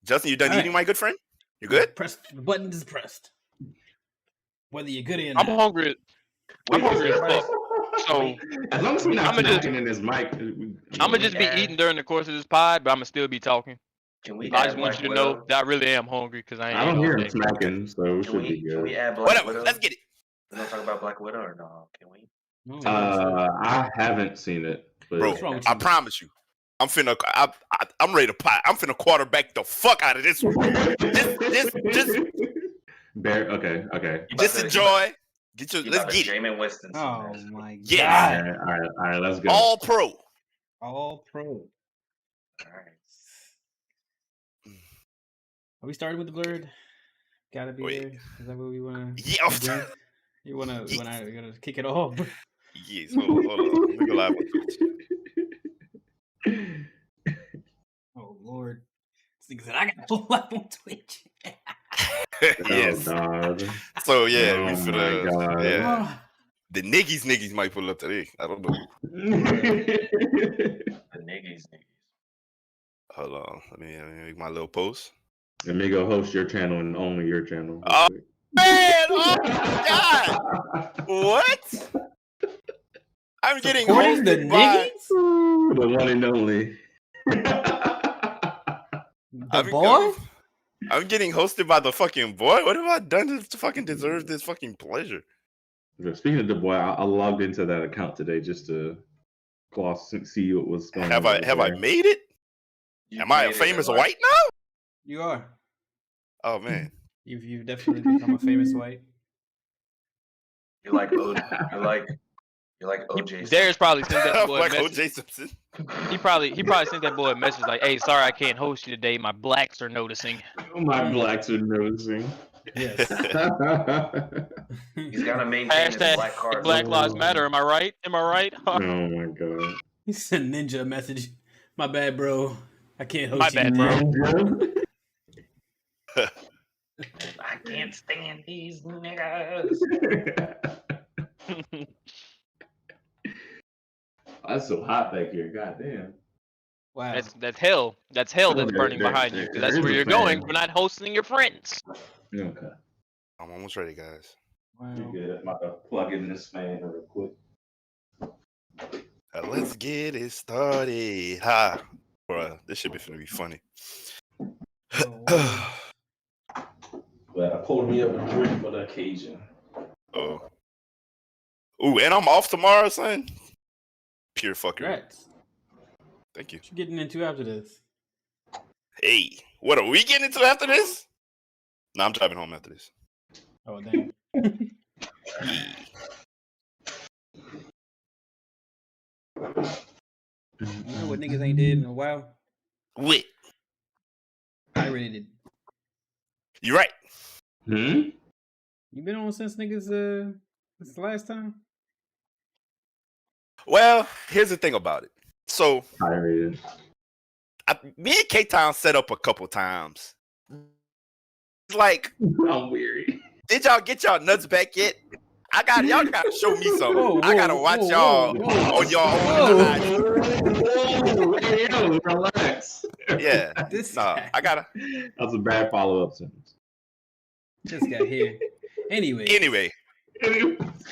Justin, you done eating, my good friend? You good? Press the button is pressed. Whether you're good or I'm not. hungry. I'm hungry as fuck. So as long as we're not talking in his mic, I'm gonna just be eating during the course of this pod, but I'm gonna still be talking. I just want you to know that I really am hungry because I don't hear him smacking, so it should be good. Can we add Black Widow? Let's get it. We don't talk about Black Widow or no? Can we? I haven't seen it, but bro. I promise you, I'm ready to pot. I'm finna quarterback the fuck out of this one. just okay. Just enjoy. Let's get it. Jamin Winston. Oh my god! Yeah. All right. Let's go. All pro. All pro. All right. Are we starting with the Blerd? Gotta be there. Is that what we want to? Yeah. You wanna kick it off? Yes. Hold on. Let me go live on Twitch. Oh Lord! This nigga said I got to go live on Twitch. Yes. Oh, so yeah, we finna. God. Yeah. The niggies might pull up today. I don't know. The niggies. Hold on. Let me make my little post. Let me go host your channel and only your channel. Oh man! Oh my god! What? I'm getting hosted the by the one and only. The boy? I'm getting hosted by the fucking boy. What have I done to fucking deserve this fucking pleasure? Speaking of the boy, I logged into that account today just to see what was going on. Have I made it? Am I a famous white now? You are. Oh man, you've definitely become a famous white. You're like OJ. Darius probably sent that boy like a message. OJ Simpson. He probably sent that boy a message like, "Hey, sorry I can't host you today. My blacks are noticing." My blacks are noticing. Yes. He's gotta maintain his black card. Black Lives Matter. Am I right? Oh my god. He sent Ninja a message. My bad, bro. I can't host My you. bad, bro. I can't stand these niggas. That's so hot back here. Goddamn. Wow. That's hell. That's hell that's burning behind you because that's where you're going for not hosting your friends. Okay. I'm almost ready, guys. Wow. You're good. I'm about to plug in this fan real quick. Let's get it started. Ha. Bruh, this shit finna be funny. But I pulled me up a drink for the occasion. Oh. Ooh, and I'm off tomorrow, son. Pure fucking. Congrats. Thank you. What you getting into after this? Hey, what are we getting into after this? No, I'm driving home after this. Oh, damn. You know what niggas ain't did in a while? Wait. Pirated. You right. You been on since niggas since the last time? Well, here's the thing about it. So, Pirated. Me and K-Town set up a couple times. Like, I'm weary. Did y'all get y'all nuts back yet? Y'all gotta show me something. I gotta watch y'all on your own. Hey, relax. Yeah. I gotta. That's a bad follow-up sentence. Just got here. Anyway.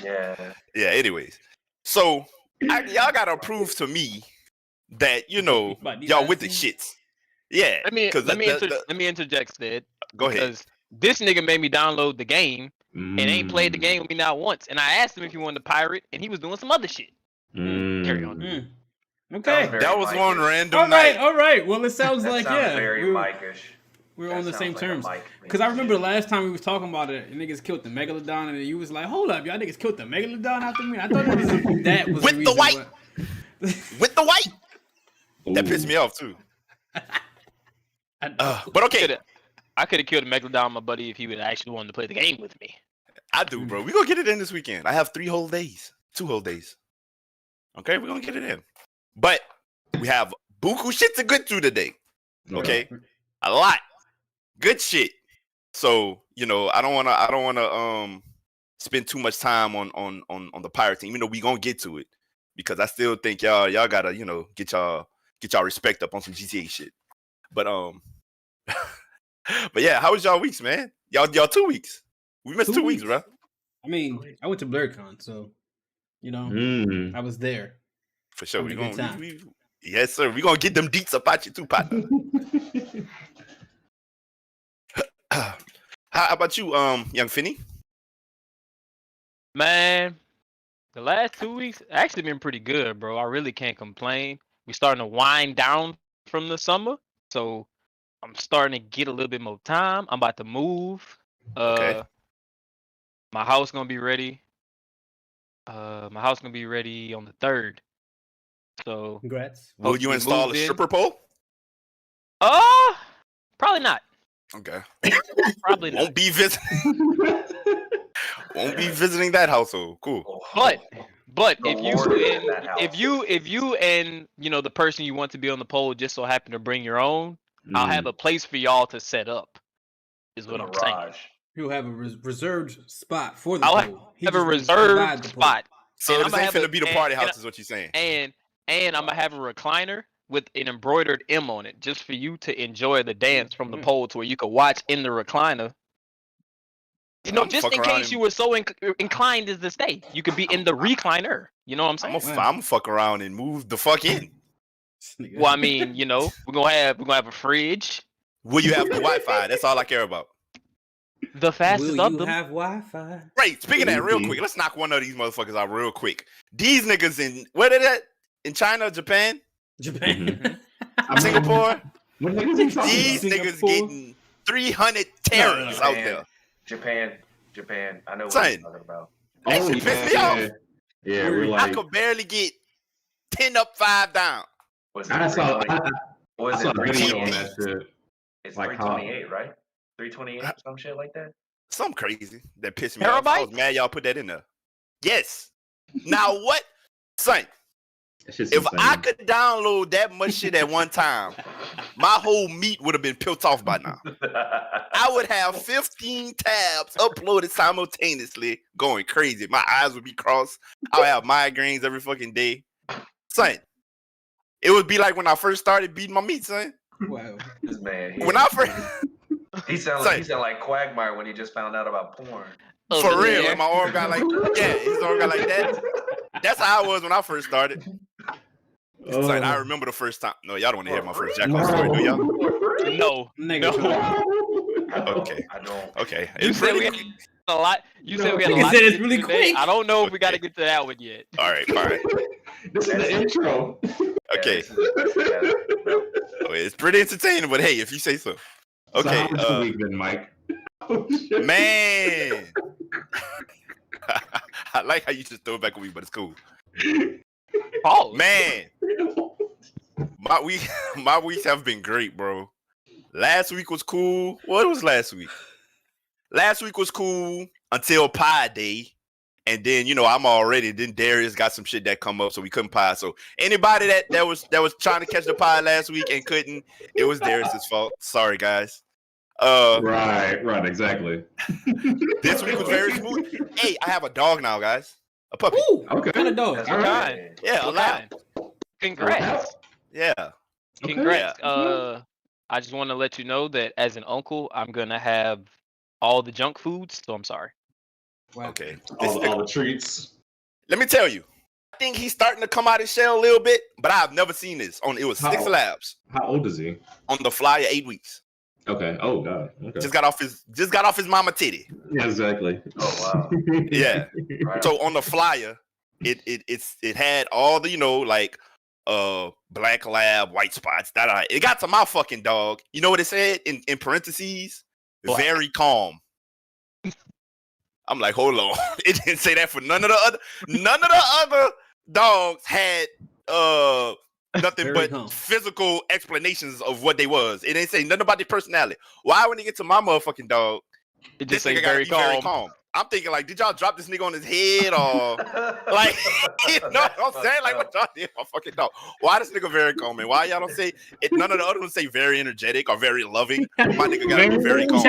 Yeah. Anyways, so y'all gotta prove to me that y'all with the shits. Yeah. Let me interject, Stead. Go ahead. Because this nigga made me download the game and ain't played the game with me not once. And I asked him if he wanted to pirate, and he was doing some other shit. Carry on. Okay. That was one random night. All right. Well, it sounds like very Mike-ish. We're on the same terms. Because I remember the last time we was talking about it, niggas killed the Megalodon, and you was like, "Hold up, y'all niggas killed the Megalodon after me." I thought that was with the white. With the white. That pissed me off too. But okay. I could have killed a Megalodon, my buddy, if he would actually wanted to play the game with me. I do, bro. We gonna get it in this weekend. I have 2 whole days. Okay, we're gonna get it in. But we have buku shit to get through today. Okay, a lot good shit. So I don't wanna spend too much time on the pirate team. We gonna get to it because I still think y'all gotta get y'all respect up on some GTA shit. But But yeah, how was y'all weeks, man? Y'all 2 weeks. We missed 2 weeks, bro. I mean, I went to Blerdcon, so you know, I was there. For sure. Having a good time. Yes, sir. We're gonna get them deets up at you too, partner. How about you, young Finny? Man, the last 2 weeks actually been pretty good, bro. I really can't complain. We're starting to wind down from the summer, so I'm starting to get a little bit more time. I'm about to move. Okay. My house gonna be ready. My house gonna be ready on the 3rd. So Congrats. Will you install a stripper pole? Probably not. Okay. Probably not. Won't be visiting that household. Cool. But if you and the person you want to be on the pole just so happen to bring your own, I'll have a place for y'all to set up. Is what I'm saying. He'll have a reserved spot for the I'll pole. have a reserved spot. So this ain't finna be the party house, is what you're saying. And I'm gonna have a recliner with an embroidered M on it, just for you to enjoy the dance from the pole, to where you could watch in the recliner. Just in case you were so inclined as to stay, you could be in the recliner. You know what I'm saying? I'm gonna fuck around and move the fuck in. Well, I mean, we're gonna have a fridge. Will you have the Wi-Fi? That's all I care about. The fastest of them. Will you have Wi-Fi? Right. Speaking of that, real quick, let's knock one of these motherfuckers out real quick. These niggas where they at? In China, Japan, Singapore. These niggas getting 300 terrors out there. Japan. I know what you're talking about. That shit pissed me off. Yeah, we're I could barely get 10 up, 5 down. I saw a video on that shit. It's like 328, right? 328, some shit like that. Something crazy that pissed me off. I was mad y'all put that in there. Yes. Now what, son? If insane. I could download that much shit at one time, my whole meat would have been peeled off by now. I would have 15 tabs uploaded simultaneously, going crazy. My eyes would be crossed. I would have migraines every fucking day. Son, it would be like when I first started beating my meat, son. Wow. This man. When I first... He sound like Quagmire when he just found out about porn. For real, when my arm got like... Yeah, his arm got like that. That's how I was when I first started. Son, I remember the first time. No, y'all don't want to hear my first jack off story, do y'all? No. Okay. I don't. Okay. You said we had a lot. You said we had a lot. It's really quick. I don't know if we got to get to that one yet. All right. This is the intro. Okay. It's pretty entertaining, but hey, if you say so. Okay. So how week been, Mike? Man. I like how you just throw it back at me, but it's cool. Oh man, my weeks have been great, bro. Last week was cool. What was last week? Last week was cool until Pie Day, and then then Darius got some shit that come up, so we couldn't pie. So anybody that was trying to catch the pie last week and couldn't, it was Darius's fault. Sorry, guys. Right, exactly. This week was very smooth. Hey, I have a dog now, guys. A puppy. Ooh, okay. What kind of dog? All right. Yeah, a lab. Congrats. Yeah. Congrats. I just want to let you know that as an uncle, I'm gonna have all the junk foods, so I'm sorry. Wow. Okay. All the treats. Let me tell you. I think he's starting to come out his shell a little bit, but I've never seen this. It was 6 labs. How old is he? On the flyer, 8 weeks. Okay. Oh god. Okay. Just got off his mama titty. Yeah, exactly. Oh wow. Yeah. Right. So on the flyer, it had all the black lab, white spots. It got to my fucking dog. You know what it said in parentheses? Black. Very calm. I'm like, hold on. It didn't say that for none of the other dogs had nothing but physical explanations of what they was. It didn't say nothing about their personality. Why when you get to my motherfucking dog, it just nigga very calm. I'm thinking did y'all drop this nigga on his head or you know what I'm saying? What y'all did my fucking dog? Why this nigga very calm, man? Why y'all don't say it? None of the other ones say very energetic or very loving. My nigga gotta be very calm.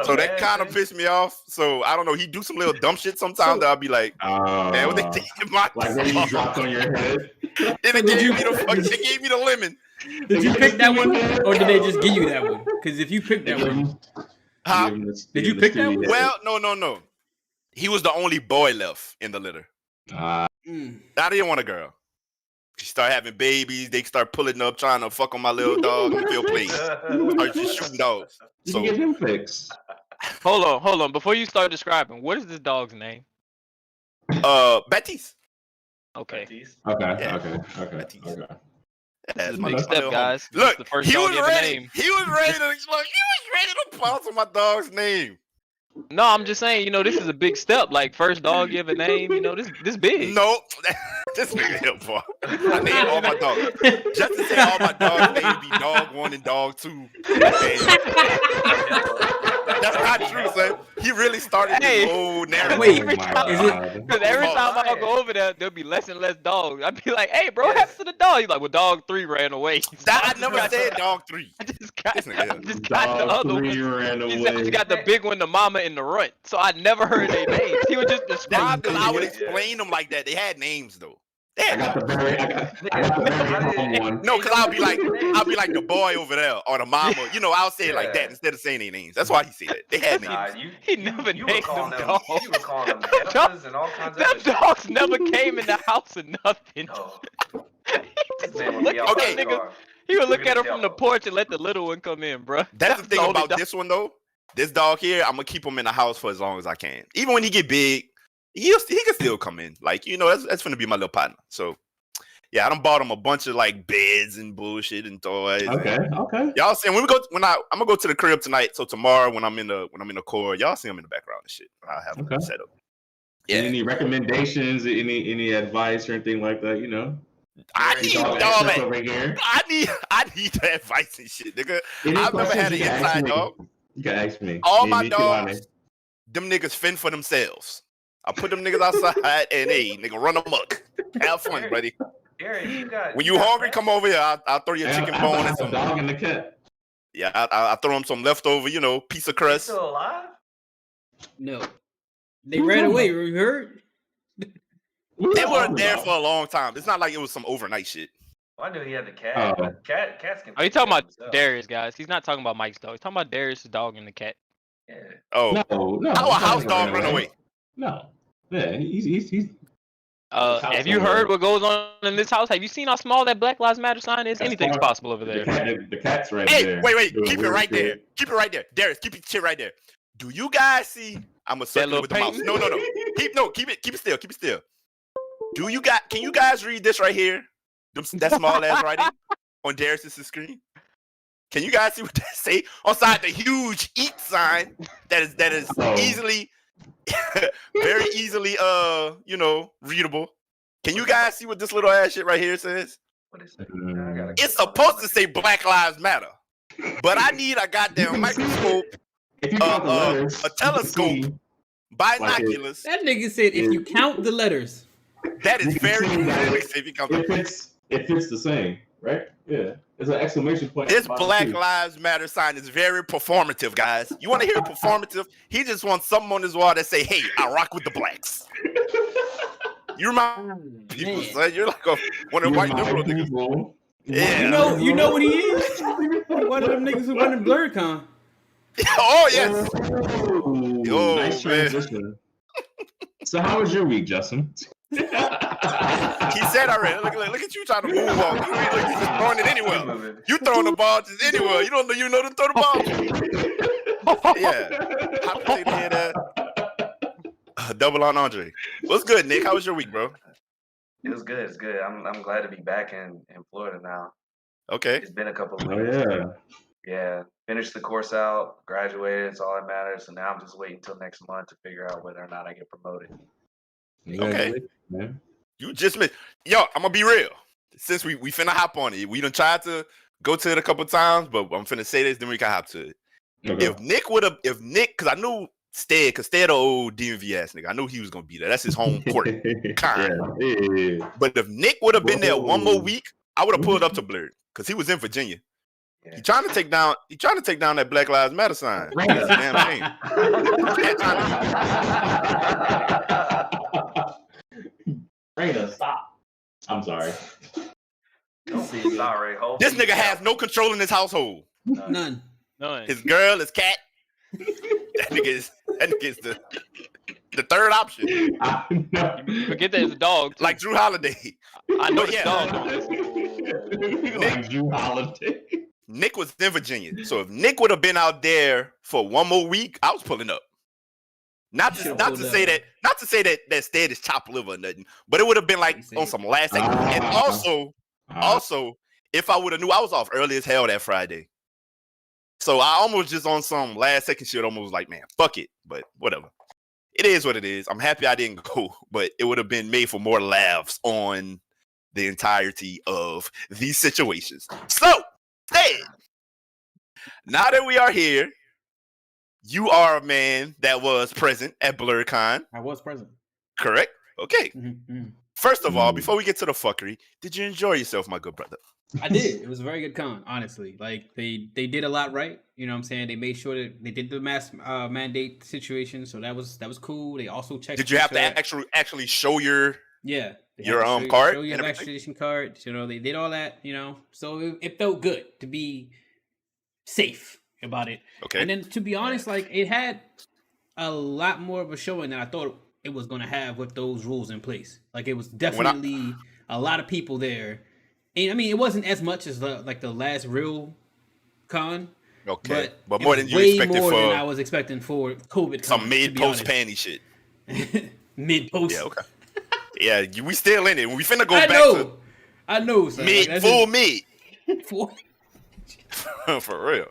So that kind of pissed me off. So I don't know. He do some little dumb shit sometimes that I'll be like, man, what they did in my when you dropped on your head. Then they gave me the lemon. Did you pick that one, or did they just give you that one? Because if you picked that one, did you pick that one? Well, no. He was the only boy left in the litter. I didn't want a girl. She started having babies. They start pulling up, trying to fuck on my little dog. I feel pleased. Start just shooting dogs. You can get him fixed. Hold on. Before you start describing, what is this dog's name? Baptiste. Okay. Okay. That's Big step, guys. Look, the first he dog was ever ready. named. He was ready to pounce on my dog's name. No, I'm just saying, this is a big step. Like, first dog you ever name, this big. No, this nigga here, boy. I named all my dogs. Just to say all my dogs' names be dog 1 and dog 2. That's not true, son. He really started this whole narrative. Wait, Because every time I go over there, there'll be less and less dogs. I'd be like, hey, bro, what happened to the dog? He's like, well, dog 3 ran away. I never said dog 3. I just got This nigga here. the other one. Ran He away. said you got the big one, the mama, and the runt. So I never heard their names. He would just describe Because them. I would explain them like that. They had names though. I got the very home one. No, because I'll be like the boy over there or the mama. I'll say it like that instead of saying their names. That's why he said it. They had names. He never you were named calling them them. dogs. You were calling them Deltas and all kinds of Them other shit. dogs never came in the house or nothing. No. He Man would would be look out at by the niggas. car. He would look Look at at her from the the porch and let the little one come in, bro. That's the thing only about dog. this one though. This dog here, I'm gonna keep him in the house for as long as I can. Even when he get big, he can still come in. Like that's gonna be my little partner. So yeah, I done bought him a bunch of like beds and bullshit and toys. Okay. Y'all see him I'm gonna go to the crib tonight. So tomorrow when I'm in the core, y'all see him in the background and shit. I'll have him set up. Yeah. Any recommendations? Any advice or anything like that? I need all that. over here. I need that advice and shit, nigga. I've never had an inside dog. You can ask me. All my dogs, them niggas fend for themselves. I put them niggas outside and hey, nigga, run amok. Have fun, buddy. When you hungry, come over here. I'll throw you a chicken bone and some dog and the cat. Yeah, I'll throw them some leftover, piece of crust. Still alive? No. They ran away, you heard? They weren't there for a long time. It's not like it was some overnight shit. Well, I knew he had the cat. But cats can. Are you talking about Darius, guys? He's not talking about Mike's dog. He's talking about Darius' dog and the cat. Yeah. Oh. No. How a house dog run away? No. Yeah, he's have you heard what goes on in this house? Have you seen how small that Black Lives Matter sign is? Anything's possible over there. The cat's right hey, there. Wait. Keep it right there. Keep it right there. Darius, keep your shit right there. Do you guys see? I'm a circle with the mouse. No. Keep it still. Keep it still. Can you guys read this right here? That small ass writing on Darius' screen? Can you guys see what that say? Outside the huge eat sign that is easily very easily readable. Can you guys see what this little ass shit right here says? What is it? It's supposed to say Black Lives Matter. But I need a goddamn microscope, a telescope, binoculars. That nigga said if you count the letters. That is very it fits the same, right? Yeah. It's an exclamation point. This Black Lives Matter sign is very performative, guys. You want to hear performative? He just wants something on his wall that say, hey, I rock with the blacks. You remind people, son. You're like one of the white liberal niggas. Yeah. You know what he is? One of them niggas who running Blerdcon. Oh, yes. Oh, nice transition. So how was your week, Justin? He said already. Look at you trying to moonwalk. You just throwing it anywhere. You throwing the ball just anywhere. You don't know to throw the ball. Yeah. I played that. Double on Andre. What's good, Nick? How was your week, bro? It was good. It's good. I'm glad to be back in Florida now. Okay. It's been a couple of weeks. Oh, yeah. Yeah. Finished the course out, graduated. It's all that matters. So now I'm just waiting until next month to figure out whether or not I get promoted. Okay. Man. You just missed. Yo, I'm gonna be real. Since we finna hop on it, we done tried to go to it a couple times, but I'm finna say this, then we can hop to it. Okay. If Nick, because I knew Stead the old DMV ass nigga, I knew he was gonna be there. That's his home court. Yeah. But if Nick would have been there one more week, I would have pulled up to Blerd because he was in Virginia. Yeah. He trying to take down that Black Lives Matter sign. That's a damn shame. Raina, stop. I'm sorry. Sorry, This nigga has no control in his household. None. His girl, his cat. That nigga is the third option. You forget that it's a dog. Too. Like Drew Holiday. I know But the dog don't listen. Like Drew Holiday. Nick was in Virginia. So if Nick would have been out there for one more week, I was pulling up. Not to say that Stead is chopped liver or nothing, but it would have been like on some last second. And also, if I would have knew, I was off early as hell that Friday. So I almost just on some last second shit, almost like, man, fuck it. But whatever. It is what it is. I'm happy I didn't go, but it would have been made for more laughs on the entirety of these situations. So, Stead, now that we are here, you are a man that was present at Blerdcon. I was present. Correct? Okay. Mm-hmm. First of all, before we get to the fuckery, did you enjoy yourself, my good brother? I did. It was a very good con, honestly. Like they did a lot right. You know what I'm saying? They made sure that they did the mask mandate situation, so that was cool. They also checked. Did you have to actually show your card? Show your vaccination card. You know, they did all that, you know. So it felt good to be safe about it. Okay. And then to be honest, like it had a lot more of a showing than I thought it was gonna have with those rules in place. Like it was definitely a lot of people there. And I mean, it wasn't as much as the last real con. Okay, but more than you way expected more for than I was expecting for COVID. Some mid-post panty shit. Mid-post. Yeah, okay. Yeah, we still in it. We finna go I know. Son. Mid, like, full mid. Full. For real.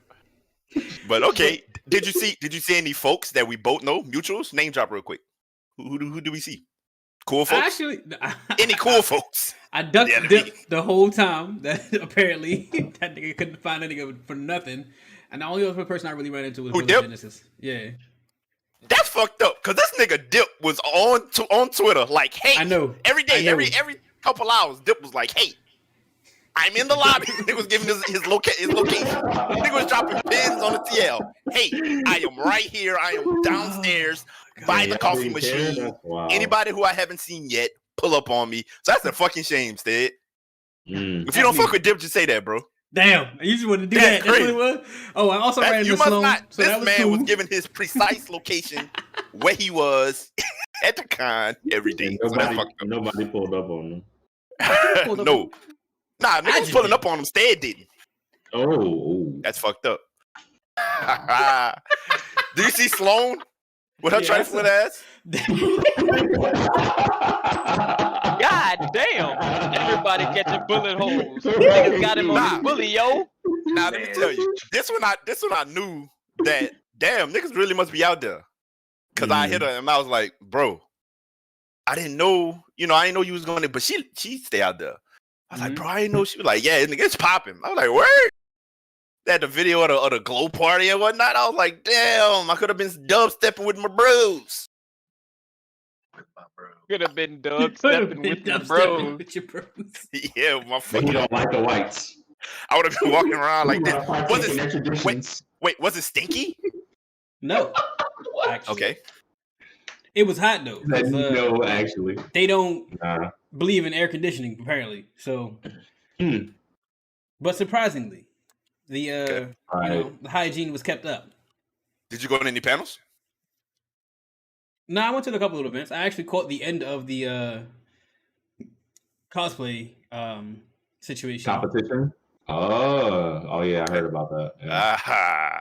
But okay, did you see any folks that we both know, mutuals? Name drop real quick. Who do we see? Cool folks? Any cool folks? I ducked the whole time. That apparently that nigga couldn't find a nigga for nothing. And the only other person I really ran into was Genesis. Yeah. That's fucked up. Cause this nigga Dip was on Twitter like, hey, I know. Every day, every couple hours, Dip was like, hey, I'm in the lobby. Nigga was giving his location. Nigga was dropping pins on the TL. Hey, I am right here. I am downstairs by the coffee machine. Wow. Anybody who I haven't seen yet, pull up on me. So that's a fucking shame, Stead. If you don't fuck with Dip, just say that, bro. Damn, you just wanted to do that. That's what it was. Oh, I also ran into Sloan. So this man was giving his precise location where he was at the con every day. Nobody pulled up on him. No. Nah, nigga was pulling up on him. Stead didn't. Oh. That's fucked up. Do you see Sloan with her trifling ass? God damn. Everybody catching bullet holes. Niggas got him on his bully, yo. Now, let me tell you. This one I knew that, damn, niggas really must be out there. Because I hit her and I was like, bro, I didn't know, I didn't know you was going to, but she stay out there. I was like, bro, I didn't know. She was like, yeah, nigga, it's popping. I was like, word? They had the video of the glow party and whatnot. I was like, damn, I could have been dubstepping with my bros. Could have been dubstepping with your bros. Yeah, my fucking. You don't like the whites. I would have been walking around like this. Wait, was it stinky? No. Actually. Okay. It was hot though. No, actually. They don't believe in air conditioning, apparently. So, but surprisingly, the the hygiene was kept up. Did you go to any panels? No, I went to a couple of events. I actually caught the end of the cosplay situation. Competition? Oh yeah, I heard about that. Yeah.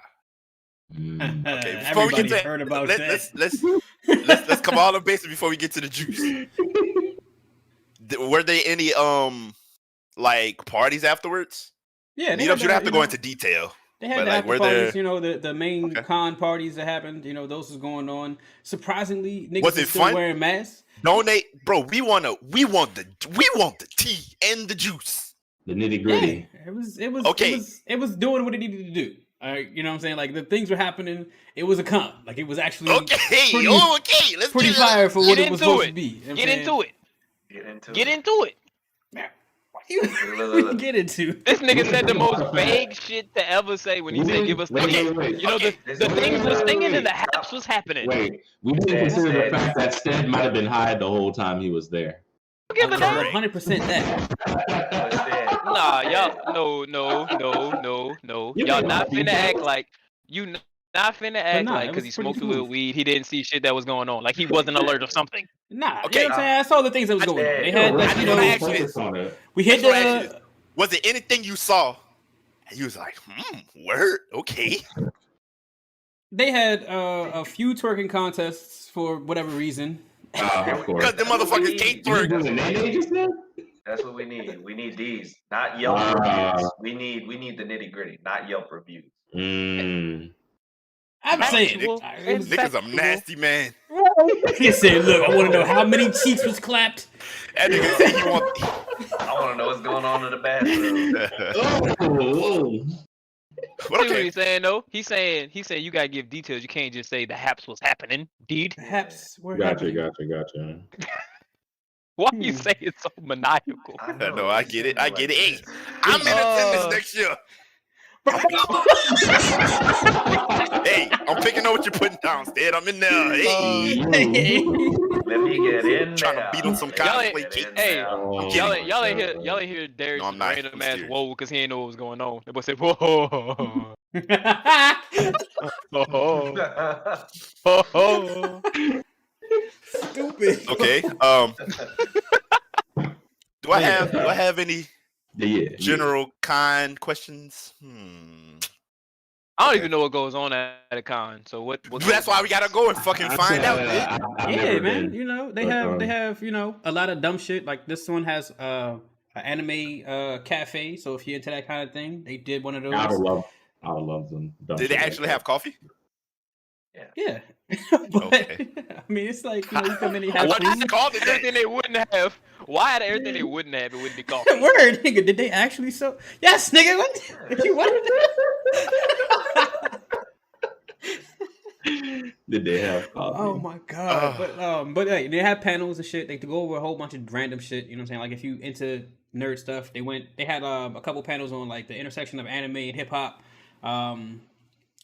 Okay, before we get to heard about that. Let's come all the bases before we get to the juice. Were there any like parties afterwards? Yeah, you don't have to go into detail. They had the after parties, the main con parties that happened. Those was going on. Surprisingly, niggas was still wearing masks. Donate, bro. We want the tea and the juice. The nitty gritty. Yeah, it was okay. It was doing what it needed to do. All right, you know what I'm saying? Like the things were happening. It was a con. Like it was actually Let's pretty fire for what it was supposed to be. Get into it. Man, you get into. This nigga said the most vague shit to ever say when he said give us the the things was stinging and the haps was happening. Wait, we didn't consider the fact that Stead might have been high the whole time he was there. Give a damn. 100% that. Nah, y'all, no. Y'all not finna act like not finna act like because he smoked a little weed, he didn't see shit that was going on. Like he wasn't alert or something. Nah, Okay. you know what I'm saying? I saw the things that was going on. They had, like, you know, we hit the. Was it anything you saw? And you was like, word, okay. They had a few twerking contests for whatever reason. Of course. Because the motherfuckers can't twerk. That's what we need. We need these, not Yelp reviews. We need the nitty gritty, not Yelp reviews. I'm saying, niggas a nasty man. He said, "Look, I want to know how many cheeks was clapped." That nigga said he want. I want to know what's going on in the bathroom. What he's saying though? He's saying you gotta give details. You can't just say the haps was happening. Indeed. The haps were Gotcha. Why you say it's so maniacal? No, I get it. Hey, I'm in attendance next year. Hey, I'm picking up what you're putting down, Stead. I'm in there. Hey, let me get in trying there. to beat on some cosplay kick. Hey, y'all ain't hear Darius random ass whoa because he ain't know what was going on. The boy said whoa. Stupid. Okay. Do I have any general kind questions? I don't even know what goes on at a con. So what that's why we gotta go and fucking find out. Yeah, man. You know, they have, you know, a lot of dumb shit. Like this one has an anime cafe. So if you're into that kind of thing, they did one of those. I would love them. Did they actually have coffee? Yeah. But, okay. I mean, it's like, you know, you come in and have what is it called? Everything they wouldn't have. Why out of everything they wouldn't have, it wouldn't be coffee? Word, nigga. Did they actually so? Yes, nigga. What? If you wanted Did they have coffee? Oh my god. But hey, they have panels and shit. They go over a whole bunch of random shit. You know what I'm saying? Like if you into nerd stuff, they had a couple panels on like the intersection of anime and hip hop.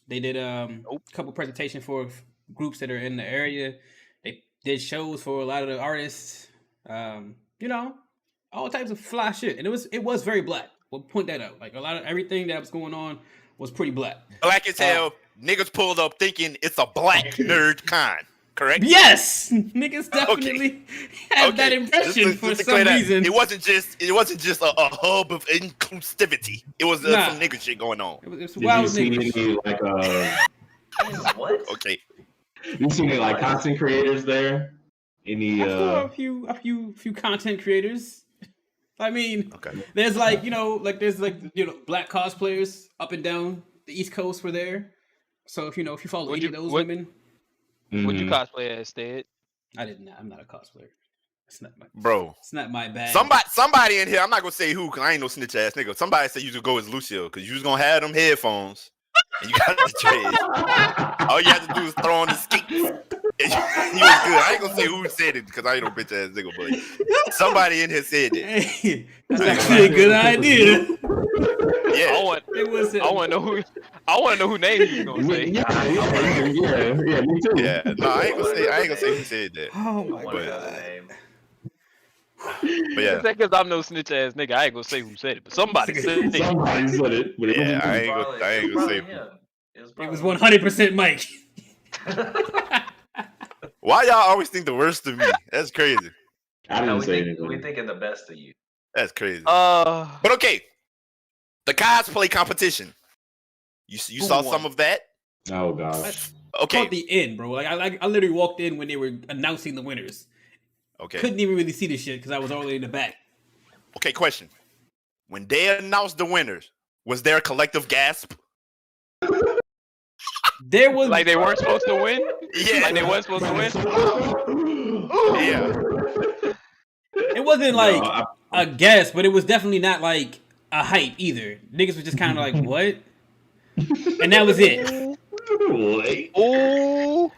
They did a couple presentations for groups that are in the area. They did shows for a lot of the artists. You know, all types of fly shit, and it was very black. We'll point that out. Like a lot of everything that was going on was pretty black. Black as hell. Niggas pulled up thinking it's a black nerd con. Correct? Yes, niggas definitely had that impression for some reason. It wasn't just a hub of inclusivity. It was some nigga shit going on. It was wild niggas. What? Okay. You see any like content creators there? Any a few content creators. I mean, there's like black cosplayers up and down the East Coast were there. So if you follow any of those women. Would you cosplay as Stead? I didn't. I'm not a cosplayer. It's not my It's not my bag. Somebody in here. I'm not gonna say who, cause I ain't no snitch ass nigga. Somebody said you should go as Lucio, cause you was gonna have them headphones and you got the dreads. All you had to do is throw on the skates. He was good. I ain't gonna say who said it, cause I ain't no bitch ass nigga, but somebody in here said it. Hey, that's actually a good idea. Yeah. I want to know who name you gonna say. Yeah, me too. Yeah, no, I ain't gonna say who said that. Oh my god. But yeah, because I'm no snitch ass nigga, I ain't gonna say who said it, but somebody said it. Somebody said it. But yeah, I ain't gonna say. It was 100% Mike. Why y'all always think the worst of me? That's crazy. I didn't say anything. We thinking the best of you. That's crazy. But okay, the cosplay competition. You saw some of that? Oh god. Okay. Caught the end, bro. Like I literally walked in when they were announcing the winners. Okay. Couldn't even really see the shit because I was already in the back. Okay, question. When they announced the winners, was there a collective gasp? There was like they weren't supposed to win? Yeah. Like they weren't supposed to win? Yeah. It wasn't like a guess, but it was definitely not like a hype either. Niggas was just kind of like, what? And that was it. Oh,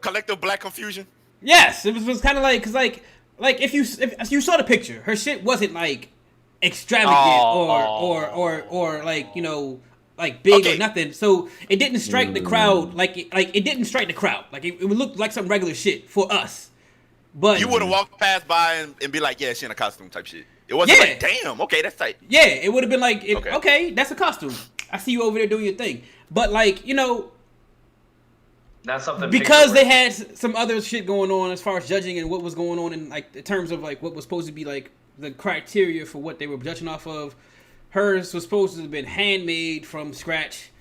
collective black confusion. Yes, it was kind of like, cause like if you saw the picture, her shit wasn't like extravagant or like like big or nothing. So it didn't strike the crowd like it didn't strike the crowd. Like it looked like some regular shit for us. But you would have walked past by and be like, yeah, she in a costume type shit. It wasn't Yeah. like, damn, okay, that's tight. Yeah, it would have been like, Okay. okay, that's a costume. I see you over there doing your thing. But like, you know, Not something because they picture-worthy. had some other shit going on as far as judging and what was going on in like in terms of like what was supposed to be like the criteria for what they were judging off of. Hers was supposed to have been handmade from scratch,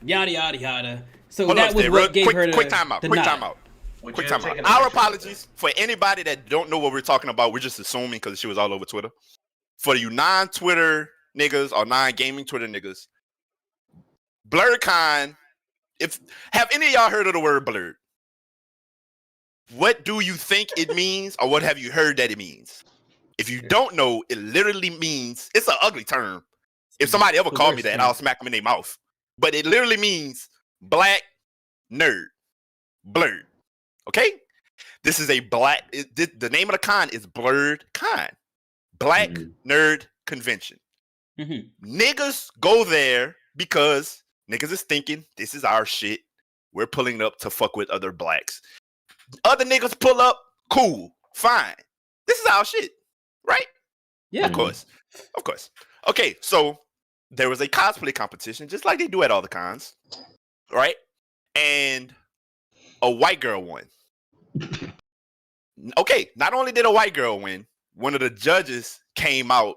yada yada yada. So Hold that on, was Steve, what gave her the quick time out. the Quick nod. time out. Would Quick you have time out. taken a Our picture with apologies for anybody that don't know what we're talking about. We're just assuming because she was all over Twitter. For you non-Twitter niggas or non-gaming Twitter niggas, Blerdcon. Have any of y'all heard of the word blurred? What do you think it means, or what have you heard that it means? If you don't know, it literally means it's an ugly term. If somebody ever called me that, I'll smack them in their mouth. But it literally means black nerd, blurred. Okay, this is a black. The name of the con is Blerdcon, Black Nerd Convention. Niggas go there because niggas is thinking this is our shit. We're pulling up to fuck with other blacks. Other niggas pull up, cool, fine. This is our shit, right? Yeah, Of course. Okay, so there was a cosplay competition, just like they do at all the cons, right? And a white girl won. Okay, not only did a white girl win, one of the judges came out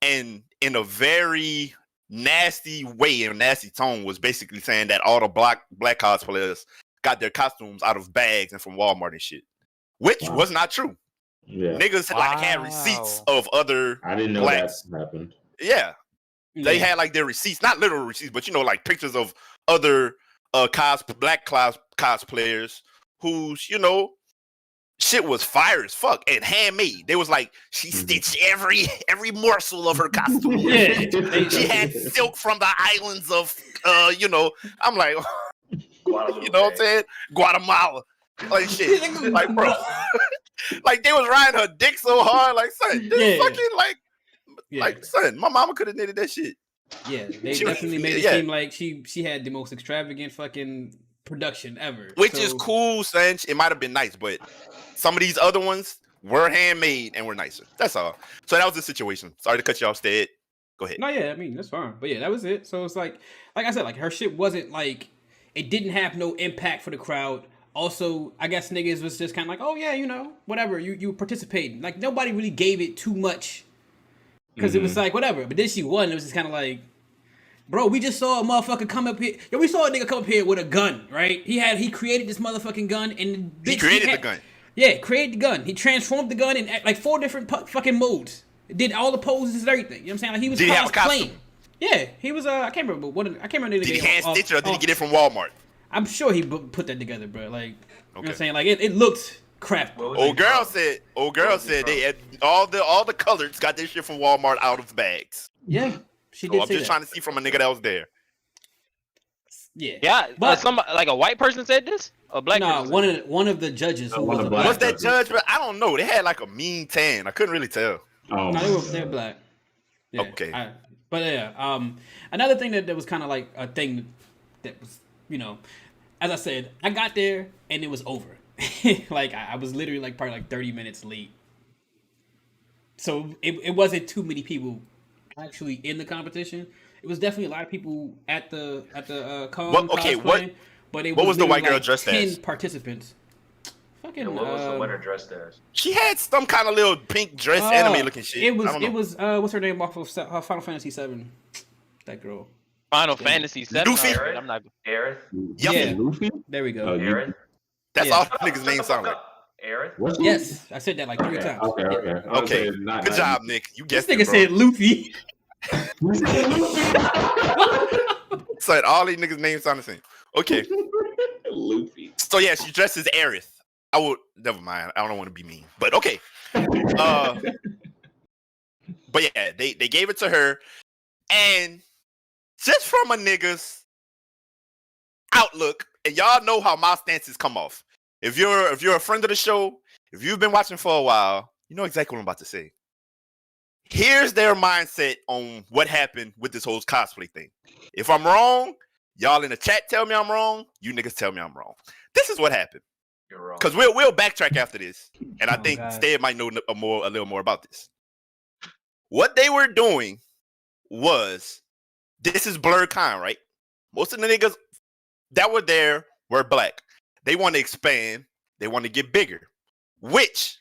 and in a very nasty way and nasty tone was basically saying that all the black cosplayers got their costumes out of bags and from Walmart and shit, which was not true. Yeah. Niggas like had receipts of other I didn't know blacks. that happened. Yeah. They had like their receipts, not literal receipts, but you know, like pictures of other black cosplayers whose, you know, shit was fire as fuck and handmade. They was like, she stitched every morsel of her costume. She had silk from the islands of you know, I'm like, you know what I'm saying? Guatemala. Like shit. Like, bro. Like they was riding her dick so hard, like, son, this fucking like son, my mama could have knitted that shit. Yeah, they definitely made it seem like she had the most extravagant fucking production ever. Which is cool, son. It might have been nice, but some of these other ones were handmade and were nicer. That's all. So that was the situation. Sorry to cut you off, Stead. Go ahead. No, yeah, I mean, that's fine. But yeah, that was it. So it's like I said, like her shit wasn't like, it didn't have no impact for the crowd. Also, I guess niggas was just kind of like, oh yeah, you know, whatever, you participating. Like nobody really gave it too much because it was like whatever. But then she won. It was just kind of like, bro, we just saw a motherfucker come up here. Yo, we saw a nigga come up here with a gun, right? He created this motherfucking gun and he created the gun. Yeah, created the gun. He transformed the gun in like 4 different fucking modes. Did all the poses and everything. You know what I'm saying? Like he was Did he have a costume? Yeah, he was. I can't remember what. I can't remember. Did he hand stitch it or did he get it from Walmart? I'm sure he put that together, bro. Like, you know what I'm saying? Like it looked crafty. Old girl said they had all the colors got this shit from Walmart out of bags. Yeah, she So did. I'm just trying to see from a nigga that was there. Yeah, but somebody like a white person said this. A black person. one of the judges who was a black. Was that judge? But I don't know. They had like a mean tan. I couldn't really tell. Oh, no, they were black. Yeah, okay. But yeah, another thing that was kind of like a thing that was, you know, as I said, I got there and it was over. Like I was literally like probably like 30 minutes late. So it wasn't too many people actually in the competition. It was definitely a lot of people at the con. What was the white girl dressed 10 as? Participants. Fucking. What was the winner dressed as? She had some kind of little pink dress, anime looking shit. It was what's her name off of Final Fantasy VII? That girl. Final Fantasy VII. Luffy. I'm not. Aerith. Yeah. Luffy? There we go. Aerith. That's all niggas' names sound like. Aerith. Yes, I said that like 3 times. Okay. Good job, Nick. You guessed This it, nigga bro. said Luffy. Said all these niggas' names sound the same. Okay. Luffy. So yeah, she dressed as Aerith. I would never mind. I don't want to be mean, but okay. But yeah, they gave it to her, and just from a nigga's outlook, and y'all know how my stances come off. If you're a friend of the show, if you've been watching for a while, you know exactly what I'm about to say. Here's their mindset on what happened with this whole cosplay thing. If I'm wrong, y'all in the chat tell me I'm wrong. You niggas tell me I'm wrong. This is what happened. You're wrong. Because we'll backtrack after this, and I think God. Stead might know a little more about this. What they were doing was, this is Blerdcon, right? Most of the niggas that were there were black. They want to expand. They want to get bigger. Which,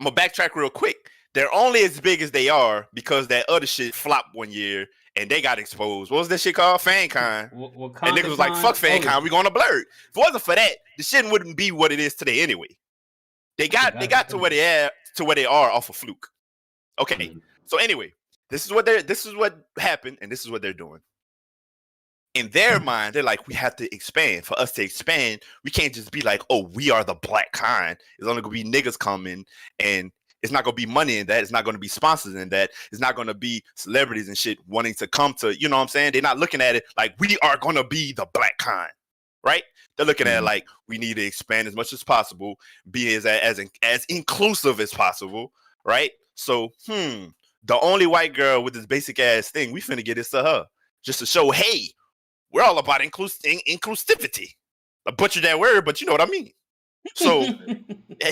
I'm going to backtrack real quick. They're only as big as they are because that other shit flopped one year and they got exposed. What was that shit called? FanCon. And niggas was like, fuck FanCon, we going to Blerd. If it wasn't for that, the shit wouldn't be what it is today anyway. They got to where they are off of fluke. Okay. So anyway, this is what happened, and this is what they're doing. In their mind, they're like, we have to expand. For us to expand, we can't just be like, oh, we are the black kind. It's only gonna be niggas coming, and it's not gonna be money in that. It's not gonna be sponsors in that. It's not gonna be celebrities and shit wanting to come to, you know what I'm saying? They're not looking at it like we are gonna be the black kind, right? They're looking at it like we need to expand as much as possible, be as inclusive as possible, right? So, the only white girl with this basic ass thing, we finna get this to her just to show, hey, we're all about inclusivity. I butchered that word, but you know what I mean. So,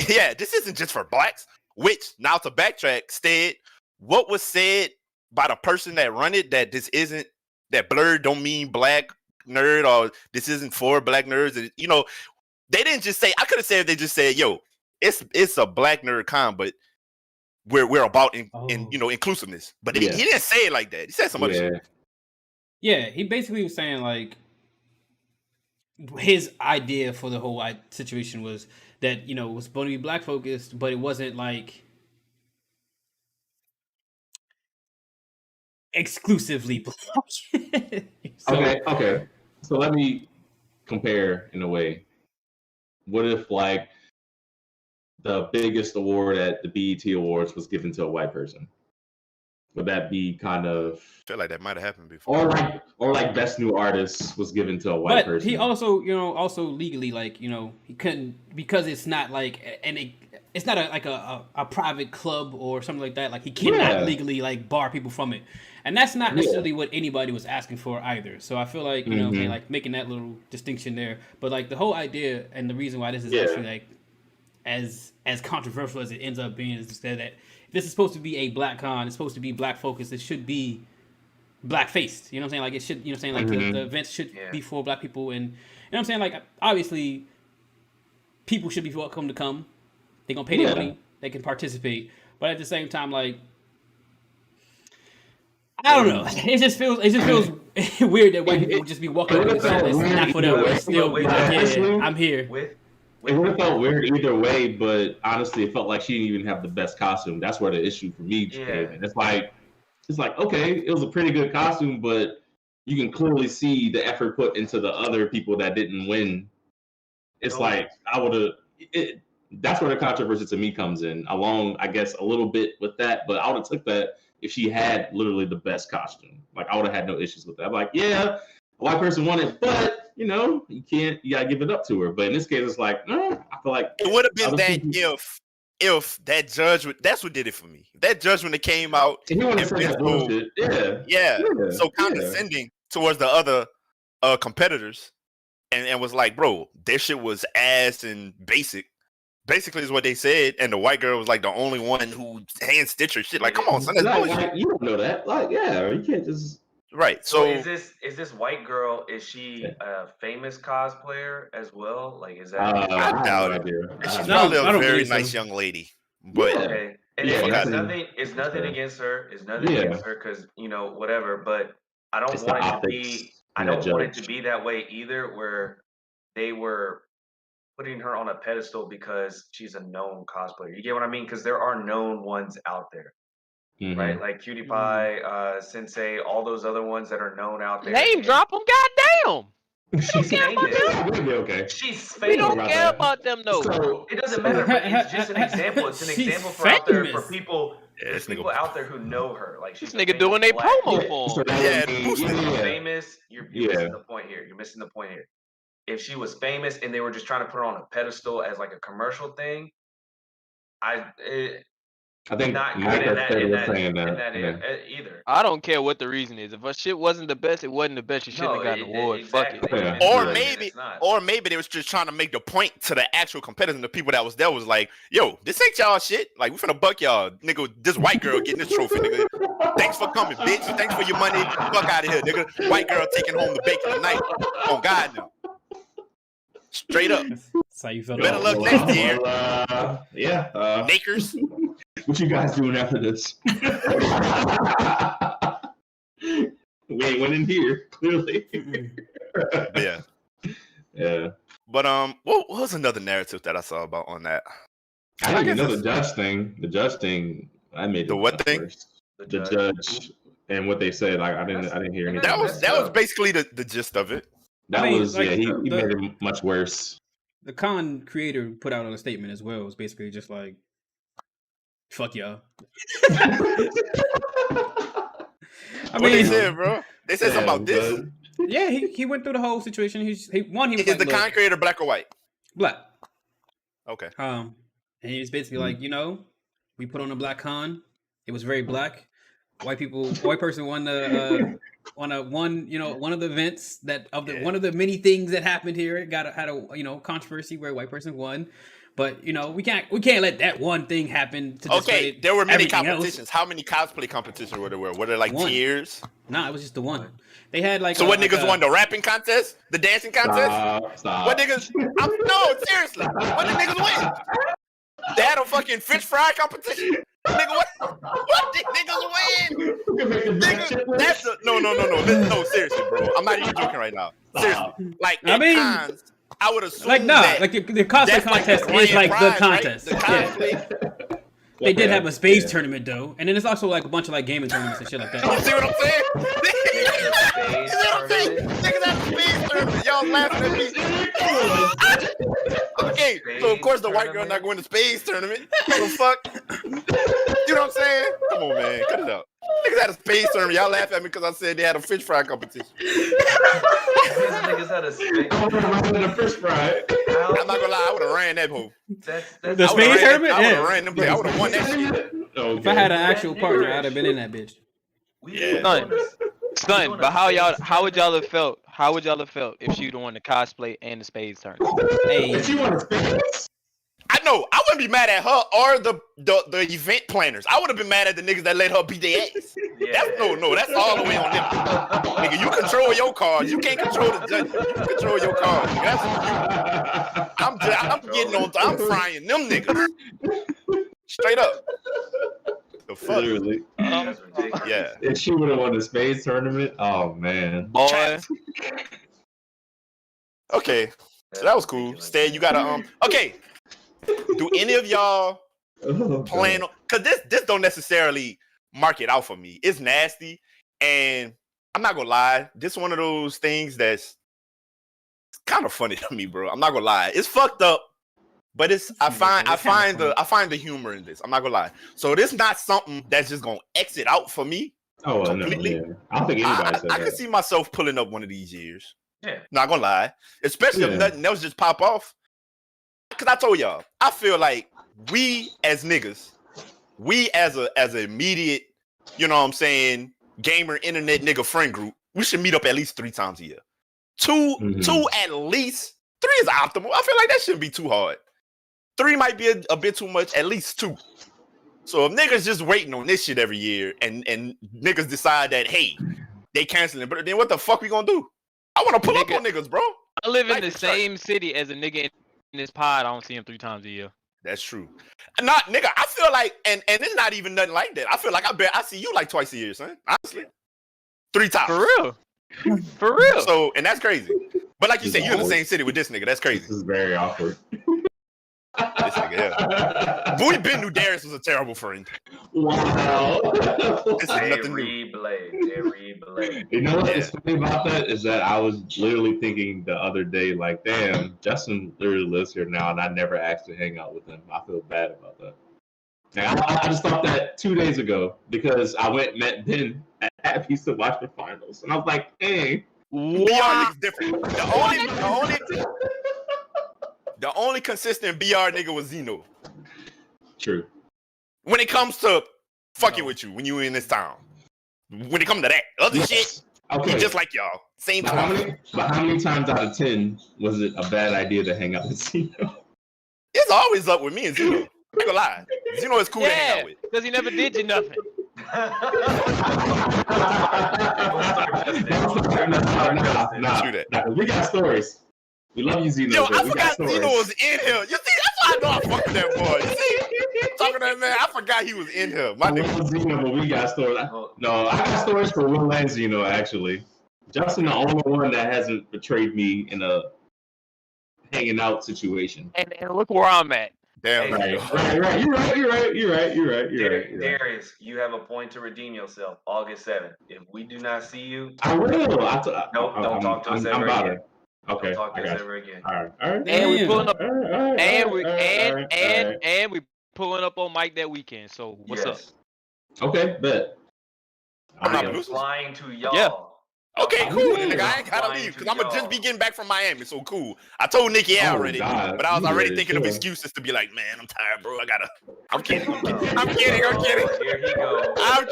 yeah, this isn't just for blacks. Which, now to backtrack, what was said by the person that run it, that this isn't, that Blerd don't mean black nerd, or this isn't for black nerds. And, you know, they didn't just say, I could have said, they just said, yo, it's a black nerd con, but we're about inclusiveness. But he didn't say it like that. He said some other shit. Yeah, he basically was saying like his idea for the whole situation was that, you know, it was going to be black focused, but it wasn't like exclusively black. Okay. So let me compare in a way. What if like the biggest award at the BET Awards was given to a white person? Would that be kind of? I feel like that might have happened before. Or like best new artist was given to a white person. But he also, also legally, like, he couldn't, because it's not like it's not a private club or something like that. Like, he cannot legally like bar people from it, and that's not necessarily what anybody was asking for either. So I feel like like making that little distinction there. But like the whole idea and the reason why this is actually like as controversial as it ends up being is that this is supposed to be a black con. It's supposed to be black focused. It should be black faced. You know what I'm saying? Like, it should, you know what I'm saying? Like the events should be for black people. And you know what I'm saying? Like, obviously people should be welcome to come. They're going to pay their money. They can participate. But at the same time, like, I don't know. It just feels weird that white people would just be walking up and saying, not for them. Still be like, I'm here. It would have felt weird either way, but honestly, it felt like she didn't even have the best costume. That's where the issue for me came in. It's like, okay, it was a pretty good costume, but you can clearly see the effort put into the other people that didn't win. It's like, that's where the controversy to me comes in, along, I guess, a little bit with that, but I would have took that if she had literally the best costume. Like, I would have had no issues with that. I'm like, yeah, a white person won it, but you gotta give it up to her. But in this case, it's like, no, I feel like it would have been that if that judgment, that's what did it for me. That judgment that came out, so condescending towards the other competitors, and was like, bro, their shit was ass and basic. Basically, is what they said, and the white girl was like the only one who hand stitched her shit. Like, come on, son, that's bullshit. You don't know that. Like, you can't just. Right. So is this white girl? Is she a famous cosplayer as well? Like, is that? I doubt it. She's probably a very nice young lady. But okay, and it's nothing against her. It's nothing against her because whatever. But I don't want it to be. I don't want it to be that way either, where they were putting her on a pedestal because she's a known cosplayer. You get what I mean? Because there are known ones out there. Right, like Cutie Pie, Sensei, all those other ones that are known out there. Name drop them, goddamn. She's famous. Okay. She's famous. We don't care about them, though. So, it doesn't matter. But it's just an example. It's an example for out there for people. There's people out there who know her. Like, she's this nigga doing a promo for. She's famous. You're missing the point here. You're missing the point here. If she was famous and they were just trying to put her on a pedestal as like a commercial thing, I think not Mike good was saying that. Either. I don't care what the reason is. If a shit wasn't the best, it wasn't the best. You shouldn't have gotten an award. Exactly. Fuck it. Yeah. Or maybe they was just trying to make the point to the actual competitors and the people that was there was like, yo, this ain't y'all shit. Like, we finna buck y'all. Nigga, this white girl getting this trophy, nigga. Thanks for coming, bitch. Thanks for your money. Fuck out of here, nigga. White girl taking home the bacon tonight. Oh, God, no. Straight up. That's how you felt. Better luck next year. Yeah. Nakers. What you guys doing after this? We ain't winning here, clearly. Yeah. Yeah. But what was another narrative that I saw about on that? I think another judge thing. The judge thing. I made the what thing? Worse. The judge and what they said. Like I didn't hear anything. That was basically the gist of it. That was like, he made it much worse. The con creator put out a statement as well. It was basically just like, "Fuck y'all." What they said, bro? They said something about this. Yeah, he went through the whole situation. He was Is like, the con creator black or white? Black. Okay. And he was basically like, we put on a black con. It was very black. White person won the one of the events one of the many things that happened here. It had a controversy where a white person won. But we can't let that one thing happen. To there were many competitions. Else. How many cosplay competitions were there? Were there like tiers? Nah, it was just the one. They had like. So what niggas won? The rapping contest, the dancing contest. Stop. What niggas? No, seriously. What did niggas win? They had a fucking fish fry competition. Nigga, what did niggas win? Nigga, that's no, seriously, bro. I'm not even joking right now. Seriously, like cons. I would assume the cosplay contest is like the contest. Right? Yeah. They did have a space tournament though, and then there's also like a bunch of like gaming tournaments and shit like that. You see what I'm saying? You see what I'm saying? Niggas have a space tournament. Y'all laughing at me. Okay, so of course the white girl not going to space tournament. So fuck. You know what I'm saying? Come on, man, cut it out. Niggas had a space tournament. Y'all laugh at me because I said they had a fish fry competition. Niggas had a fish fry. I'm not gonna lie, I would have ran that hoe. The space tournament? I would have ran them. I would have won that shit. Okay. If I had an actual partner, I'd have been in that bitch. Yeah. Son, but how would y'all have felt? How would y'all have felt if she'd won the cosplay and the spades tournament? Hey, if she won the spades? I know. I wouldn't be mad at her or the event planners. I would have been mad at the niggas that let her beat their ass. Yeah. That's all the way on them. Nigga, you control your cards. You can't control the judges. You control your cards. Nigga. That's I'm frying them niggas. Straight up. The fuck? Literally. Yeah. If she would have won the spades tournament, oh man. Boy. Okay. So that was cool. Stay, you gotta okay. Do any of y'all plan on, cause this don't necessarily mark it out for me. It's nasty, and I'm not gonna lie. This one of those things that's kind of funny to me, bro. I'm not gonna lie. It's fucked up, but I find the humor in this. I'm not gonna lie. So this not something that's just gonna exit out for me. Oh, completely. No, yeah. I don't think anybody said that. I can see myself pulling up one of these years. Yeah. Not gonna lie. Especially if nothing else just pop off. Cause I told y'all, I feel like we as niggas, we as a immediate, you know what I'm saying, gamer internet nigga friend group, we should meet up at least 3 times a year. Two at least. 3 is optimal. I feel like that shouldn't be too hard. 3 might be a bit too much, at least 2. So if niggas just waiting on this shit every year and niggas decide that, hey, they canceling, but then what the fuck we gonna do? I wanna pull up on niggas, bro. I live in the same city as a nigga in this pod. I don't see him 3 times a year. That's true. Not nigga, I feel like and it's not even nothing like that. I feel like I see you like twice a year, son. Honestly. 3 times. For real. For real. So and that's crazy. But like you said, you're in the same city with this nigga. That's crazy. This is very awkward. This nigga, yeah. Boy, Lejendarius was a terrible friend. Wow. This is nothing new. You know what's funny about that is that I was literally thinking the other day, like, damn, Justin literally lives here now, and I never asked to hang out with him. I feel bad about that. And I just thought that 2 days ago because I went and met Ben at Abby's to watch the finals, and I was like, hey, BR nigga's different. The only consistent BR nigga was Zeno. True. when it comes to fucking with you when you in this town. When it comes to that other shit, okay, he just like y'all. Same but how many times out of 10 was it a bad idea to hang out with Zeno? It's always up with me and Zeno. I'm not gonna lie. Zeno is cool to hang out with. Because he never did you nothing. Nah. We got stories. We love you, Zeno. Yo, I forgot Zeno was in here. You see, that's why I know I fucked with that boy. You see, talking to that man, I forgot he was in here. My nigga. Zeno, but we got stories. No, I got stories for Will and Zeno, actually. Justin, the only one that hasn't betrayed me in a hanging out situation. And look where I'm at. Damn. Right. You're right. Darius, you have a point to redeem yourself. August 7th. If we do not see you, I will. Don't talk to us ever again. Okay. Don't talk to us ever again. All right. And we pulling up. And we pulling up on Mike that weekend. So what's up? Okay, bet. I'm flying to y'all. Yeah. Okay, cool. Nigga, I ain't gotta leave because I'm gonna just be getting back from Miami. So cool. I told Nikki already, but I was already thinking of excuses to be like, man, I'm tired, bro. I'm kidding. I'm kidding. Here he goes. I'm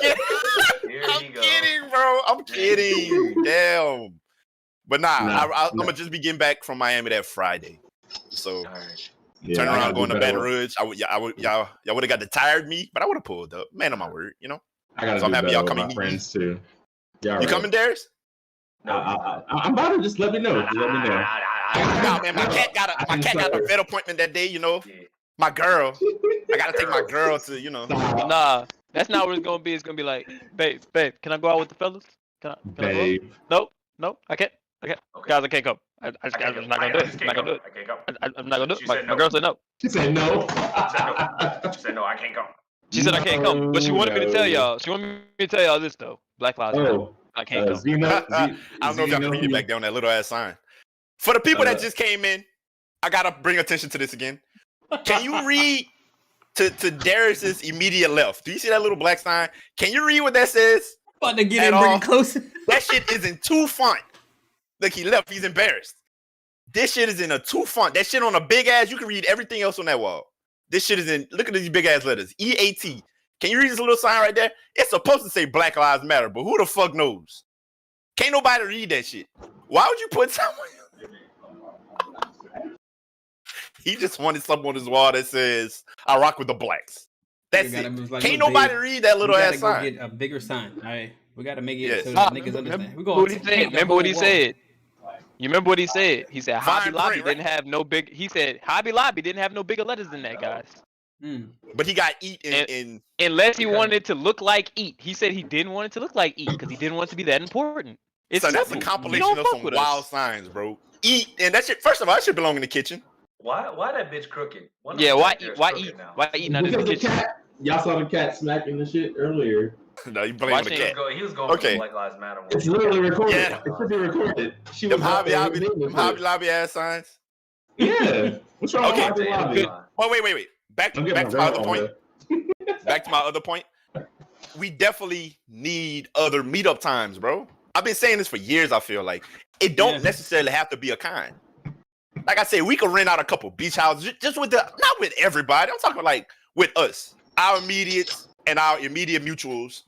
kidding, bro. I'm kidding. Damn. But I'm gonna just be getting back from Miami that Friday. So turn around, going to Baton Rouge. Y'all would have got the tired me, but I would have pulled up. Man, on my word, you know. I gotta so I'm happy y'all coming. My friends too. You coming, Darius? No, I'm about to just let me know. Nah, man, my cat got a vet appointment that day. You know, my girl. I gotta take my girl to, you know. Nah, that's not what it's gonna be. It's gonna be like, babe, can I go out with the fellas? Can I go? No, I can't. Okay. Guys, I can't come. I'm not gonna do it. I'm not gonna do it. My girl said no. She said no. She said no, I can't come. She said I can't come, but she wanted me to tell y'all. She wanted me to tell y'all this though. Black Lives Matter. I can't come. I don't know if y'all can read it back down that little ass sign. For the people that just came in, I gotta bring attention to this again. Can you read to Darius's immediate left? Do you see that little black sign? Can you read what that says? About to get in, bring it closer. That shit is in 2 font. Look, he left. He's embarrassed. This shit is in a 2 font. That shit on a big ass. You can read everything else on that wall. This shit is in. Look at these big ass letters. EAT. Can you read this little sign right there? It's supposed to say Black Lives Matter, but who the fuck knows? Can't nobody read that shit. Why would you put someone? He just wanted something on his wall that says, I rock with the blacks. That's it. Like, can't nobody read that little ass sign. Get a bigger sign. All right. We got to make it so niggas understand. Remember what he said? You remember what he said? He said Hobby Lobby didn't have no big. He said Hobby Lobby didn't have no bigger letters than that, guys. But he got eat in unless he wanted it to look like eat. He said he didn't want it to look like eat because he didn't want it to be that important. So that's a compilation of some wild signs, bro. Eat, and that shit. First of all, that should belong in the kitchen. Why that bitch crooked? Why eat not in the kitchen? Y'all saw the cat smacking the shit earlier. No, you blame the cat. He was going for Black Lives Matter. It's literally recorded. Yeah. It should be recorded. Them Hobby Lobby ass signs. Yeah. What's wrong with Hobby Lobby? Wait. Back to my other point. Back to my other point. We definitely need other meetup times, bro. I've been saying this for years. I feel like it don't necessarily have to be a kind. Like I said, we could rent out a couple beach houses just with not with everybody. I'm talking like with us, our immediates and our immediate mutuals.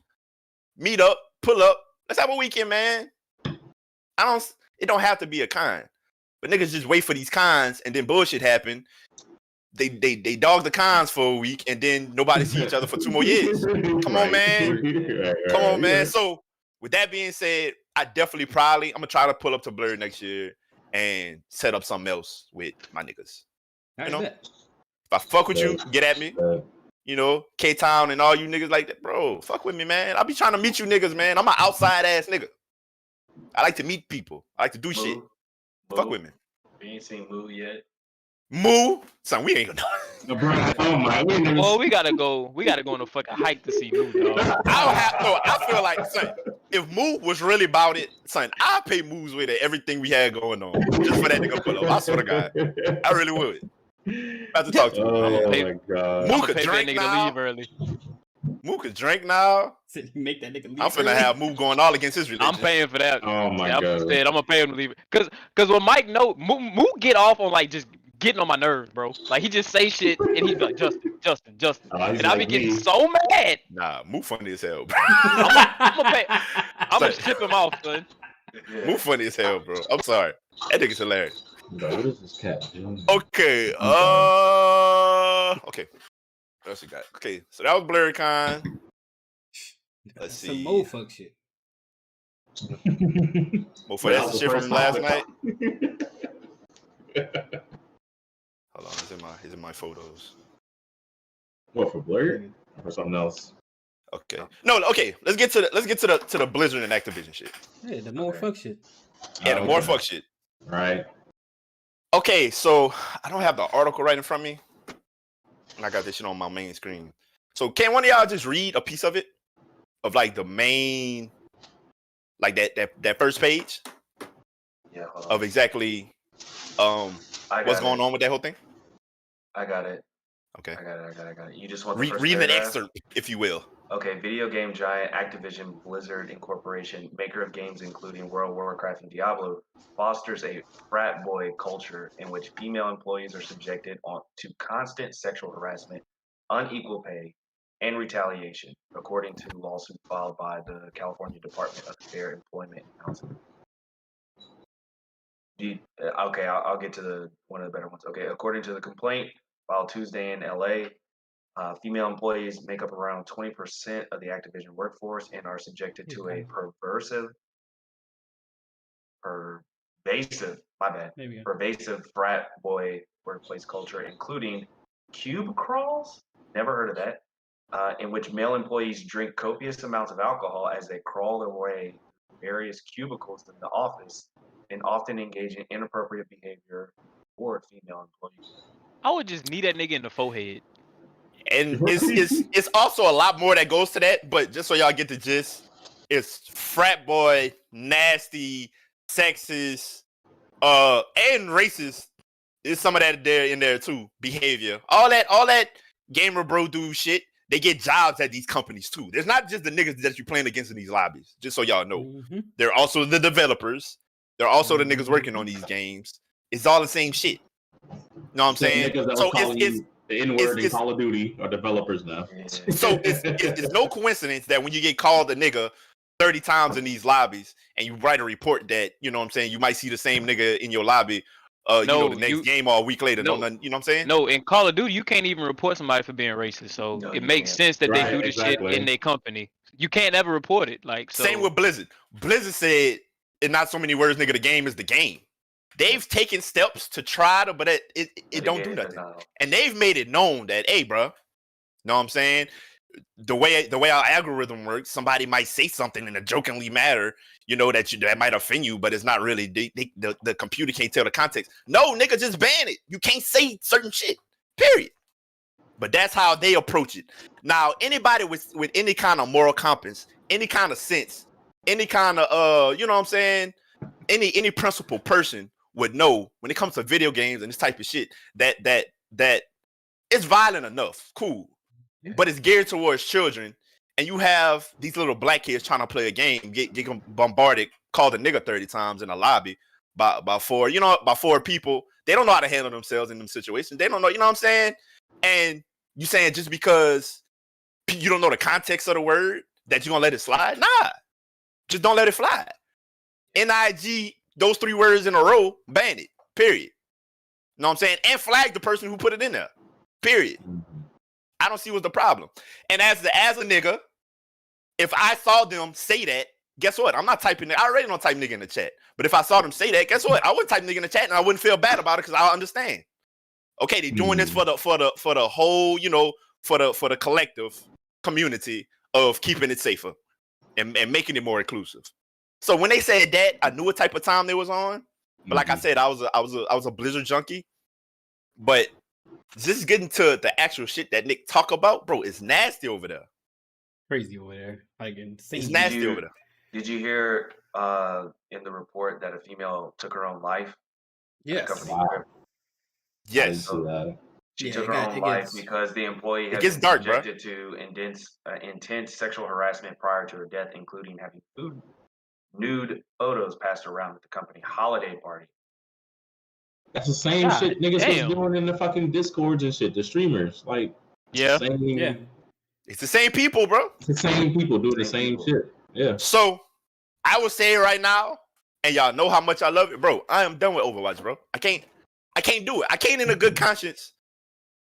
Meet up, pull up. Let's have a weekend, man. It don't have to be a kind. But niggas just wait for these cons and then bullshit happen. They dog the cons for a week and then nobody see each other for 2 more years. Come on, man. Come on, man. So with that being said, I'm gonna try to pull up to Blur next year and set up something else with my niggas. You know, if I fuck with you, get at me. You know, K-Town and all you niggas like that, bro. Fuck with me, man. I be trying to meet you niggas, man. I'm an outside ass nigga. I like to meet people. I like to do shit. Fuck with me. We ain't seen Moo yet. Moo? Son, we ain't gonna. Oh my. Well, we gotta go on a fucking hike to see Moo, dog. I feel like, son, if Moo was really about it, son, I'd pay Moo's way to everything we had going on just for that nigga pull up. I swear to God, I really would. I have to talk to him. Oh my God. Moo could drink now. Leave early. Moo could drink now. Make that nigga leave. I'm finna have Moo going all against his religion. I'm paying for that. Oh my God. I'm gonna pay him to leave it. Cause when Mike Moo get off on like just getting on my nerves, bro. Like he just say shit and he'd be like, Justin. And I be like getting me. so mad. Nah, Moo funny as hell, bro. I'm gonna ship him off, son. Moo funny as hell, bro. I'm sorry. That nigga's hilarious. Bro, what is this cat doing? Okay. Okay. What else you got? Okay, so that was Blerdcon. Let's see. Some mo fuck shit. That's the shit from last night. Hold on, he's in my photos. What, for Blerd or something else? Okay. No, okay. Let's get to the Blizzard and Activision shit. Yeah, the more fuck shit. Yeah, the more fuck shit. Right. Okay, so I don't have the article right in front of me. And I got this shit on my main screen. So can one of y'all just read a piece of it? Of like the main, like that first page? Yeah. Of exactly what's going on with that whole thing? I got it. Okay. I got it. You just want the first read an paragraph? excerpt, if you will. Okay, video game giant Activision Blizzard Incorporation, maker of games including World of Warcraft and Diablo, fosters a frat boy culture in which female employees are subjected to constant sexual harassment, unequal pay, and retaliation, according to a lawsuit filed by the California Department of Fair Employment and Housing. Okay, I'll get to one of the better ones. Okay, according to the complaint filed Tuesday in LA, female employees make up around 20% of the Activision workforce and are subjected to a pervasive frat boy workplace culture, including cube crawls. Never heard of that. In which male employees drink copious amounts of alcohol as they crawl their way through various cubicles in the office and often engage in inappropriate behavior toward female employees. I would just knee that nigga in the forehead. And it's also a lot more that goes to that, but just so y'all get the gist, it's frat boy, nasty, sexist, and racist. There's some of that there in there too. Behavior, all that gamer bro dude shit. They get jobs at these companies too. There's not just the niggas that you're playing against in these lobbies. Just so y'all know, they're also the developers. They're also the niggas working on these games. It's all the same shit. You know what I'm saying? So it's the N-word in Call of Duty are developers now. So it's no coincidence that when you get called a nigga 30 times in these lobbies and you write a report that, you know what I'm saying, you might see the same nigga in your lobby the next game or a week later. You know what I'm saying? No, in Call of Duty, you can't even report somebody for being racist. So it makes sense that they do the shit in their company. You can't ever report it. Same with Blizzard. Blizzard said, in not so many words, nigga, the game is the game. They've taken steps to try to, but it don't do nothing. And they've made it known that, hey, bro, know what I'm saying? The way our algorithm works, somebody might say something in a jokingly manner, that might offend you, but it's not really. The computer can't tell the context. No, nigga, just ban it. You can't say certain shit. Period. But that's how they approach it. Now, anybody with any kind of moral compass, any kind of sense, any kind of you know what I'm saying, any principled person would know when it comes to video games and this type of shit that it's violent enough, cool, but it's geared towards children, and you have these little black kids trying to play a game, get bombarded, called a nigga 30 times in a lobby by four people. They don't know how to handle themselves in them situations. They don't know, you know what I'm saying? And you saying just because you don't know the context of the word that you're gonna let it slide? Nah, just don't let it fly. NIG, those 3 words in a row, ban it. Period. You know what I'm saying? And flag the person who put it in there. Period. I don't see what's the problem. And as a nigga, if I saw them say that, guess what? I'm not typing it. I already don't type nigga in the chat. But if I saw them say that, guess what? I wouldn't type nigga in the chat and I wouldn't feel bad about it because I understand. Okay, they're doing this for the whole, for the collective community of keeping it safer and making it more inclusive. So when they said that, I knew what type of time they was on. But like I said, I was a Blizzard junkie. But just getting to the actual shit that Nick talk about, bro, it's nasty over there. Crazy over there. Like insane. It's nasty over there. Did you hear in the report that a female took her own life? Yes. Wow. Yes. She took her own life because the employee had been subjected to intense sexual harassment prior to her death, including having nude photos passed around at the company holiday party. That's the same shit niggas was doing in the fucking Discords and shit. The streamers, like, it's the same people, bro. It's the same people doing the same shit. Yeah. So I will say it right now, and y'all know how much I love it, bro. I am done with Overwatch, bro. I can't do it. I can't, in a good conscience,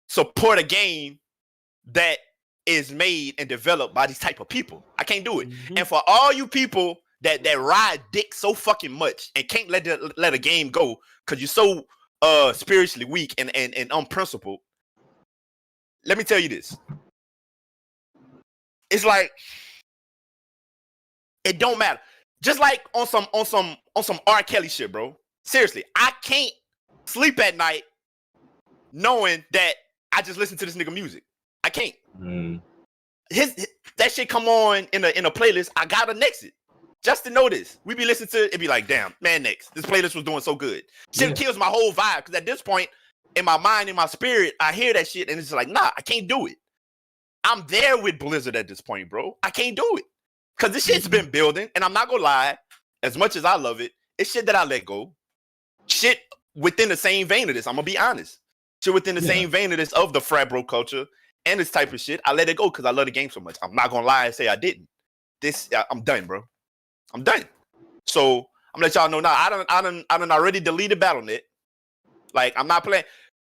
support a game that is made and developed by these type of people. I can't do it. Mm-hmm. And for all you people that ride dick so fucking much and can't let a game go because you're so spiritually weak and unprincipled, let me tell you this. It's like it don't matter. Just like on some R. Kelly shit, bro. Seriously, I can't sleep at night knowing that I just listen to this nigga music. I can't. That shit come on in a playlist. I gotta next it just to know this. We be listening to it, be like, damn, man, next. This playlist was doing so good. Shit kills my whole vibe because at this point, in my mind, in my spirit, I hear that shit and it's like, nah, I can't do it. I'm there with Blizzard at this point, bro. I can't do it because this shit's been building, and I'm not gonna lie. As much as I love it, it's shit that I let go. Shit within the same vein of this. I'm gonna be honest. Shit within the same vein of this, of the frat bro culture and this type of shit. I let it go because I love the game so much. I'm not gonna lie and say I didn't. I'm done, bro. I'm done. So I'm gonna let y'all know now. I done already deleted Battle.net. Like, I'm not playing.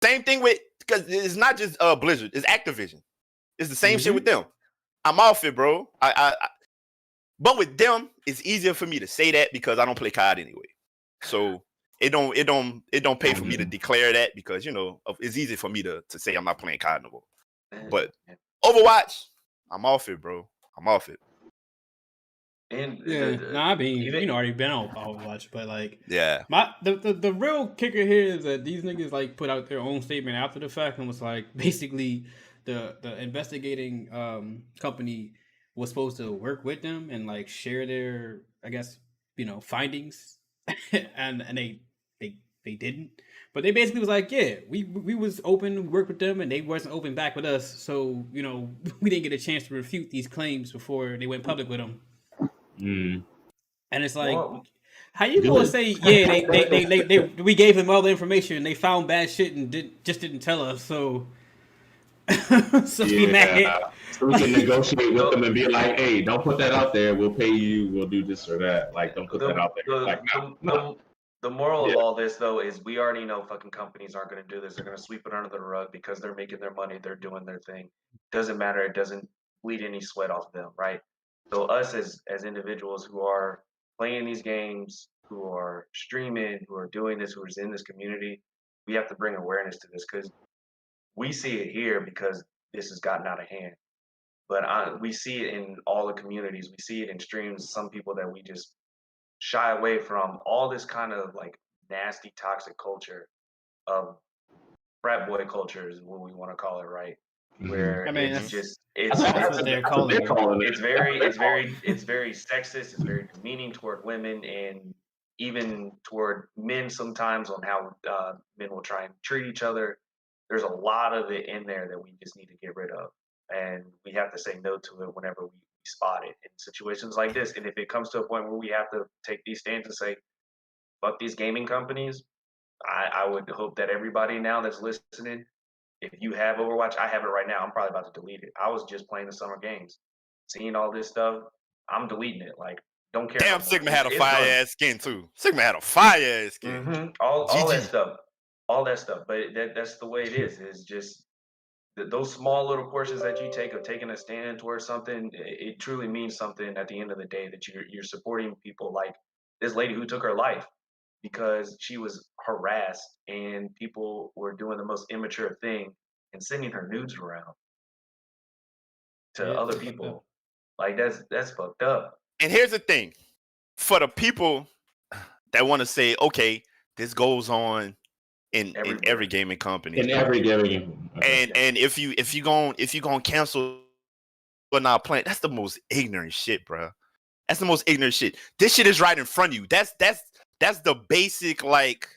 Same thing with, because it's not just Blizzard. It's Activision. It's the same shit with them. I'm off it, bro. But with them, it's easier for me to say that because I don't play COD anyway. So it don't pay for me to declare that because, you know, it's easy for me to say I'm not playing COD no more. But Overwatch, I'm off it, bro. I'm off it. And I mean, you know, already been on Overwatch, but like, yeah, the real kicker here is that these niggas like put out their own statement after the fact and was like, basically, the investigating company was supposed to work with them and like share their, I guess, you know, findings, and they didn't. But they basically was like, yeah, we was open to work with them and they wasn't open back with us, so you know, we didn't get a chance to refute these claims before they went public with them. And it's like, how you gonna say, yeah, they we gave them all the information, they found bad shit and didn't tell us, so be mad. So we can negotiate with them and be like, hey, don't put that out there, we'll pay you, we'll do this or that. Like, don't put that out there. No. The moral of all this, though, is we already know fucking companies aren't going to do this. They're going to sweep it under the rug because they're making their money. They're doing their thing. Doesn't matter. It doesn't bleed any sweat off them, right? So us as individuals who are playing these games, who are streaming, who are doing this, who are in this community, we have to bring awareness to this because we see it here because this has gotten out of hand. But we see it in all the communities. We see it in streams. Some people that we just shy away from, all this kind of like nasty, toxic culture of frat boy culture is what we want to call it, right? Where it's very sexist, it's very demeaning toward women and even toward men sometimes on how men will try and treat each other. There's a lot of it in there that we just need to get rid of, and we have to say no to it whenever we spot it in situations like this. And if it comes to a point where we have to take these stands and say, fuck these gaming companies, I would hope that everybody now that's listening, if you have Overwatch, I have it right now. I'm probably about to delete it. I was just playing the summer games. Seeing all this stuff, I'm deleting it. Like, don't care. Damn, Sigma had a fire-ass skin, too. Sigma had a fire-ass skin. Mm-hmm. All that stuff. All that stuff. But that's the way it is. It's just those small little portions that you take of taking a stand towards something, it truly means something at the end of the day that you're supporting people like this lady who took her life because she was harassed and people were doing the most immature thing and sending her nudes around to other people. Like that's fucked up. And here's the thing. For the people that want to say, okay, this goes on in every gaming company. In every gaming. And if you gonna cancel but not playing, that's the most ignorant shit, bro. That's the most ignorant shit. This shit is right in front of you. That's the basic like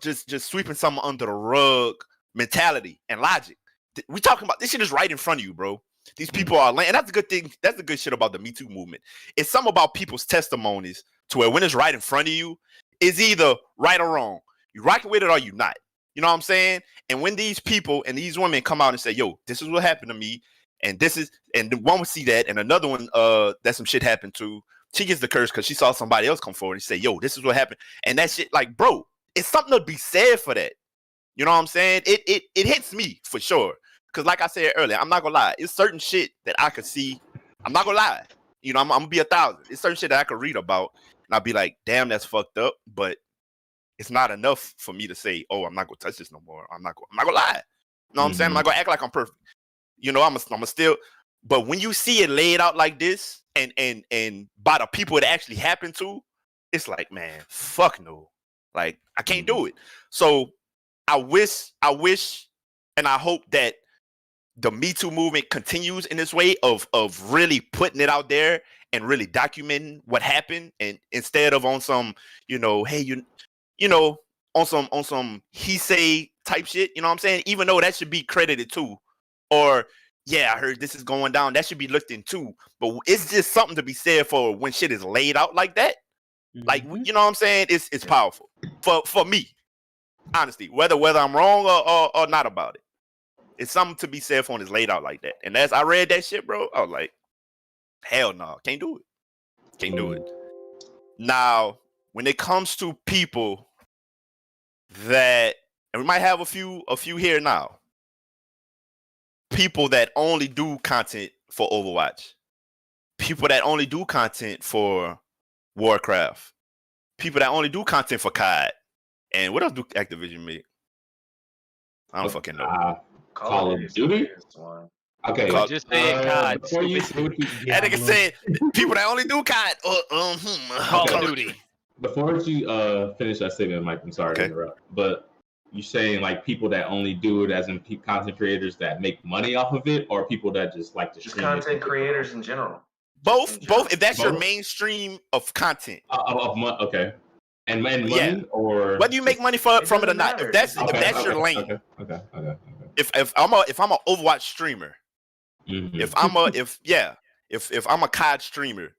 just sweeping something under the rug mentality and logic. We talking about this shit is right in front of you, bro. These people are and that's a good thing. That's the good shit about the Me Too movement. It's something about people's testimonies to where when it's right in front of you, it's either right or wrong. You rocking with it or you not. You know what I'm saying? And when these people and these women come out and say, yo, this is what happened to me, and this is, and one would see that, and another one that some shit happened to, she gets the curse because she saw somebody else come forward and say, yo, this is what happened. And that shit, like, bro, it's something to be said for that. You know what I'm saying? It hits me for sure. Because like I said earlier, I'm not gonna lie. It's certain shit that I could see. I'm not gonna lie. You know, I'm gonna be 1,000. It's certain shit that I could read about, and I'll be like, damn, that's fucked up. But it's not enough for me to say, oh, I'm not gonna touch this no more. I'm not gonna lie. You know what I'm saying? I'm not gonna act like I'm perfect. You know, I'm still. But when you see it laid out like this, and by the people it actually happened to, it's like, man, fuck no. Like, I can't do it. So I wish, and I hope that the Me Too movement continues in this way of really putting it out there and really documenting what happened, and instead of on some, you know, hey, you know, on some he say type shit, you know what I'm saying? Even though that should be credited too, or yeah, I heard this is going down, that should be looked into. But it's just something to be said for when shit is laid out like that. Like, you know what I'm saying? It's powerful for me, honestly. Whether I'm wrong or not about it. It's something to be said for when it's laid out like that. And as I read that shit, bro, I was like, hell no, can't do it. Can't do it. Now, when it comes to people that, and we might have a few here now, people that only do content for Overwatch, people that only do content for Warcraft, people that only do content for COD, and what else do Activision make? I don't fucking know. Call of Duty? Okay, just saying COD. Before you say what you That nigga said people that only do COD. Call of Duty. Before you finish that statement, Mike, I'm sorry to interrupt, but you saying like people that only do it as in content creators that make money off of it, or people that just like to stream content creators in general? Both. If that's your mainstream of content. Okay. And money, or whether you make money from it or not. If that's your lane. Okay. If I'm a Overwatch streamer, if I'm a COD streamer,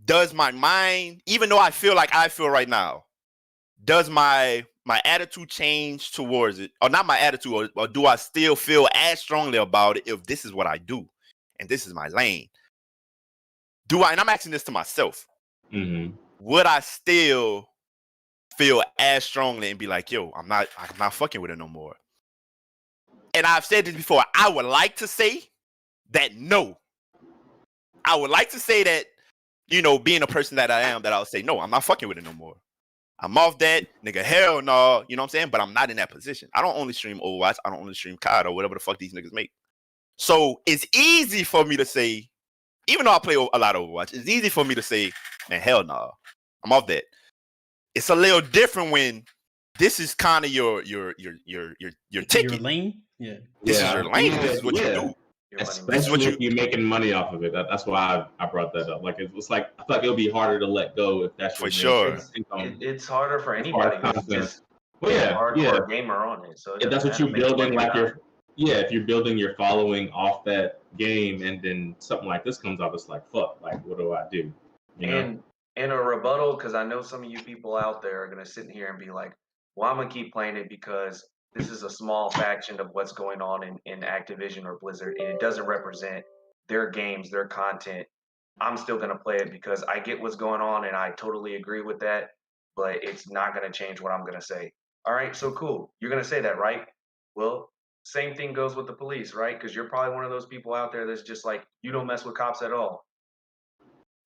does my mind, even though I feel like I feel right now, does my attitude change towards it, or not my attitude, or do I still feel as strongly about it if this is what I do and this is my lane? And I'm asking this to myself, would I still feel as strongly and be like, yo, I'm not fucking with it no more? And I've said this before, I would like to say that no. I would like to say that, you know, being a person that I am, that I'll say, no, I'm not fucking with it no more. I'm off that, nigga, hell no, you know what I'm saying? But I'm not in that position. I don't only stream Overwatch, I don't only stream COD or whatever the fuck these niggas make. So it's easy for me to say, even though I play a lot of Overwatch, it's easy for me to say, man, hell no, I'm off that. It's a little different when this is kind of your ticket. Your lane? Yeah. This is your lane. This is what you do. Especially if you're making money off of it. That's why I brought that up. Like, it's like, I feel like it'll be harder to let go if that's for sure. It's harder for anybody who's just a hardcore gamer on it. So if that's what you're building, like if you're building your following off that game, and then something like this comes up, it's like, fuck, like, what do I do? You know? And a rebuttal, because I know some of you people out there are gonna sit here and be like, well, I'm gonna keep playing it because this is a small faction of what's going on in Activision or Blizzard, and it doesn't represent their games, their content. I'm still going to play it because I get what's going on, and I totally agree with that, but it's not going to change what I'm going to say. All right, so cool. You're going to say that, right? Well, same thing goes with the police, right? Because you're probably one of those people out there that's just like, you don't mess with cops at all.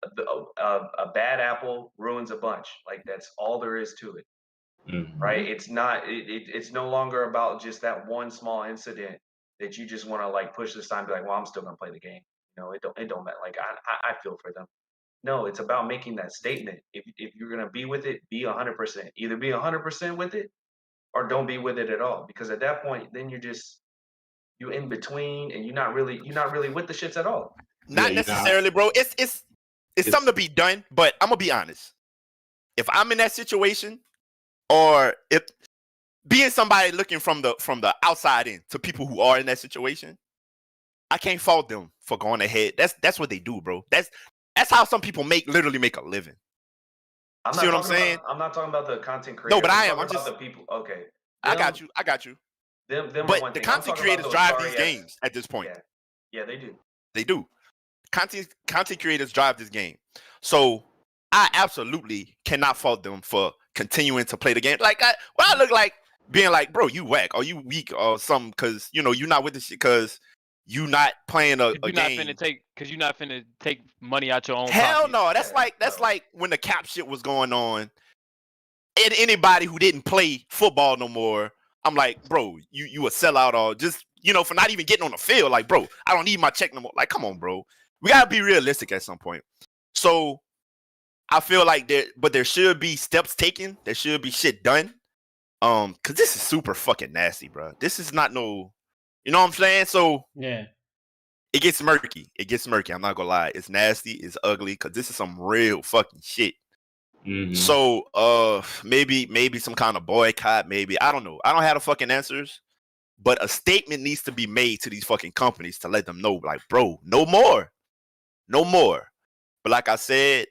A bad apple ruins a bunch. Like, that's all there is to it. Right? It's not. It's no longer about just that one small incident that you just want to like push this time, be like, well, I'm still gonna play the game. You know, it don't matter. Like, I feel for them. No, it's about making that statement. If you're gonna be with it, be 100%. Either be 100% with it, or don't be with it at all. Because at that point, then you're in between, and you're not really with the shits at all. Not necessarily, bro. It's something to be done. But I'm gonna be honest. If I'm in that situation, or if being somebody looking from the outside in to people who are in that situation, I can't fault them for going ahead. That's what they do, bro. That's how some people literally make a living. See what I'm saying? I'm not talking about the content creator. No, but I am. I'm just about the people. Okay. I got you. Them but the content creators drive these games at this point. Yeah, they do. They do. Content creators drive this game. So I absolutely cannot fault them for continuing to play the game. Like, I look like being like, bro, you whack or you weak or something because, you know, you're not with this shit because you not playing a game. Because you're not finna take money out your own Hell pocket. no. That's like when the cap shit was going on. And anybody who didn't play football no more, I'm like, bro, you a sellout or just, you know, for not even getting on the field. Like, bro, I don't need my check no more. Like, come on, bro. We gotta be realistic at some point. So I feel like there should be steps taken. There should be shit done. Cause this is super fucking nasty, bro. This is not no, you know what I'm saying? So yeah, it gets murky. I'm not gonna lie. It's nasty. It's ugly. Cause this is some real fucking shit. Mm-hmm. So maybe some kind of boycott. Maybe I don't know. I don't have the fucking answers. But a statement needs to be made to these fucking companies to let them know, like, bro, no more. But like I said,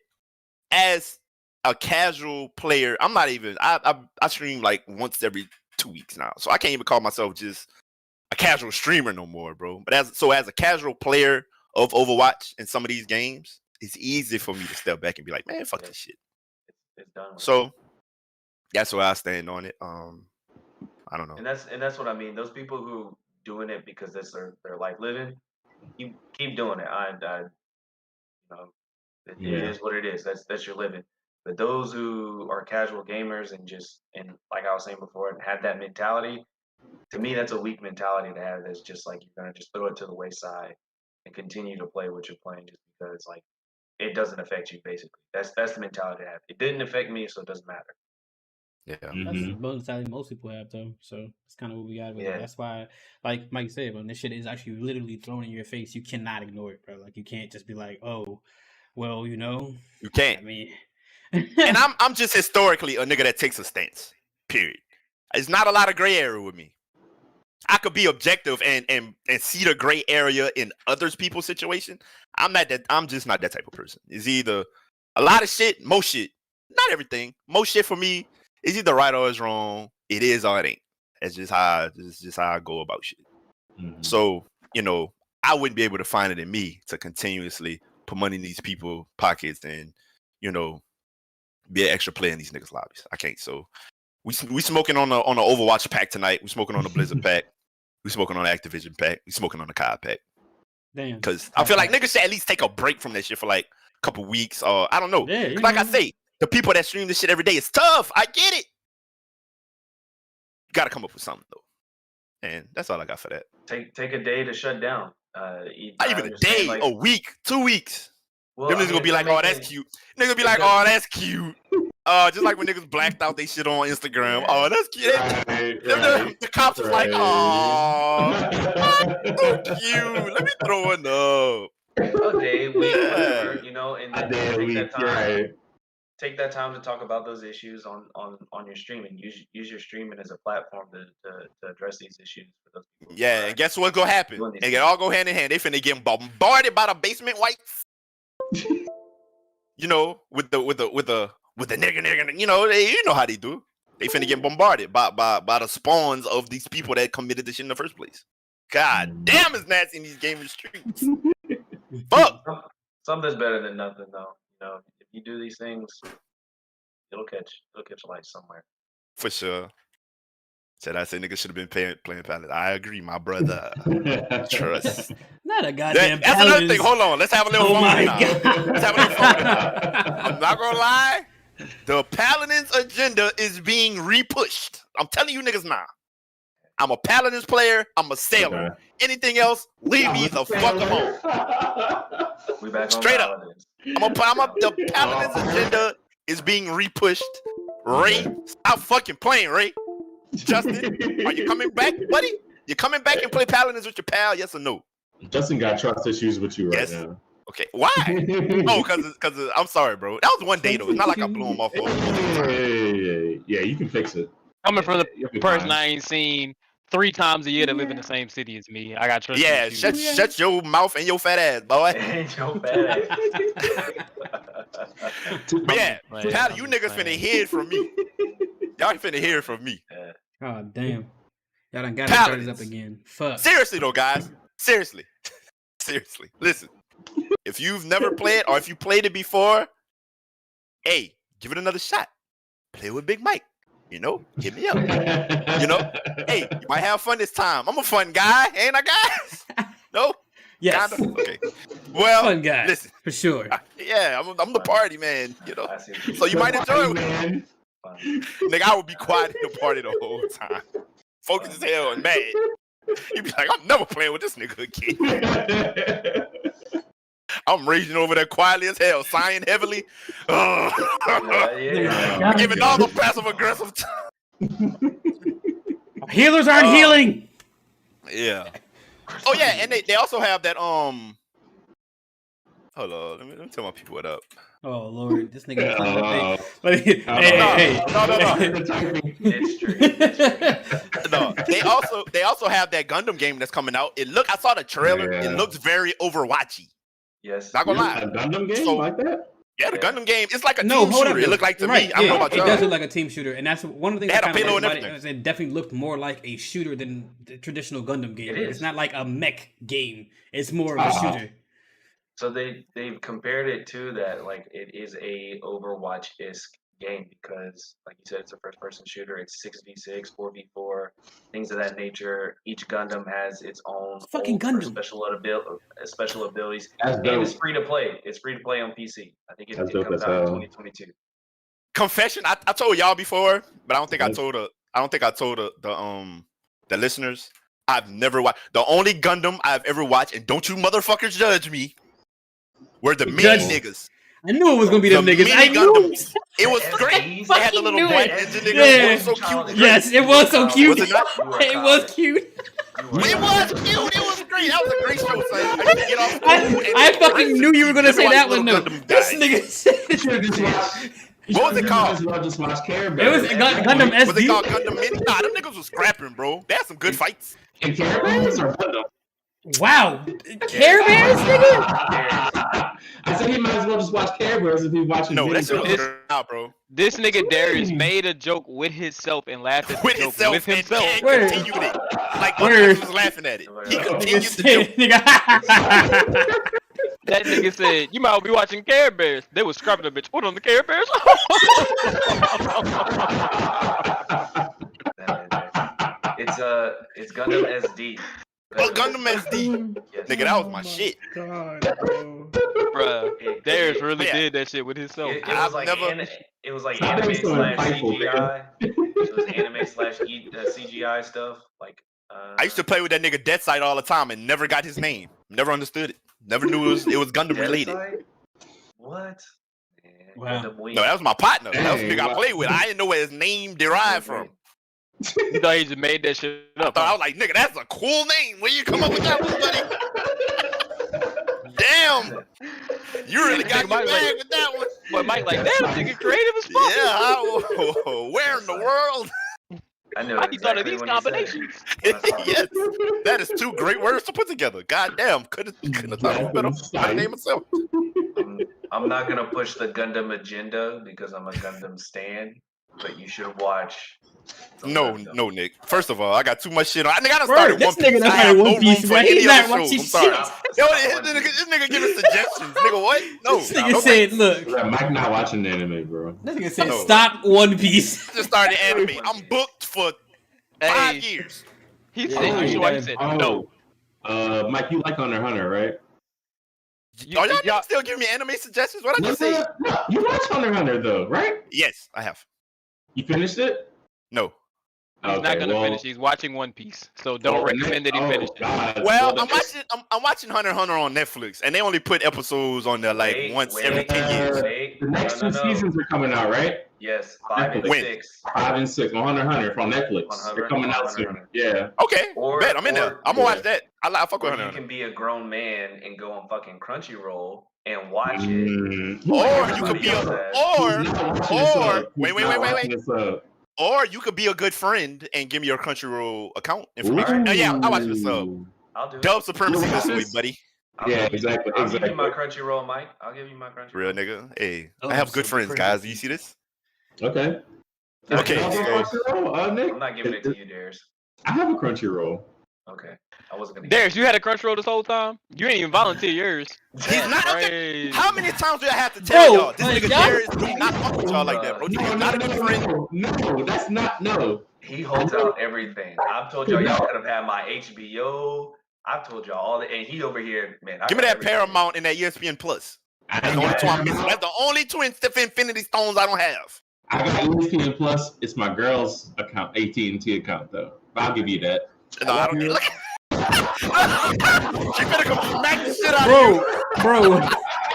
as a casual player, I'm not even. I stream like once every 2 weeks now, so I can't even call myself just a casual streamer no more, bro. But as a casual player of Overwatch in some of these games, it's easy for me to step back and be like, man, fuck this shit. It's done. So that's where I stand on it. I don't know. And that's what I mean. Those people who doing it because that's their life living, you keep doing it. It is what it is. That's your living. But those who are casual gamers and like I was saying before, and have that mentality, to me, that's a weak mentality to have. That's just like you're gonna just throw it to the wayside and continue to play what you're playing just because like it doesn't affect you. Basically, that's the mentality to have. It didn't affect me, so it doesn't matter. Yeah, that's the mentality most people have though. So it's kind of what we got with it. That's why, like Mike said, when this shit is actually literally thrown in your face, you cannot ignore it, bro. Like you can't just be like, oh, well, you know, you can't. I mean, and I'm just historically a nigga that takes a stance. Period. It's not a lot of gray area with me. I could be objective and see the gray area in others people's situation. I'm just not that type of person. It's either a lot of shit, most shit, not everything. Most shit for me is either right or it's wrong. It is or it ain't. It's just how I go about shit. Mm-hmm. So, you know, I wouldn't be able to find it in me to continuously put money in these people's pockets and, you know, be an extra player in these niggas' lobbies. I can't. So we smoking on the Overwatch pack tonight. We smoking on the Blizzard pack. We smoking on the Activision pack. We smoking on the COD pack. Damn. Because I feel like niggas should at least take a break from that shit for like a couple weeks or I don't know. Yeah, like I say, the people that stream this shit every day, it's tough. I get it. You got to come up with something though, and that's all I got for that. Take a day to shut down. Not even a day, like, a week, 2 weeks. Well, them niggas gonna be like, oh, that's cute. Niggas be like, oh, that's cute. Just like when niggas blacked out they shit on Instagram. Yeah. Oh, that's cute. Right. The cops was like, oh, that's so cute. Let me throw it up. A day, week, whatever, you know, and then take that time to talk about those issues on your streaming. Use your streaming as a platform to address these issues for those people. Yeah, and guess what's gonna happen? And it all go hand in hand. They finna get bombarded by the basement whites. You know, with the nigga, you know, you know how they do. They finna get bombarded by the spawns of these people that committed this shit in the first place. God damn, it's nasty in these gaming streets. Fuck. Something's better than nothing, though. You know, if you do these things, it'll catch light somewhere. For sure. Said I say niggas should have been playing Paladin. I agree, my brother. Trust. Not a goddamn That's another thing. Hold on. Let's have a little fun. Let's have a little fun. I'm not gonna lie. The Paladin's agenda is being repushed. I'm telling you niggas now. I'm a Paladins player. I'm a sailor. Okay. Anything else, leave me the fuck alone. We back straight on up. The Paladins agenda is being repushed. Ray, stop fucking playing, Ray. Justin, are you coming back, buddy? You coming back and play Paladins with your pal? Yes or no? Justin got trust issues with you right now. Okay, why? Oh, because I'm sorry, bro. That was one day though. It's not like I blew him off. Yeah, you can fix it. Coming from the person I ain't seen 3 times a year that live in the same city as me. I got trust. Yeah, shut your mouth and your fat ass, boy. Your fat ass. But yeah, Tyler, you niggas finna hear it from me. Y'all finna hear it from me. Oh damn. Y'all done got it started up again. Fuck. Seriously though, guys. Seriously. Listen. If you've never played or if you played it before, hey, give it another shot. Play with Big Mike. You know, hit me up. You know, hey, you might have fun this time. I'm a fun guy, ain't I, guys? No? Yes. Kinda? Okay. Well, fun guy. Listen, for sure. Yeah, I'm the party man, you know. So you might enjoy it. Man. Nigga, I would be quiet in the party the whole time. Focused as hell and mad. You'd be like, I'm never playing with this nigga again. I'm raging over there quietly as hell, sighing heavily. Giving all the passive aggressive time. Healers aren't healing. Yeah. Oh yeah, and they also have that Hold on, let me tell my people what up. Oh Lord, this nigga. No. It's true. No, they also have that Gundam game that's coming out. I saw the trailer. Yeah. It looks very Overwatchy. Yes. Not gonna lie. A Gundam game like that? Yeah, the Gundam game. It's like a team shooter. It looked like to me. I don't know about it y'all. does look like a team shooter, and that's one of the things that I kind of like about it. It definitely looked more like a shooter than the traditional Gundam game. It's not like a mech game. It's more of a shooter. So they've compared it to that, like it is a Overwatch-esque game because, like you said, it's a first-person shooter. It's 6v6, 4v4, things of that nature. Each Gundam has its own fucking Gundam special abilities. That's and dope. it's free to play. It's free to play on PC. I think it comes out in 2022. Confession: I told y'all before, but I don't think I told the listeners. I've never watched the only Gundam I've ever watched, and don't you motherfuckers judge me. Were the mini niggas. I knew it was gonna be them niggas. I knew it was great. They had the little black engine niggas. Yeah. It was so cute. Yes, it was so cute. Was it not? It was cute. It was cute. It was great. That was a great show, son. I used to get off I fucking knew you were gonna say that one though. This nigga said. What was it called? Just watch Care Bears. It was Gundam SD. Was it called Gundam Mini? Nah, them niggas was scrapping, bro. They had some good fights. And Care Bears or Gundam? Wow, Care Bears, nigga. I said he might as well just watch Care Bears if he's watching. No, that's out, bro. This nigga Darius made a joke with himself and laughed at the with joke himself with himself. And continued it. Like others was laughing at it. He continued the joke. That nigga said, "You might well be watching Care Bears." They was scrubbing the bitch. What on the Care Bears? It's Gundam SD. Oh, Gundam SD. Yes. Nigga, that was my shit. God, bruh. Darius really did that shit with himself. It was like anime / CGI. It was anime / CGI stuff. Like I used to play with that nigga Dead Side all the time and never got his name. Never understood it. Never knew it was Gundam related. What? Wow. No, that was my partner. That was the nigga I played with. I didn't know where his name derived from. You thought he just made that shit up. I was like, nigga, that's a cool name. Where you come up with that one, buddy? Damn. You really got your bag with that one. But Mike like, damn, nigga creative as fuck. Yeah, where in the world? I know exactly thought of these combinations. Yes, that is two great words to put together. God damn, couldn't have thought of better by the name itself. I'm not gonna push the Gundam agenda because I'm a Gundam stan, but you should watch. No, Nick. First of all, I got too much shit on. I got to start at One Piece. I have no room for any other shows. I'm sorry. Yo, this nigga giving suggestions. Nigga, what? No. This nigga said, look. Mike not watching the anime, bro. This nigga said, stop One Piece. I just started anime. I'm booked for 5 years. He said, no. Mike, you like Hunter x Hunter, right? Y'all still giving me anime suggestions? What I just say? No, you watched Hunter x Hunter, though, right? Yes, I have. You finished it? No. He's not gonna finish. He's watching One Piece, so don't recommend that he finish it. Well, I'm watching Hunter x Hunter on Netflix, and they only put episodes on there like once every 10 years. The next two seasons are coming out, right? Yes, 5 and 6. 5 and 6 on Hunter x Hunter from Netflix. They're coming out soon. Yeah. Okay. Bet I'm in there. I'm gonna watch that. I fuck with Hunter. You can be a grown man and go on fucking Crunchyroll and watch it. Or you could be wait. Or you could be a good friend and give me your Crunchyroll account information. Right. Yeah, I watch the sub. I'll do Dub it. supremacy this way, buddy. I'll give you my Crunchyroll, Mike. I'll give you my Crunchyroll. Real nigga. Hey, I have good friends, guys. Do you see this? Okay. Okay. Nick? I'm not giving it to you, Darius. I have a Crunchyroll. Okay. I wasn't gonna. Darius, you had a Crunchyroll this whole time? You ain't even volunteer yours. He's not. Okay. How many times do I have to tell y'all? This nigga Darius do not fuck with y'all like that, bro. He's not a good friend. No, that's not. No. He holds out everything. I've told y'all could have had my HBO. I've told y'all all that, and he over here, man. Give me that Paramount and that ESPN Plus. That's the only two Infinity Stones I don't have. I got ESPN Plus. It's my girl's account, AT&T account, though. I'll give you that. No, I don't. Look. She better come smack the shit out of you. Bro.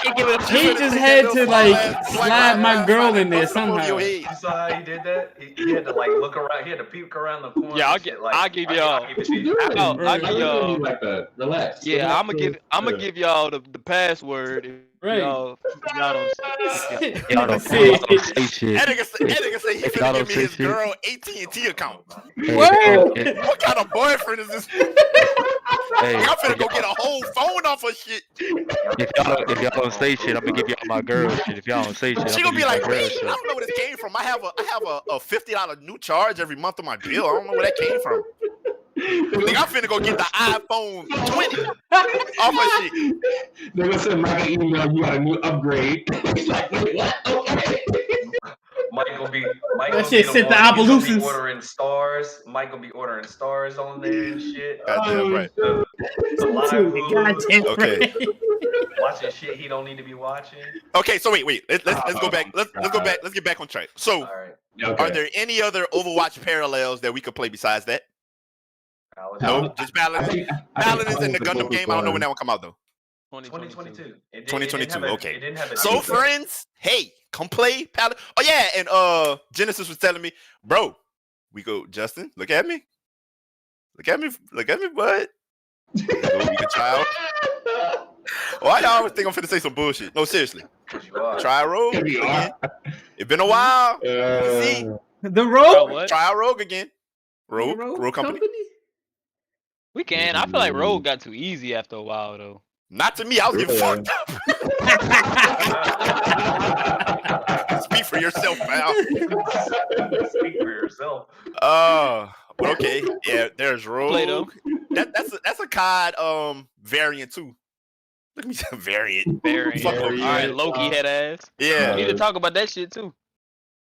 He just had to like slide my girl in there somehow. You saw how he did that? He had to like look around. He had to peek around the corner. Yeah, I'll give y'all. I'll give y'all. Like that. Relax. Yeah, I'm gonna give y'all the password. Right. Y'all don't say shit. That nigga say he finna give me his girl AT&T account. What kind of boyfriend is this? Y'all finna go get a whole phone off of shit. If y'all don't say shit, I'm gonna give y'all my girl shit. If y'all don't say shit, she gonna be like, wait, I don't know where this came from. I have a $50 new charge every month on my bill. I don't know where that came from. Like, I'm finna go get the iPhone 20 off my shit. They're gonna send Mike an email, you got a new upgrade. He's like, wait, what? Okay. Mike gonna be ordering stars. Mike gonna be ordering stars on there and shit. Goddamn right. Goddamn okay. Watching shit he don't need to be watching. Okay, so wait. Let's go back. Let's go back. Let's get back on track. So, are there any other Overwatch parallels that we could play besides that? No, just Paladins. Paladins in the Gundam game. I don't know when that one come out though. 2022. 2022. Okay. So friends, hey, come play Paladin. Oh yeah, and Genesis was telling me, bro, we go. Justin, look at me, bud. We can try out. Why y'all always think I'm finna say some bullshit? No, seriously. Try Rogue again. It's been a while. See the Rogue. Try Rogue again. Rogue Company. We can. I feel like Rogue got too easy after a while, though. Not to me. I was getting fucked up. Speak for yourself, pal. Speak for yourself. Okay. Yeah, there's Rogue. That's a COD variant too. Look at me say variant. All right, Loki head ass. Yeah. We need to talk about that shit too.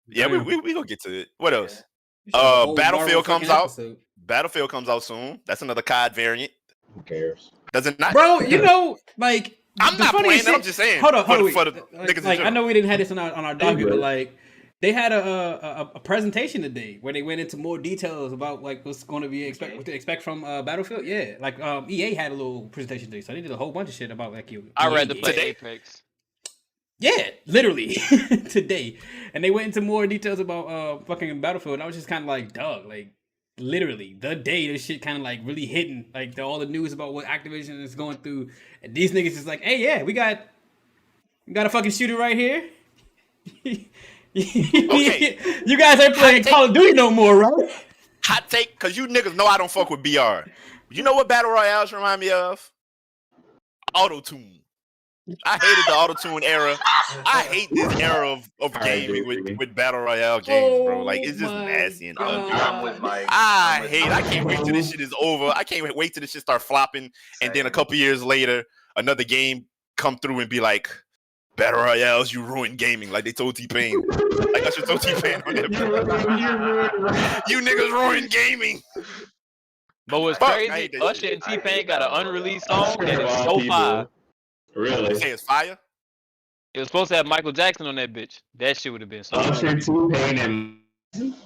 Yeah, we gonna get to it. What else? Battlefield comes out. Battlefield comes out soon. That's another COD variant. Who cares? Does it not? Bro, you know, like I'm not playing that. I'm just saying. Hold on. Like, I know we didn't have this on our document, but like they had a presentation today where they went into more details about like what's going to be what to expect from Battlefield. Yeah, like EA had a little presentation today, so they did a whole bunch of shit about like you. I read the play Apex. Yeah, literally today, and they went into more details about fucking Battlefield, and I was just kind of like, dog, like. Literally, the day this shit kind of like really hitting, like all the news about what Activision is going through, and these niggas is like, hey, yeah, we got a fucking shooter right here. Okay. You guys ain't playing Call of Duty no more, right? Hot take, because you niggas know I don't fuck with BR. You know what Battle Royales remind me of? Auto-tune. I hated the auto-tune era. I hate this era of gaming with Battle Royale games, bro. Like, it's just nasty and ugly. I can't wait till this shit is over. I can't wait till this shit start flopping. And then a couple years later, another game come through and be like, Battle Royales, you ruined gaming. Like they told T-Pain. Like I should told T-Pain on that. You niggas ruined gaming. But what's crazy, Usher and T-Pain got an unreleased song that is so fire. Really? You say it's fire? It was supposed to have Michael Jackson on that bitch. That shit would have been so Usher, T-Pain, and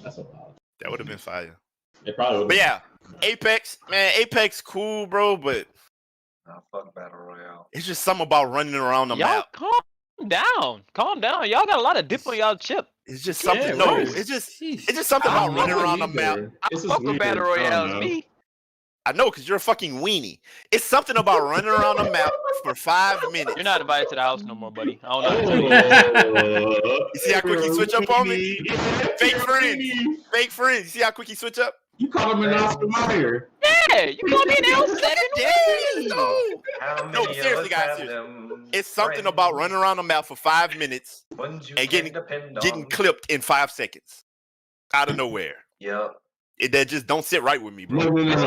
that's a lot. That would have been fire. It probably would. But yeah, Apex, man, Apex cool, bro, but fuck Battle Royale. It's just something about running around the map. Calm down. Y'all got a lot of dip on y'all chip. It's just something. It's just something about running around the map. I fuck with Battle Royale. Me. I know, because you're a fucking weenie. It's something about running around the map for 5 minutes. You're not invited to the house no more, buddy. I don't know. You see how quick he switch up on me? Fake friends. Fake friends. You see how quick he switch up? You call him an Oscar Mayer. Yeah, you call me an L7. No, seriously, guys. It's something about running around the map for 5 minutes and getting clipped in 5 seconds out of nowhere. Yep. That just don't sit right with me, bro. No, Didn't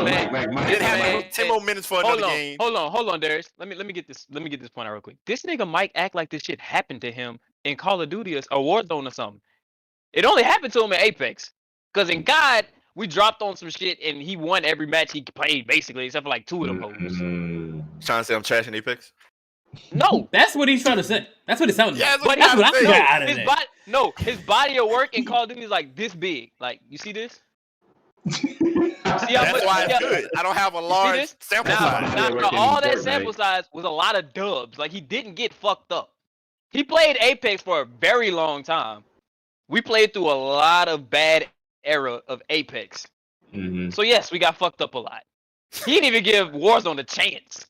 have like 10 more minutes for another game. Hold on, Darius. Let me get this point out real quick. This nigga Mike act like this shit happened to him in Call of Duty or Warzone or something. It only happened to him in Apex. Cause in God, we dropped on some shit and he won every match he played basically, except for like 2 of them hoes. Trying to say I'm trashing Apex? No, that's what he's trying to say. That's what it sounded like. But that's what I got out of it. His body of work in Call of Duty is like this big. Like, you see this? That's why it's good. I don't have a large sample size. Now, all that sample size was a lot of dubs. Like, he didn't get fucked up. He played Apex for a very long time. We played through a lot of bad era of Apex. So yes, we got fucked up a lot. He didn't even give Warzone a chance.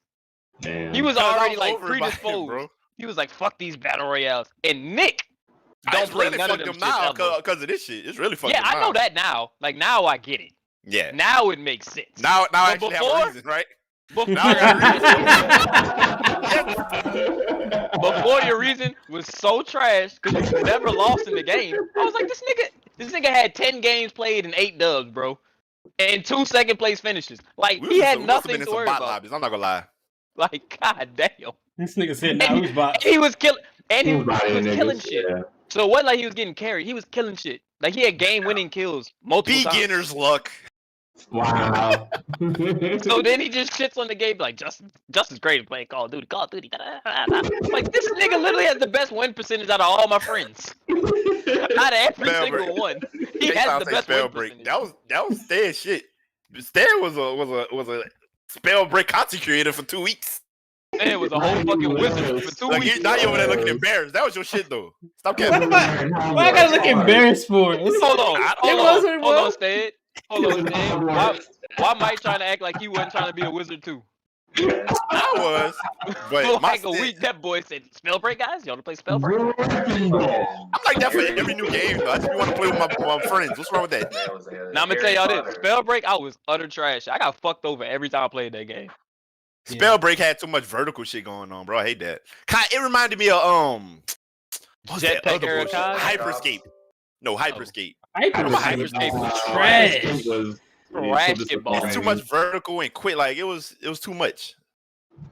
Damn. He was already like predisposed. Bro. He was like, "Fuck these battle royales." And Nick don't play really none of them now because of this shit. It's really fucked. Yeah, I know that now. Like now, I get it. Yeah. Now it makes sense. Now I actually have a reason, right? Before your reason was so trash because you never lost in the game. I was like, this nigga had 10 games played and 8 dubs, bro, and 2 second place finishes. Like he had nothing to worry about. Lobbies, I'm not gonna lie. Like, god damn. This nigga said, "Nah, who's bot?" He was killing, and he was killing shit. Yeah. So it wasn't like he was getting carried. He was killing shit. Like he had game-winning kills multiple times. Beginner's luck. Wow. So then he just shits on the game like just as great at playing Call of Duty. Call of Duty. Like this nigga literally has the best win percentage out of all my friends. Out of every single one, he has the best win percentage. That was Stead's shit. Stead was a spell break content creator for 2 weeks. And it was a whole fucking wizard for 2 weeks. Now you over there looking embarrassed. That was your shit though. Stop capping. Why I gotta look embarrassed for it? Hold on, Stead. Hold on, why Mike trying to act like he wasn't trying to be a wizard too? I was, but for like a week, that boy said, "Spellbreak, guys, y'all wanna play Spellbreak?" I'm like that for every new game, though. I just want to play with my friends. What's wrong with that? Now I'm gonna tell y'all this: Spellbreak, I was utter trash. I got fucked over every time I played that game. Spellbreak had too much vertical shit going on, bro. I hate that. It reminded me of what's that other bullshit? Hyperscape. No, Hyperscape. Hyperscape was trash. It's too much vertical and quick. Like it was too much.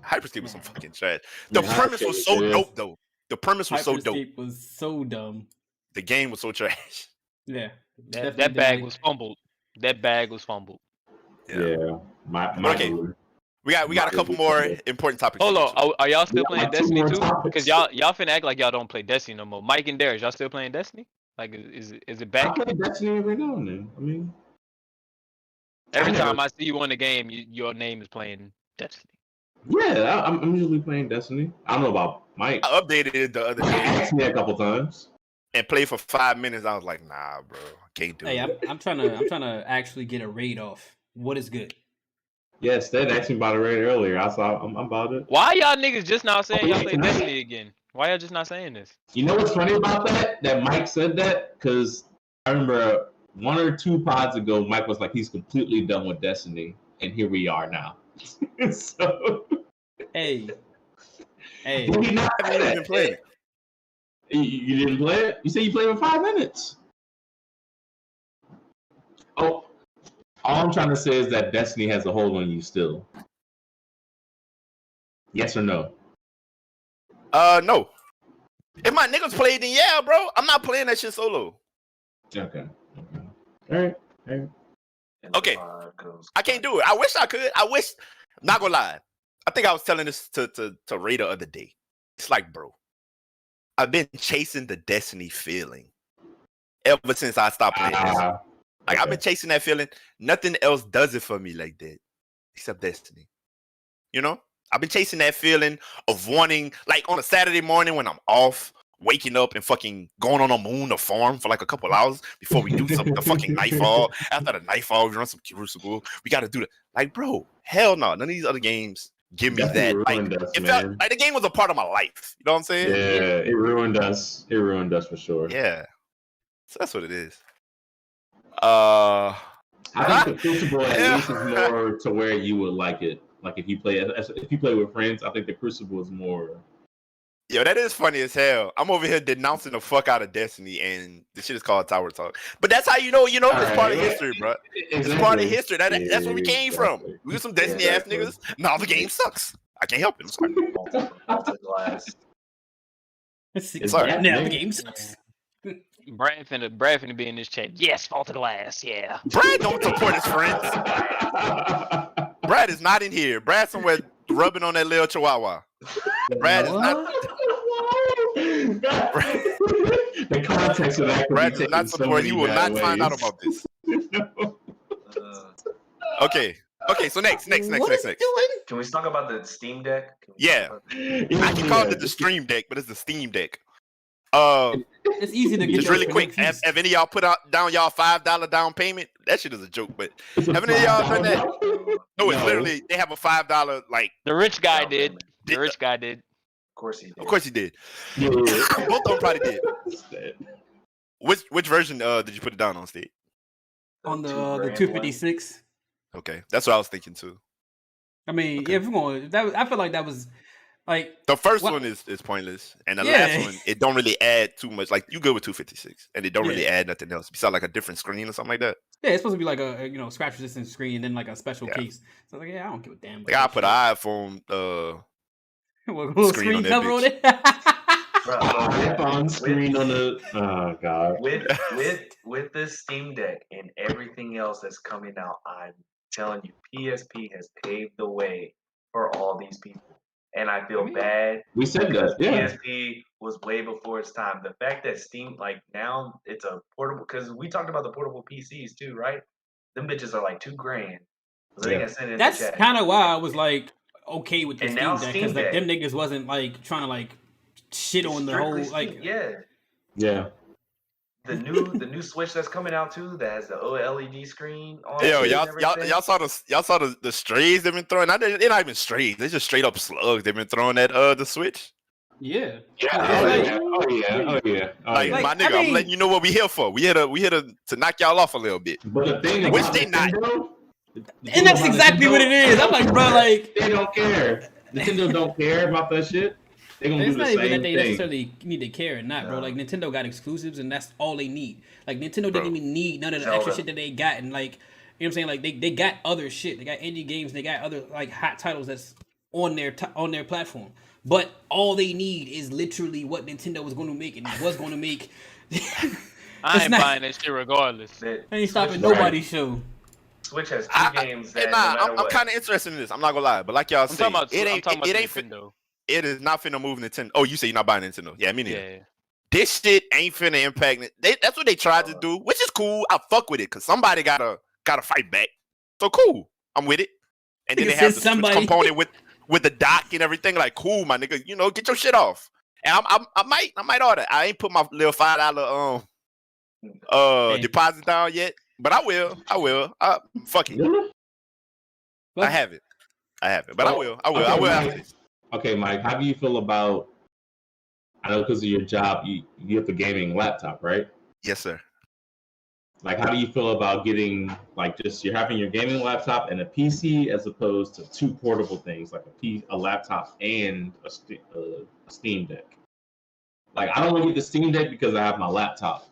Hyperscape was some fucking trash. The premise was so dope, though. The premise was so dope. Hyperscape was so dumb. The game was so trash. Yeah. That bag was fumbled. That bag was fumbled. Yeah. Okay. We got a couple more important topics. Hold on. Are y'all still playing Destiny too? Because y'all finna act like y'all don't play Destiny no more. Mike and Darius, y'all still playing Destiny? Like, is it back? I play Destiny every now and then. I mean, every time I see you on the game, your name is playing Destiny. Yeah, I'm usually playing Destiny. I don't know about Mike. I updated it the other day. A couple times. And played for 5 minutes. I was like, nah, bro, I can't do it. Hey, I'm trying to actually get a raid off. What is good? Yes, they asked me about a raid earlier. I'm about it. Why y'all niggas just now saying y'all play Destiny again? Why y'all just not saying this? You know what's funny about that? That Mike said that? Because I remember 1 or 2 pods ago, Mike was like, he's completely done with Destiny. And here we are now. So... Hey. Did he not even play it? You didn't play it? You said you played it in 5 minutes. Oh. All I'm trying to say is that Destiny has a hold on you still. Yes or no? No. If my niggas played, then yeah, bro. I'm not playing that shit solo. Okay. All right. Okay. I can't do it. I wish I could. I'm not gonna lie. I think I was telling this to Ray the other day. It's like, bro, I've been chasing the Destiny feeling ever since I stopped playing Destiny. Like, I've been chasing that feeling. Nothing else does it for me like that except Destiny. You know? I've been chasing that feeling of wanting, like on a Saturday morning when I'm off waking up and fucking going on a moon to farm for like a couple hours before we do the fucking nightfall. After the nightfall, we run some Crucible. We got to do that. Like, bro, hell no. None of these other games give me that. Like, it felt like the game was a part of my life. You know what I'm saying? Yeah, it ruined us. It ruined us for sure. Yeah. So that's what it is. I think the Crucible at least is more to where you would like it. Like if you play with friends, I think the Crucible is more. Yo, that is funny as hell. I'm over here denouncing the fuck out of Destiny, and this shit is called Tower Talk. But that's how you know it's part of history, bro. It's part of history. That's where we came from. We were some Destiny ass niggas. Now the game sucks. I can't help it. I'm sorry. Sorry. Now the game sucks. Brad finna be in this chat. Yes, Fault of Glass. Yeah. Brad don't support his friends. Brad is not in here. Brad somewhere rubbing on that little chihuahua. Brad is not. The context of that. Brad does not support. You will not find out about this. Okay. So next. Can we talk about the Steam Deck? Yeah. I can call it the Stream Deck, but it's the Steam Deck. It's easy to get. Just really quick, have any of y'all put down y'all $5 down payment? That shit is a joke, but have any of y'all done that? No, it's literally they have a $5 like. The rich guy did. The rich guy did. Of course he did. Of course he did. Yeah. Both of them probably did. Which version did you put it down on, Steve? On the 256. Okay, that's what I was thinking too. I mean, okay. Yeah, if we're going, I feel like that was like the first one is pointless, and the last one it don't really add too much. Like you good with 256, and it don't really add nothing else besides like a different screen or something like that. Yeah, it's supposed to be like a scratch resistant screen, and then like a special case. So like, I don't give a damn. Like I put an iPhone screen cover on it. iPhone screen on the god. With the Steam Deck and everything else that's coming out, I'm telling you, PSP has paved the way for all these people. And I feel bad. We said that. Yeah. PSP was way before its time. The fact that Steam, like now it's a portable, because we talked about the portable PCs too, right? Them bitches are like $2,000. So that's kind of why I was like okay with the Steam Deck, because like them niggas wasn't like trying to like shit on the whole like yeah. The new Switch that's coming out too that has the OLED screen on. Yo, y'all saw the strays they've been throwing. They're not even strays. They're just straight up slugs they've been throwing at the Switch. Yeah. Oh yeah. Like my nigga, I'm letting you know what we here for. We here to knock y'all off a little bit. But the thing, which they not. And that's exactly what it is. I'm like, bro, like they don't care. Nintendo don't care about that shit. They're gonna do the same thing. It's not even that they necessarily need to care or not, bro. Like Nintendo got exclusives, and that's all they need. Like Nintendo didn't even need none of the extra shit that they got, and like you know what I'm saying. Like they got other shit. They got indie games. They got other like hot titles that's on their platform. But all they need is literally what Nintendo was going to make and was going to make. I ain't buying that shit regardless. Ain't stopping nobody's show. Switch has two games. I'm kind of interested in this. I'm not gonna lie, but like y'all said, it ain't Nintendo. It is not finna move Nintendo. Oh, you say you're not buying Nintendo? Yeah, me neither. Yeah. This shit ain't finna impact it. That's what they tried to do, which is cool. I fuck with it because somebody gotta fight back. So cool, I'm with it. And then they have the Switch component with the dock and everything. Like cool, my nigga. You know, get your shit off. And I might order. I ain't put my little $5 deposit down yet, but I will. Fuck it. I have it, but I will after this. Okay, Mike, how do you feel about, I know because of your job, you have a gaming laptop, right? Yes, sir. Like, how do you feel about getting, like, just you're having your gaming laptop and a PC as opposed to two portable things, like a laptop and a Steam Deck? Like, I don't want to get the Steam Deck because I have my laptop.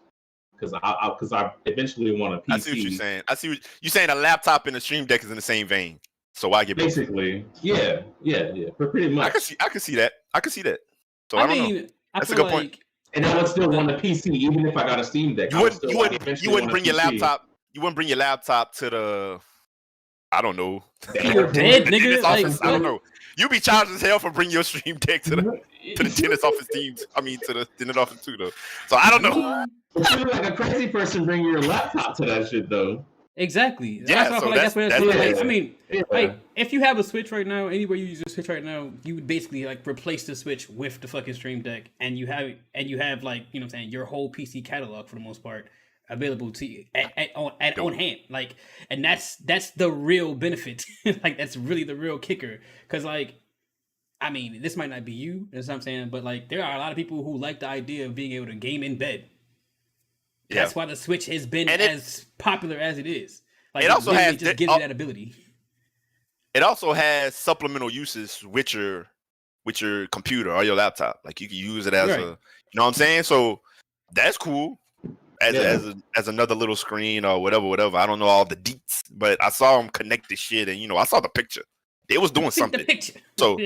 Because I eventually want a PC. I see what you're saying. You're saying a laptop and a Stream Deck is in the same vein. So why get basically? Yeah. But pretty much. I can see that. So I don't know. That's a good point. And I would still want a PC, even if I got a Steam Deck. You wouldn't bring your laptop. You wouldn't bring your laptop to the. I don't know. You're dead, nigga. I don't know. You be charged as hell for bringing your Stream Deck to the tennis office teams. I mean, to the tennis office too, though. So I don't know. But you're like a crazy person bringing your laptop to that shit, though. Exactly. Yeah, that's so what I feel like that's what that's I mean, Yeah. like if you have a Switch right now, anywhere you use your Switch right now, you would basically like replace the Switch with the fucking Stream Deck, and you have like you know what I'm saying, your whole PC catalog for the most part available to you on hand. Like, and that's the real benefit. Like that's really the real kicker. Because like, I mean, this might not be you, that's what I'm saying, but like there are a lot of people who like the idea of being able to game in bed. That's why the Switch has been as popular as it is. Like, it also has just gives you that ability. It also has supplemental uses with your computer or your laptop. Like you can use it as a, you know what I'm saying? So that's cool. As another little screen or whatever. I don't know all the deets, but I saw them connect the shit, and I saw the picture. They was doing something. The picture. So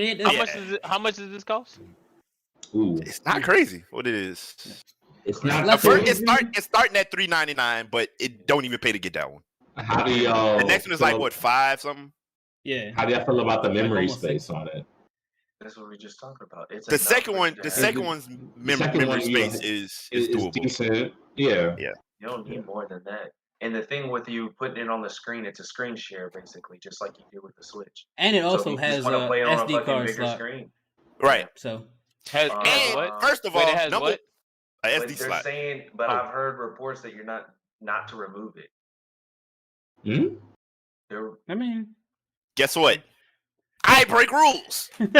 how much does this cost? Ooh. It's not crazy what it is. It's not. It's starting at $399, but it don't even pay to get that one. How do y'all? The next one is like what, 5 something? Yeah. How do y'all feel about the memory like space on it? That's what we just talked about. It's the second one's memory space is doable. Decent. Yeah. You don't need more than that. And the thing with you putting it on the screen, it's a screen share basically, just like you do with the Switch. And it also has a SD card slot. Screen. Right. So has what? First of all, it has what? An SD they're slot. saying, but I've heard reports that you're not to remove it. I mean, guess what? I break rules. That's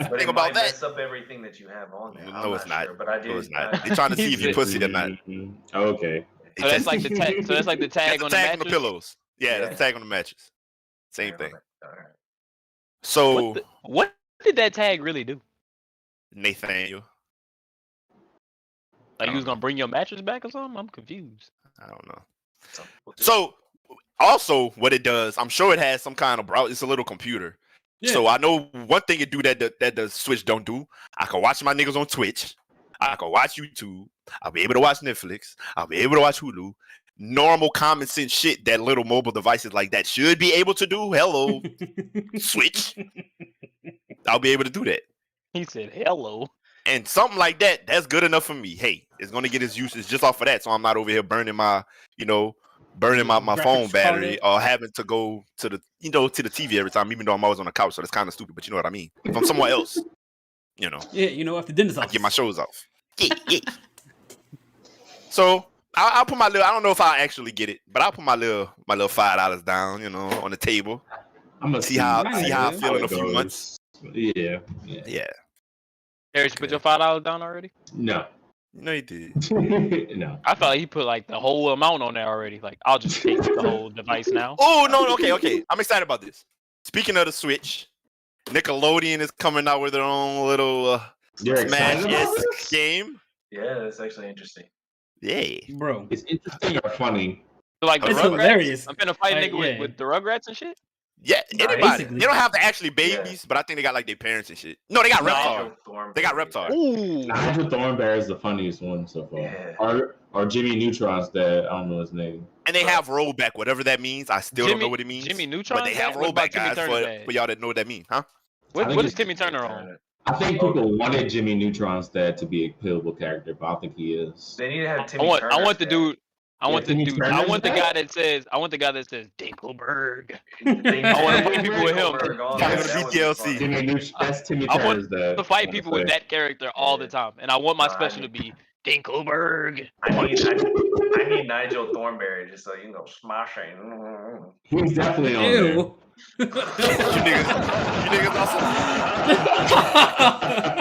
the thing about that. Mess up everything that you have on there. No, it's not. Sure, but I do. No, it's not. They're trying to see if you pussy or not. Okay. So that's like the tag. So that's like the tag on the mattress. On the pillows. Yeah, that's the tag on the mattress. Same thing. All right. So what did that tag really do? Nathaniel. Like you was gonna bring your mattress back or something? I'm confused. I don't know. So also what it does, I'm sure it has some kind of browser. It's a little computer. Yeah. So I know one thing it do that the Switch don't do. I can watch my niggas on Twitch. I can watch YouTube. I'll be able to watch Netflix. I'll be able to watch Hulu. Normal common sense shit that little mobile devices like that should be able to do. Hello, Switch. I'll be able to do that. He said hello. And something like that, that's good enough for me. Hey, it's gonna get its uses just off of that, so I'm not over here burning my phone battery or having to go to the to the TV every time, even though I'm always on the couch. So that's kind of stupid, but you know what I mean. If I'm somewhere else, Yeah, after dinner's off, I get my shows off. Yeah. So I'll put my little. I don't know if I'll actually get it, but I'll put my little $5 down, on the table. I'm gonna see how I feel in a few months. Yeah. Darius, you put your $5 down already? No. No, you did. No. I felt like he put like the whole amount on there already. Like, I'll just take the whole device now. Oh, no, okay. I'm excited about this. Speaking of the Switch, Nickelodeon is coming out with their own little Smash-esque game. Yeah, that's actually interesting. Yeah. Bro. It's interesting or funny. So, like, it's hilarious. I'm finna fight nigga with the Rugrats and shit? Yeah, anybody. They don't have to actually babies, but I think they got like their parents and shit. No, they got Reptar. They got Reptar. Nigel Thornberry is the funniest one so far. Yeah. Or Jimmy Neutron's dad. I don't know his name. And they have rollback, whatever that means. I still don't know what it means. Jimmy Neutron. But they have rollback guys for y'all that know what that means, huh? What is Timmy Turner on? I think people wanted Jimmy Neutron's dad to be a pillable character, but I don't think he is. They need to have Timmy Turner. I want the dude. I want the guy that says Dinkelberg. I want to fight people with him. That's Timmy I want to fight people with that character all the time, and I want my special to be Dinkelberg. I need Nigel Thornberry just so you know, smashing. He's definitely on there. You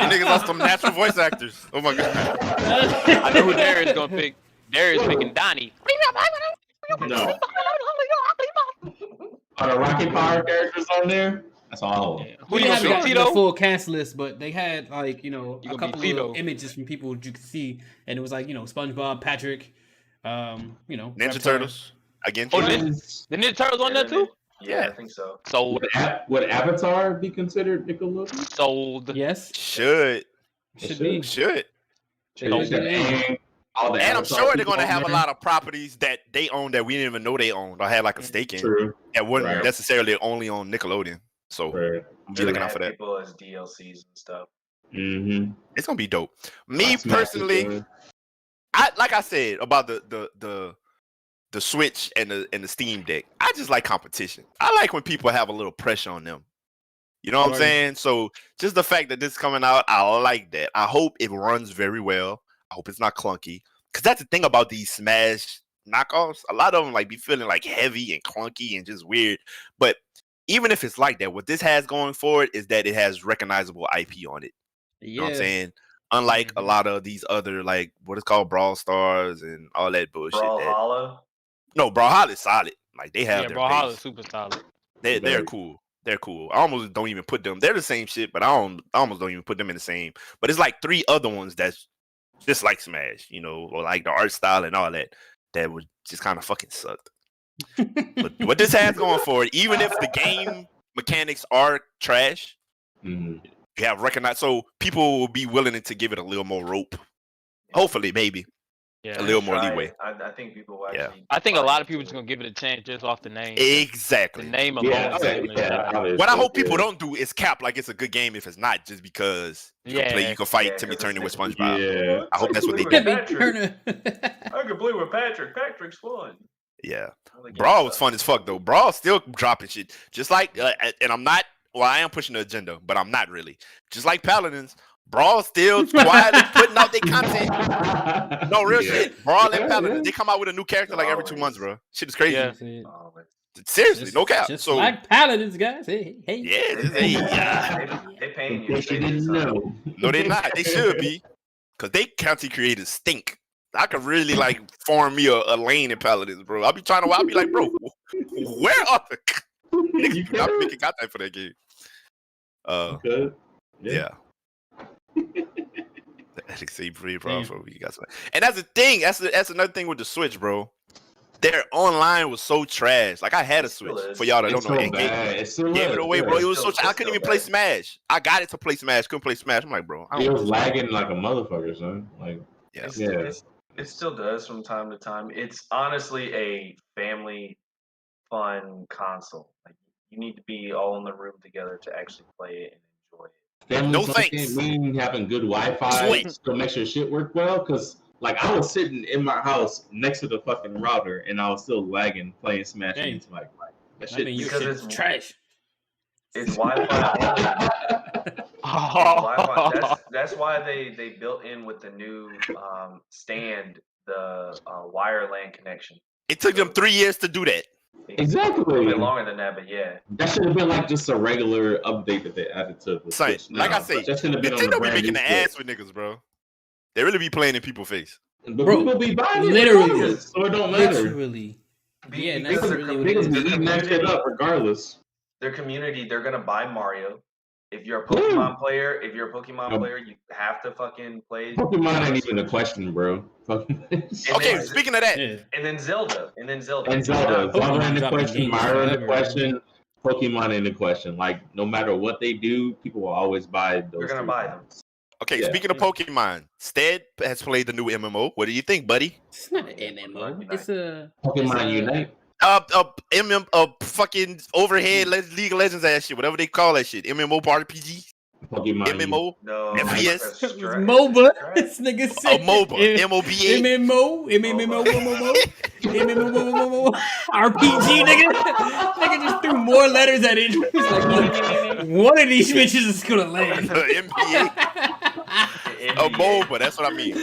niggas are some natural voice actors. Oh my god. I know who Darius is gonna pick. Darius picking Donnie. No. Are the Rocket Power characters on there? That's all. Yeah. Who you haven't gotten the full cast list, but they had like a couple of images from people you could see, and it was like SpongeBob, Patrick, Ninja Turtles again. Oh, the Ninja Turtles on there too? Yeah, I think so. So would Avatar be considered Nickelodeon? Sold. Yes. Should. And I'm sure they're going to have a lot of properties that they own that we didn't even know they owned or had like a stake in. True. That wouldn't necessarily only on Nickelodeon. So I'm be looking out for that. People as DLCs and stuff. Mm-hmm. It's going to be dope. Me personally, like I said about the the Switch and the Steamdeck. I just like competition. I like when people have a little pressure on them. You know what I'm saying? So just the fact that this is coming out, I like that. I hope it runs very well. I hope it's not clunky. Because that's the thing about these Smash knockoffs. A lot of them like be feeling like heavy and clunky and just weird. But even if it's like that, what this has going for it is that it has recognizable IP on it. You know what I'm saying? Unlike a lot of these other, like, what is called Brawl Stars and all that bullshit. Brawlhalla? No, Brawlhalla is solid. Like, they have their Brawlhalla base. is super solid. They're cool. They're cool. I almost don't even put them. They're the same shit, but I almost don't even put them in the same. But it's like 3 other ones that's just like Smash, you know, or like the art style and all that would just kind of fucking sucked. But what this has going for it, even if the game mechanics are trash, you have recognized, so people will be willing to give it a little more rope. Hopefully, maybe. Yeah, a little more leeway. I think people will actually. I think a lot of people just gonna give it a chance just off the name. Exactly. The name alone. What I hope people don't do is cap like it's a good game if it's not, just because you can fight Timmy Turner with SpongeBob. Yeah. I hope that's what they do. I can play with Patrick. Patrick's fun. Yeah. Brawl was fun as fuck though. Brawl still dropping shit. Just like and I'm not, well, I am pushing the agenda, but I'm not really. Just like Paladins, Brawl still quietly putting out their content. No, real shit. Brawl and Paladins, they come out with a new character like every 2 months, bro. Shit is crazy. Yeah. Seriously, no cap. Just so like Paladins, guys. Hey. Yeah. They paying you. No, they're not. They should be. Because they content creators stink. I could really like form me a lane in Paladins, bro. I'll be like, bro, where are the niggas do not be making content for that game? Yeah. And that's the thing. That's another thing with the Switch, bro. Their online was so trash. Like, I had a Switch for y'all that don't know. Gave it away, bro. It was so trash. I couldn't even play Smash. I got it to play Smash. Couldn't play Smash. I'm like, bro. It was lagging like a motherfucker, son. Like, it still does from time to time. It's honestly a family fun console. Like, you need to be all in the room together to actually play it and enjoy it. Family no fun thanks. Can't mean having good Wi-Fi still makes your shit work well, because like I was sitting in my house next to the fucking router and I was still lagging playing Smash. Hey. It's like that shit because it's trash. It's Wi-Fi. Wi-Fi. That's why they built in with the new stand the wire LAN connection. It took them 3 years to do that. Exactly. A little bit longer than that, but yeah. That should have been like just a regular update that they added to the Switch. Like I say, Nintendo be making the ass with niggas, bro. They really be playing in people's face. But people be buying it literally, so it don't matter. Literally. Yeah, niggas be eating that shit up regardless. Their community, they're gonna buy Mario. If you're a Pokemon player, you have to fucking play. Pokemon ain't even a question, bro. Okay, speaking of that, and then Zelda. Zelda in the question, Mario in the question, Pokemon in the question. Like, no matter what they do, people will always buy those. They're gonna buy them. Okay, speaking of Pokemon, Stead has played the new MMO. What do you think, buddy? It's not an MMO. It's a Pokemon Unite. Fucking overhead League of Legends ass shit, whatever they call that shit. MMO RPG. Pokemon MMO. No. FPS. MOBA. This nigga said MOBA. MOBA. MMO. RPG, nigga. Nigga just threw more letters at it. He's like, one of these bitches is gonna land. NBA. A MOBA. That's what I mean.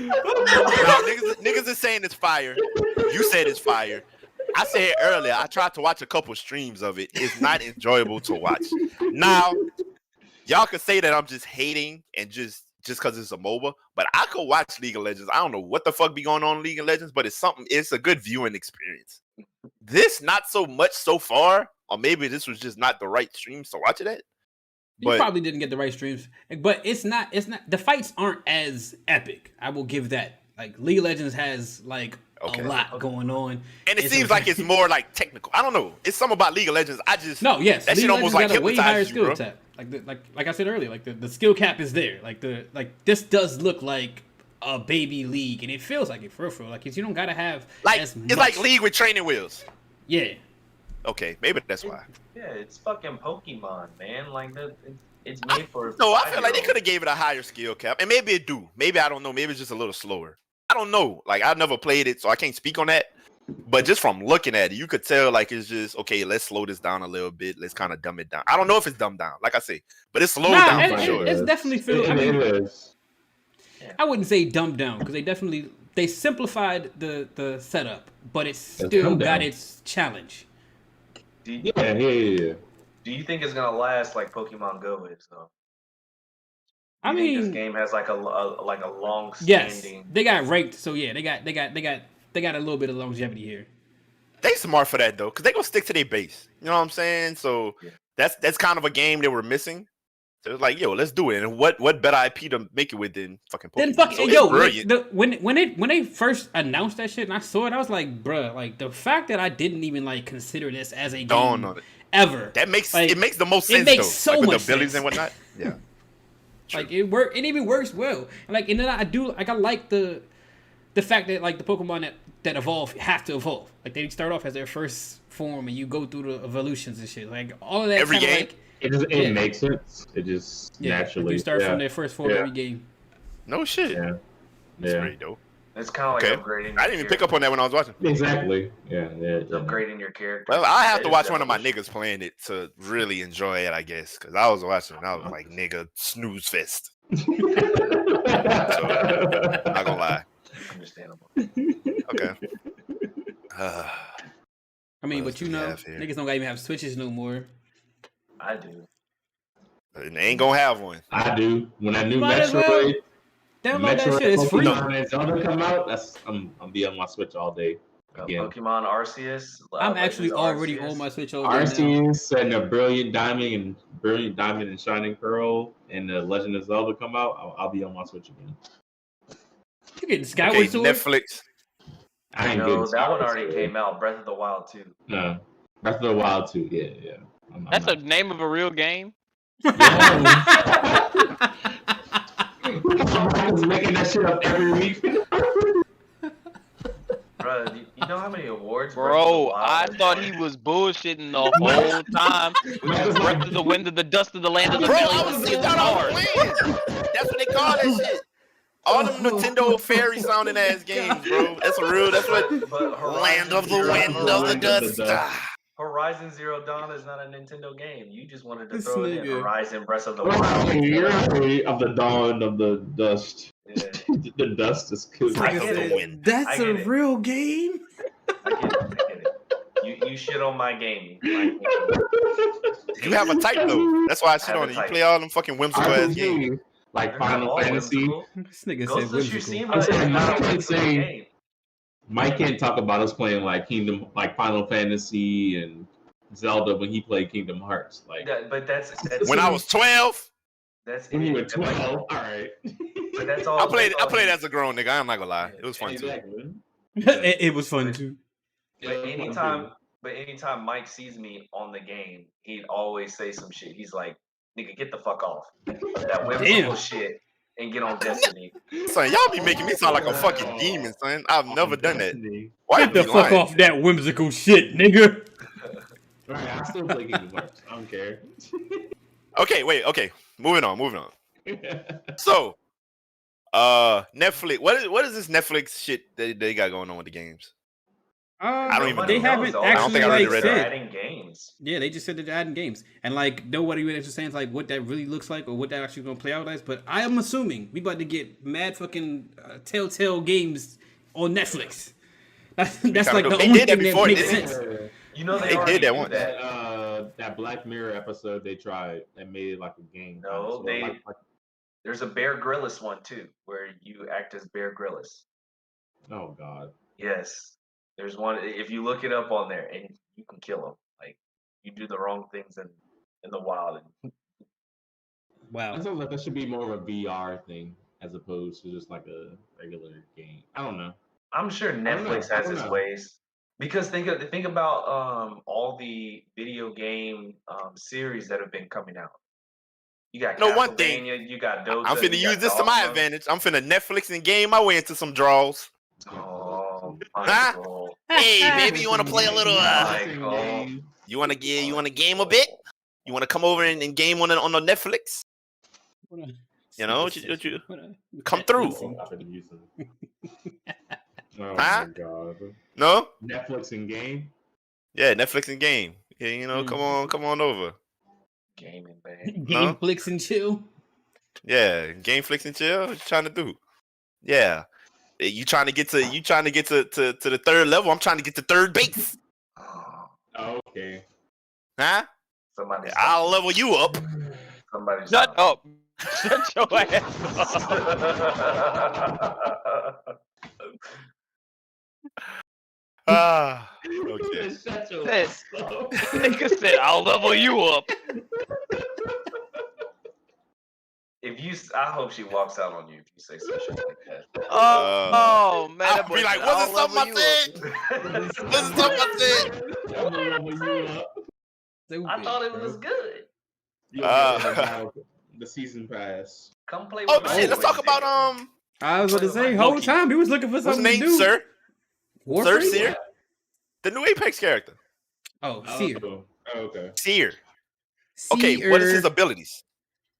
Now, niggas is saying it's fire. You said it's fire. I said earlier, I tried to watch a couple streams of it. It's not enjoyable to watch. Now, y'all could say that I'm just hating and just because it's a MOBA, but I could watch League of Legends. I don't know what the fuck be going on in League of Legends, but it's a good viewing experience. This, not so much so far, or maybe this was just not the right streams to watch it at. You probably didn't get the right streams, but it's not, the fights aren't as epic. I will give that. Like, League of Legends has, like, a lot going on. And it seems like it's more, like, technical. I don't know. It's something about League of Legends. That League shit almost like got a way higher skill bro. cap. Like I said earlier, like the skill cap is there. Like this does look like a baby league, and it feels like it for real. Like, you don't gotta have it's like League with training wheels. Yeah. Okay, maybe that's why. Yeah, it's fucking Pokemon, man. Like, it's made for. No, I feel like they could have gave it a higher skill cap, and maybe it do. Maybe I don't know. Maybe it's just a little slower. I don't know. Like, I've never played it, so I can't speak on that. But just from looking at it, you could tell like it's just okay. Let's slow this down a little bit. Let's kind of dumb it down. I don't know if it's dumbed down, like I say, but it's slowed down for sure. It's definitely feel. I mean, I wouldn't say dumbed down because they simplified the setup, but it still got its challenge. Do you think it's gonna last like Pokemon Go is though? I mean, this game has like a long standing. Yes, they got ranked, so yeah, they got a little bit of longevity here. They smart for that though, because they gonna stick to their base. You know what I'm saying? So that's kind of a game they were missing. So it's like, yo, let's do it. And what better IP to make it with than fucking Pokemon? So when they first announced that shit and I saw it, I was like, bruh, like the fact that I didn't even like consider this as a game ever. That makes it makes the most sense. It makes though. so like, with much the abilities sense. and whatnot. Yeah. Like it even works well. And then I like the fact that like the Pokemon that evolve have to evolve. Like they start off as their first form and you go through the evolutions and shit. Like all of that every game. Like, it makes sense. It just naturally. You start from their first form every game. No shit. Yeah. That's pretty dope. It's kind of like upgrading. I didn't even pick up on that when I was watching. Exactly. Yeah. Upgrading your character. Well, I have to watch one of my niggas playing it to really enjoy it, I guess. Because I was watching and I was like, nigga, snooze fest. So, not gonna lie. Understandable. Okay. I mean, but niggas don't even have Switches no more. I do. And they ain't gonna have one. I do. When I knew Metroid, download that shit. It's free. When Zelda come out, I'm be on my Switch all day. Again. Pokemon Arceus. I'm actually already on my Switch all day. Arceus and a Brilliant Diamond and Shining Pearl and the Legend of Zelda come out. I'll be on my Switch again. You getting Skyward Sword? Netflix. I know that one already came out. Breath of the Wild 2. No, Breath of the Wild 2. Yeah. That's the name of a real game. I was making that shit up every week. Bro, you know how many awards? Bro, I thought he was bullshitting the whole time. Breath of the Wind of the Dust of the Land of the Bro, I was playing. That's what they call that shit. All them Nintendo fairy sounding ass games, bro. That's what Land of the Wind of the Dust. Horizon Zero Dawn is not a Nintendo game. You just wanted to throw it in Horizon Breath of the Wild. You're afraid of the dawn of the dust. Yeah. The dust is cool. That's a real game? I get it. You shit on my game. You have a type though. That's why I shit on it. You play all them fucking whimsical ass games. Like Final Fantasy. This nigga said whimsical. I'm saying Mike can't talk about us playing like Final Fantasy and Zelda when he played Kingdom Hearts. Like, but that's when I was 12. That's when you were 12. All right. But that's all. I played as a grown nigga. I'm not gonna lie. It was fun too. It was fun too. But anytime Mike sees me on the game, he'd always say some shit. He's like, "Nigga, get the fuck off that whimsical shit and get on Destiny." Son, y'all be making me sound like a fucking demon, son. I've never done that. Why get the fuck off that whimsical shit, nigga? Right, I still play Kingdom Hearts. I don't care. Okay. Moving on. So, Netflix. What is this Netflix shit that they got going on with the games? I don't even know. They haven't actually I don't think I really read said. Adding games. Yeah, they just said they're adding games, and like nobody really understands like what that really looks like or what that actually gonna play out as. But I am assuming we about to get mad fucking Telltale games on Netflix. That's like the only thing that makes sense. You know they did that one. That Black Mirror episode they tried that made it like a game. No, there's a Bear Grylls one too, where you act as Bear Grylls. Oh God. Yes. There's one. If you look it up on there, and you can kill them. Like you do the wrong things in the wild. Wow. That sounds like that should be more of a VR thing as opposed to just like a regular game. I don't know. I'm sure Netflix has its ways. Because think about all the video game series that have been coming out. You got one thing. You got Dota. I'm finna use this to my advantage. I'm finna Netflix and game my way into some draws. Oh, Michael. Hey, baby, you want to play a little? You want to game a bit? You want to come over and game on the Netflix? You know, you come through. Oh Huh? my god. No? Netflix and game? Yeah, Netflix and game. Yeah, you know, come on over. Gaming, man. Game flicks and chill. Yeah, game flicks and chill. What you trying to do? Yeah. You trying to get to the third level. I'm trying to get to third base. Oh, okay. Huh? Somebody I'll level you up. Somebody Shut up. Shut your ass up. Okay. Nigga said, I'll level you up. I hope she walks out on you if you say some shit like that. Oh man, I'll be like, was it something I said? Was it something I said? I thought it was good. The season pass. Come play with Oh shit, let's talk about I was about to say, whole time he was looking for something what's to name, do. sir? Warframe? Sir Seer? The new Apex character. Oh, Seer. Okay. Seer. Okay, what is his abilities?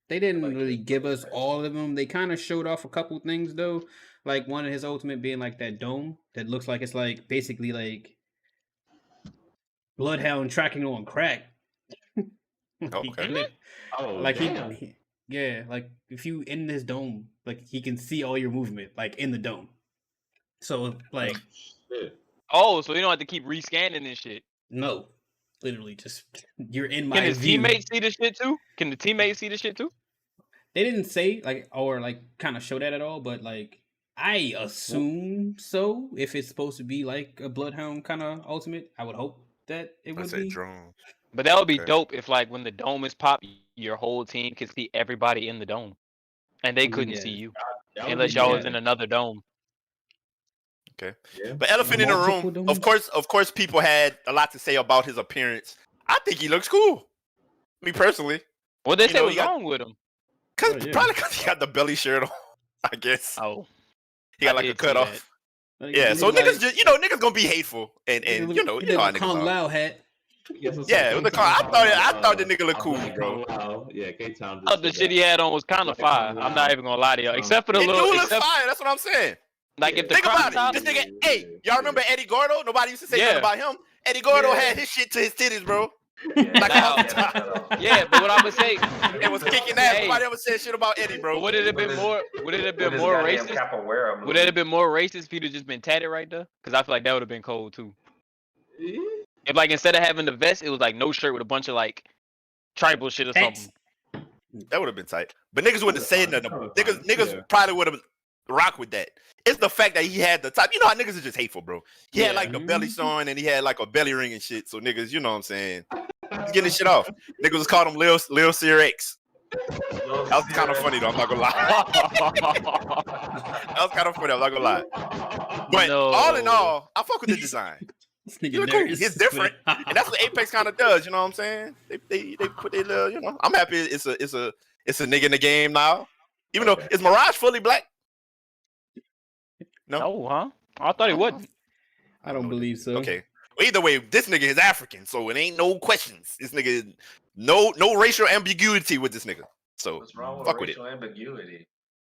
They didn't really give us all of them. They kind of showed off a couple things though. Like one of his ultimate being like that dome that looks like it's like basically like Bloodhound tracking on crack. Okay. Like yeah, like if you in this dome, like he can see all your movement, like in the dome. So like, oh, so you don't have to keep rescanning and shit. No, literally just you're in my. Can his view. teammates see the shit too? Can the teammates see the shit too? They didn't say like or like kind of show that at all, but like I assume so. If it's supposed to be like a Bloodhound kind of ultimate, I would hope that it would be. Drone. But that would be dope if like when the dome is popped, your whole team could see everybody in the dome, and they couldn't see you unless y'all was in another dome. Okay. Yeah. But elephant in the room. Of course, people had a lot to say about his appearance. I think he looks cool. Me personally. What they say was wrong with him? Probably because he got the belly shirt on. I guess. Oh. He got like a cut off. Yeah. So niggas just niggas gonna be hateful and you know how niggas Loud hat. Yeah, with the car. I thought the nigga looked cool, bro. Yeah, K-Town. Oh, the shit he had on was kind of fire. I'm not even gonna lie to y'all. Except for the little. It do look fire. That's what I'm saying. Like if the think about it, this nigga. Hey, y'all remember Eddie Gordo? Nobody used to say nothing about him. Eddie Gordo had his shit to his titties, bro. Like all the time. Yeah, but what I would say, it was kicking ass. Nobody ever said shit about Eddie, bro. Would it have been more? Would it have been more racist? Would it have been more racist if he'd have just been tatted right there? Because I feel like that would have been cold too. If like instead of having the vest, it was like no shirt with a bunch of like tribal shit or something. That would have been tight. But niggas wouldn't have said nothing. Niggas probably would have rocked with that. It's the fact that he had the top. You know how niggas are just hateful, bro. He had like the belly showing and he had like a belly ring and shit. So niggas, you know what I'm saying? He's getting his shit off. Niggas was calling him Lil Seer X. That was kind of funny though. I'm not gonna lie. That was kind of funny. I'm not gonna lie. But all in all, I fuck with the design. He look cool. It's different, and that's what Apex kind of does. You know what I'm saying? They put their little. You know, I'm happy. It's a nigga in the game now. Even though is Mirage fully black? No, huh? I thought he wasn't. I don't believe so. Okay. Well, either way, this nigga is African, so it ain't no questions. This nigga, no racial ambiguity with this nigga. So what's wrong with fuck racial with it. ambiguity?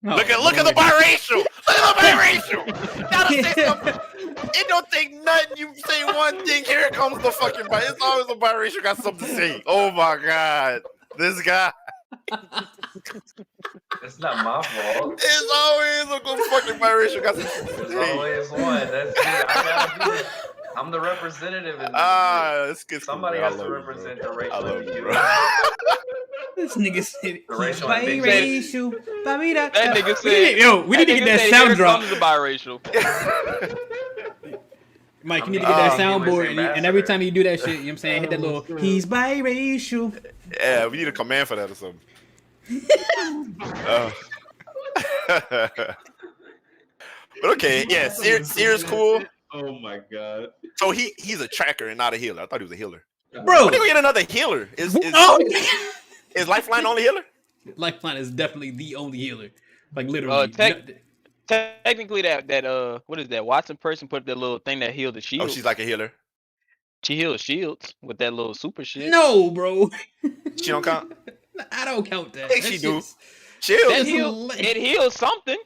Look at the biracial. Look at the biracial. Gotta say something. It don't take nothing. You say one thing, here comes the fucking biracial. It's always a biracial got something to say. Oh my god, this guy. It's not my fault. It's always a good fucking biracial got something to say. There's always one. That's me. I'm the representative in this. Somebody has to represent the racial ambiguity. This nigga said biracial. That nigga said, yo, we need to get that sound drop. The biracial. Mike, you need to get that soundboard, and every time you do that shit, you know what I'm saying, hit that little, he's biracial. Yeah, we need a command for that or something. But okay, yeah, Seer's cool. Oh my god. So he's a tracker and not a healer. I thought he was a healer. Bro, when do we get another healer? Is Lifeline the only healer? Lifeline is definitely the only healer. Like literally. Technically, that what is that? Watson person put that little thing that healed the shield. Oh, she's like a healer. She heals shields with that little super shit. No, bro. She don't count. I don't count that. I think she do. It heals something.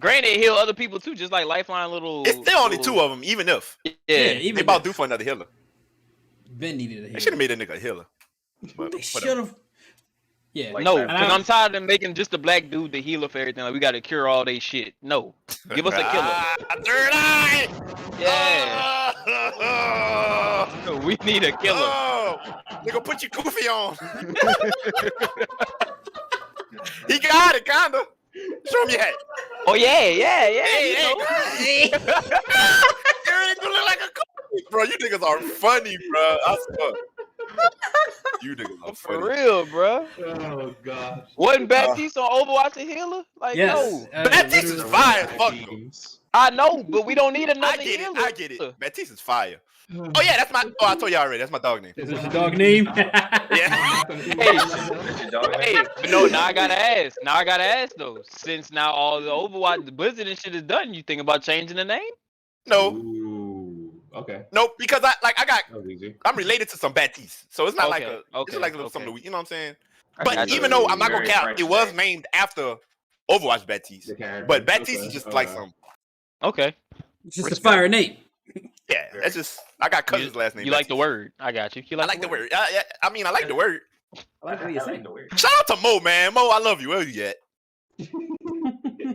Granted, it heal other people too, just like Lifeline little. It's still only 2 of them, even if. Yeah, even they about due for another healer. Ben needed a healer. They should have made a nigga a healer. But They should have. Yeah. Like no, because I'm tired of making just a black dude the healer for everything. Like we got to cure all they shit. No, give us a killer. Third eye. Yeah. No, we need a killer. Nigga, put your goofy on. He got it, kinda. Show me your hat. Oh yeah. Hey. You look like a goofy, bro. You niggas are funny, bro. I swear. You niggas are funny. For real, bro. Oh gosh. Wasn't Baptiste on Overwatch a healer? Like no. Baptiste is fire. Fuck no. I know, but we don't need another healer. I get it. Baptiste is fire. Oh yeah, that's my. Oh, I told you already. That's my dog name. Is this your dog name? Yeah. Hey, but no. Now I gotta ask though. Since now all the Overwatch, the Blizzard and shit is done, you think about changing the name? No. Ooh, okay. Nope. Because I'm related to some Baptiste, so it's not like it's like a little something. You know what I'm saying? But even though I'm not gonna count, it was named after Overwatch Baptiste. But Baptiste is just like some. Okay. Just a fire name. Yeah, that's just. I got cousins' last name. You like the word? I got you. I like the word. I mean, I like the word. I like what you're saying. Shout out to Mo, man. Mo, I love you. Where you at?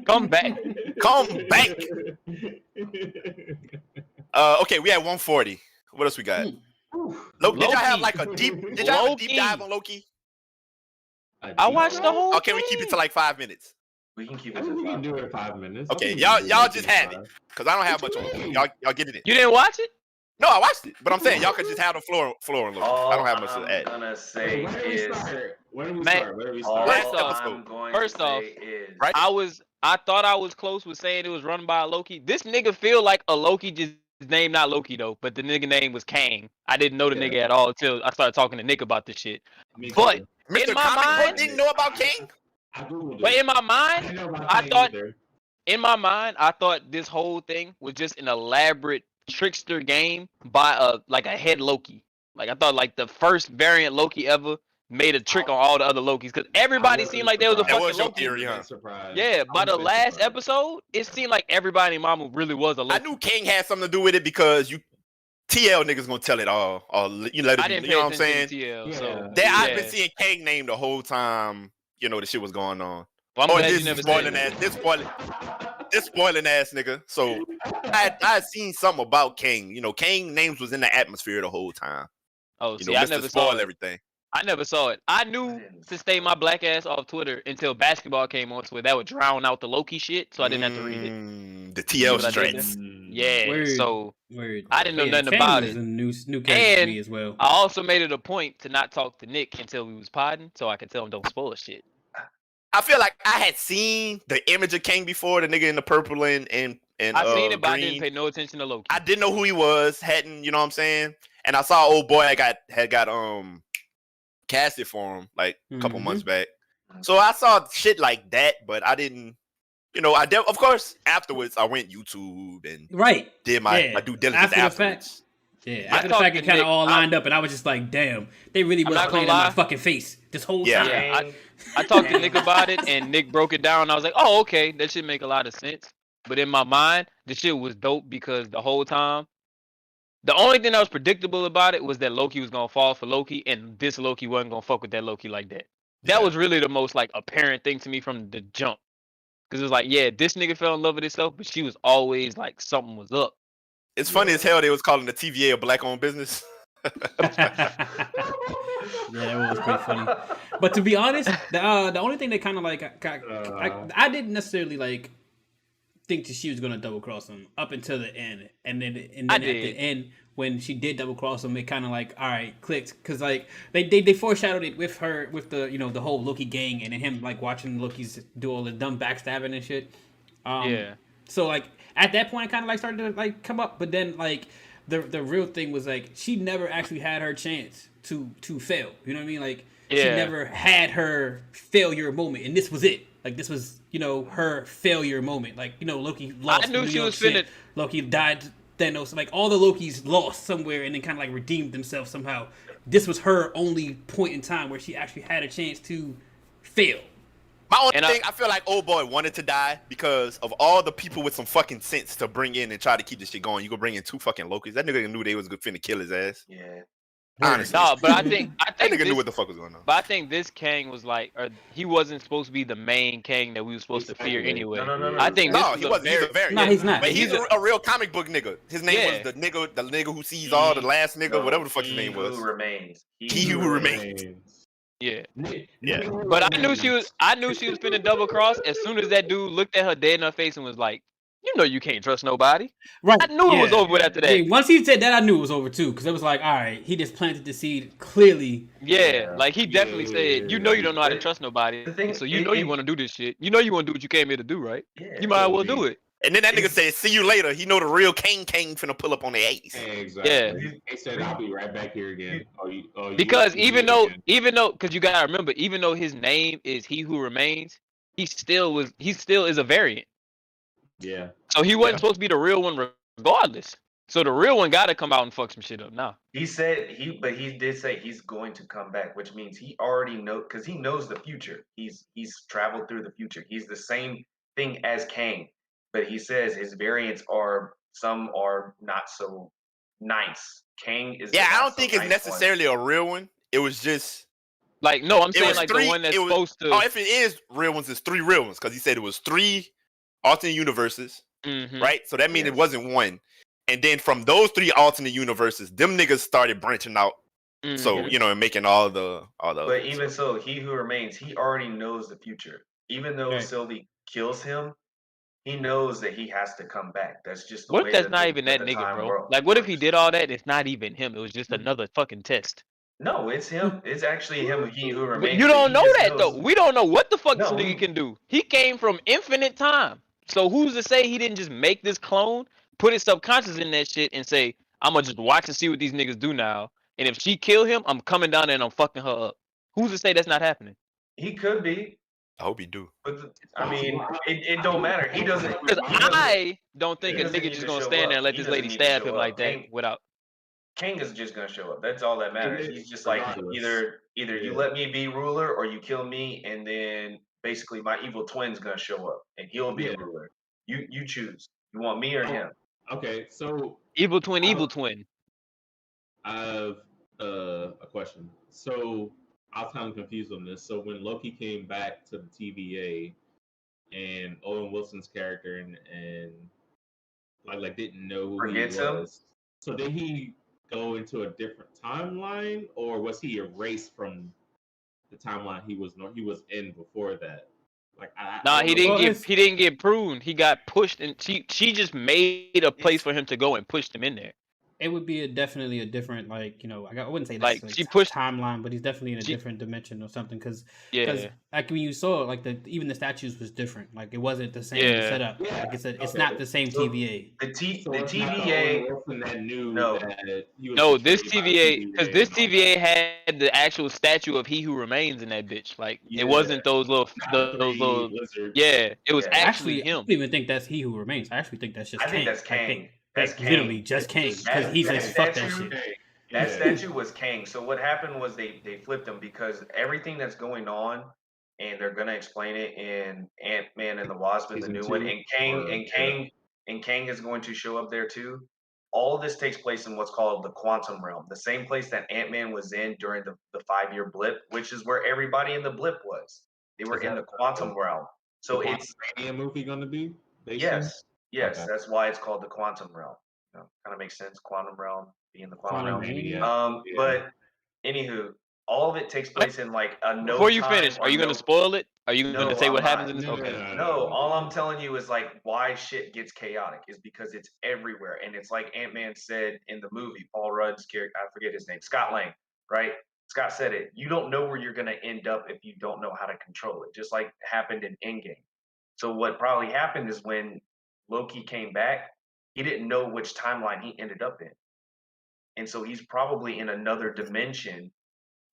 Come back. Come back. Okay, we had 140. What else we got? Loki. Did y'all have like a deep? Did y'all have a deep dive on Loki? I watched the whole. Oh, can we keep it to like 5 minutes? We can keep it. I think we can do it in 5 minutes. Okay, y'all just have it, cause I don't have much on it. Y'all get it in. You didn't watch it? No, I watched it, but I'm saying y'all could just have the floor and look. I don't have much to add. I'm gonna say Where do we start? Last episode. First off, right? I thought I was close with saying it was run by a Loki. This nigga feel like a Loki, just his name not Loki though, but the nigga name was Kang. I didn't know the nigga at all until I started talking to Nick about this shit. But Mr. in my Comic mind, Book didn't know about Kang. But in my mind, I thought this whole thing was just an elaborate trickster game by a head Loki. Like I thought like the first variant Loki ever made a trick on all the other Lokis because everybody seemed like there was a fucking Loki. Loki. Theory, huh? Yeah, by the last episode, it seemed like everybody in Mama really was a Loki. I knew Kang had something to do with it because TL niggas gonna tell it all. You let it, you know what I'm saying? TL, so, I've been seeing Kang name the whole time. You know the shit was going on. Well, this spoiling ass nigga. So I had seen something about Kang. You know, Kang names was in the atmosphere the whole time. Oh, see, I never saw everything. I never saw it. I knew to stay my black ass off Twitter until basketball came on Twitter. That would drown out the Loki shit, so I didn't have to read it. The TL strengths. Yeah, I didn't know nothing Kang about was it. A new character to me as well. I also made it a point to not talk to Nick until we was podding, so I could tell him don't spoil shit. I feel like I had seen the image of Kang before, the nigga in the purple and I seen it, but green. I didn't pay no attention to Loki. I didn't know who he was, you know what I'm saying? And I saw old boy had got casted for him like a couple months back. So I saw shit like that, but I didn't, you know, of course afterwards I went YouTube and did my due diligence afterwards. After the fact it kind of all lined up and I was just like, damn, they really was playing in my fucking face this whole time. Yeah, I talked to Nick about it and Nick broke it down and I was like, oh, okay, that should make a lot of sense. But in my mind, the shit was dope because the whole time, the only thing that was predictable about it was that Loki was gonna fall for Loki, and this Loki wasn't gonna fuck with that Loki like that. That was really the most like apparent thing to me from the jump, because it was like, yeah, this nigga fell in love with himself, but she was always like something was up. It's funny as hell they was calling the TVA a black-owned business. Yeah, that was pretty funny. But to be honest, the only thing that kind of like I didn't necessarily like think that she was gonna double cross him up until the end, and then at the end when she did double cross him, it kind of like all right clicked because like they foreshadowed it with her with the the whole Loki gang and then him like watching Loki's do all the dumb backstabbing and shit. So like at that point, I kind of like started to like come up, but then like the real thing was like she never actually had her chance to fail. You know what I mean? Like she never had her failure moment, and this was it. Like this was, her failure moment. Like, Loki lost. I knew she was finished. Loki died. Thanos. Like all the Lokis lost somewhere and then kind of like redeemed themselves somehow. This was her only point in time where she actually had a chance to fail. My only thing, I feel like old boy wanted to die because of all the people with some fucking sense to bring in and try to keep this shit going. You go bring in 2 fucking Lokis. That nigga knew they was finna kill his ass. Yeah. Honestly. No, but I think that nigga knew what the fuck was going on. But I think this Kang was like, he wasn't supposed to be the main Kang that we were supposed to fear anyway. No. I think he wasn't. He's a variant. No, he's not. But he's a real comic book nigga. His name was the nigga who sees all, the last nigga, whatever the fuck his name was. He who remains. He who remains. Yeah. Yeah. But I knew she was finna double cross as soon as that dude looked at her dead in her face and was like, you know you can't trust nobody. Right. I knew it was over with after that. Yeah, once he said that, I knew it was over too, because it was like, all right, he just planted the seed clearly. Yeah, like he definitely said, you know you don't know how to trust nobody, so you know you want to do this shit. You know you want to do what you came here to do, right? Yeah, you might as well do it. And then that nigga said, see you later. He know the real Kang finna pull up on the ace. Exactly. Yeah. He said, I'll be right back here again. Because even though, because you gotta remember, even though his name is He Who Remains, he still is a variant. Yeah. So he wasn't supposed to be the real one regardless. So the real one gotta come out and fuck some shit up now. He did say he's going to come back, which means he already because he knows the future. He's traveled through the future. He's the same thing as Kang. But he says his variants some are not so nice. Kang is I don't think it's necessarily a real one. It was just like no, I'm saying like the one that's supposed to. Oh, if it is real ones, it's 3 real ones because he said it was 3 alternate universes, right? So that means it wasn't one. And then from those 3 alternate universes, them niggas started branching out. So and making all the. But even so, He Who Remains, he already knows the future. Even though Sylvie kills him, he knows that he has to come back. That's just the way. What if that's not even that nigga, bro? Like, what if he did all that? It's not even him. It was just another fucking test. No, it's him. It's actually him. He Who Remains. But you don't know that though. We don't know what the fuck this nigga can do. He came from infinite time. So who's to say he didn't just make this clone, put his subconscious in that shit, and say, I'm gonna just watch and see what these niggas do now. And if she kill him, I'm coming down there and I'm fucking her up. Who's to say that's not happening? He could be. I hope he do. But I mean, it don't matter. He doesn't. Because I don't think a nigga just gonna stand there and let this lady stab him like that without. Kang is just gonna show up. That's all that matters. He's just like either you let me be ruler or you kill me, and then basically my evil twin's gonna show up and he'll be a ruler. You choose. You want me or him? Okay, so evil twin. I have a question. So I was kind of confused on this. So when Loki came back to the TVA, and Owen Wilson's character and like didn't know who he was, so did he go into a different timeline, or was he erased from the timeline he was in before that? Like, he didn't get pruned. He got pushed, and she just made a place for him to go and pushed him in there. It would be definitely a different, I wouldn't say that's like she pushed timeline, but he's definitely in a different dimension or something. Because like when you saw even the statues was different. Like it wasn't the same setup. Yeah. Like it's not the same TVA. The TVA. No, this TVA because this TVA had the actual statue of He Who Remains in that bitch. Like it wasn't those little lizards. Yeah, it was actually him. I don't even think that's He Who Remains. I actually think that's just. I think that's Kang. That's literally just Kang because he says fuck that shit. That statue was Kang. So what happened was they flipped him because everything that's going on, and they're gonna explain it in Ant-Man and the Wasp and the new one, and Kang is going to show up there too. All of this takes place in what's called the quantum realm, the same place that Ant-Man was in during the 5-year blip, which is where everybody in the blip was. They were in the quantum realm. So it's a movie gonna be? Yes. Yes, okay. That's why it's called the quantum realm. Kind of makes sense. Quantum realm, being the quantum realm. But anywho, all of it takes place in like a no. Before you finish, are you going to spoil it? Are you going to say what happens in this? No, all I'm telling you is like why shit gets chaotic is because it's everywhere, and it's like Ant-Man said in the movie. Paul Rudd's character, I forget his name, Scott Lang, right? Scott said it. You don't know where you're going to end up if you don't know how to control it. Just like happened in Endgame. So what probably happened is when Loki came back, he didn't know which timeline he ended up in. And so he's probably in another dimension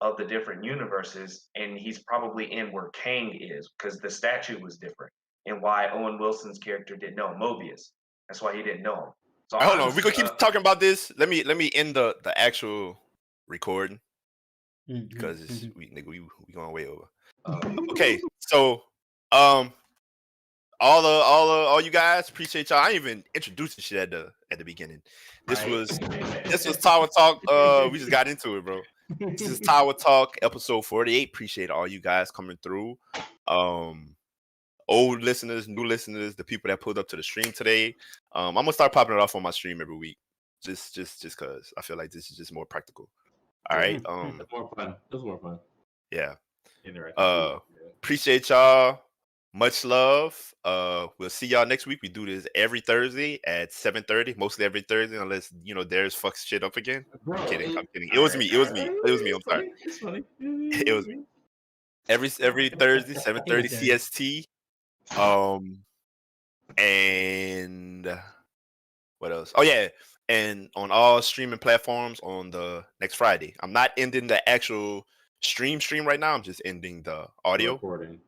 of the different universes, and he's probably in where Kang is because the statue was different, and why Owen Wilson's character didn't know him, Mobius. That's why he didn't know him. So hold on, we're gonna keep talking about this. Let me end the actual recording because we going way over. Okay, so All you guys, appreciate y'all. I didn't even introduced the shit at the beginning. This was Tower Talk. We just got into it, bro. This is Tower Talk, episode 48. Appreciate all you guys coming through. Old listeners, new listeners, the people that pulled up to the stream today. I'm gonna start popping it off on my stream every week, just cause I feel like this is just more practical. All right. It's more fun. It's more fun. Yeah. Appreciate y'all. Much love. We'll see y'all next week. We do this every Thursday at 7:30, mostly every Thursday, unless Darius fucks shit up again. I'm kidding. It was me. I'm sorry. It's funny. It was me. Every Thursday, 7:30 CST. And what else? Oh yeah, and on all streaming platforms on the next Friday. I'm not ending the actual stream right now. I'm just ending the audio recording.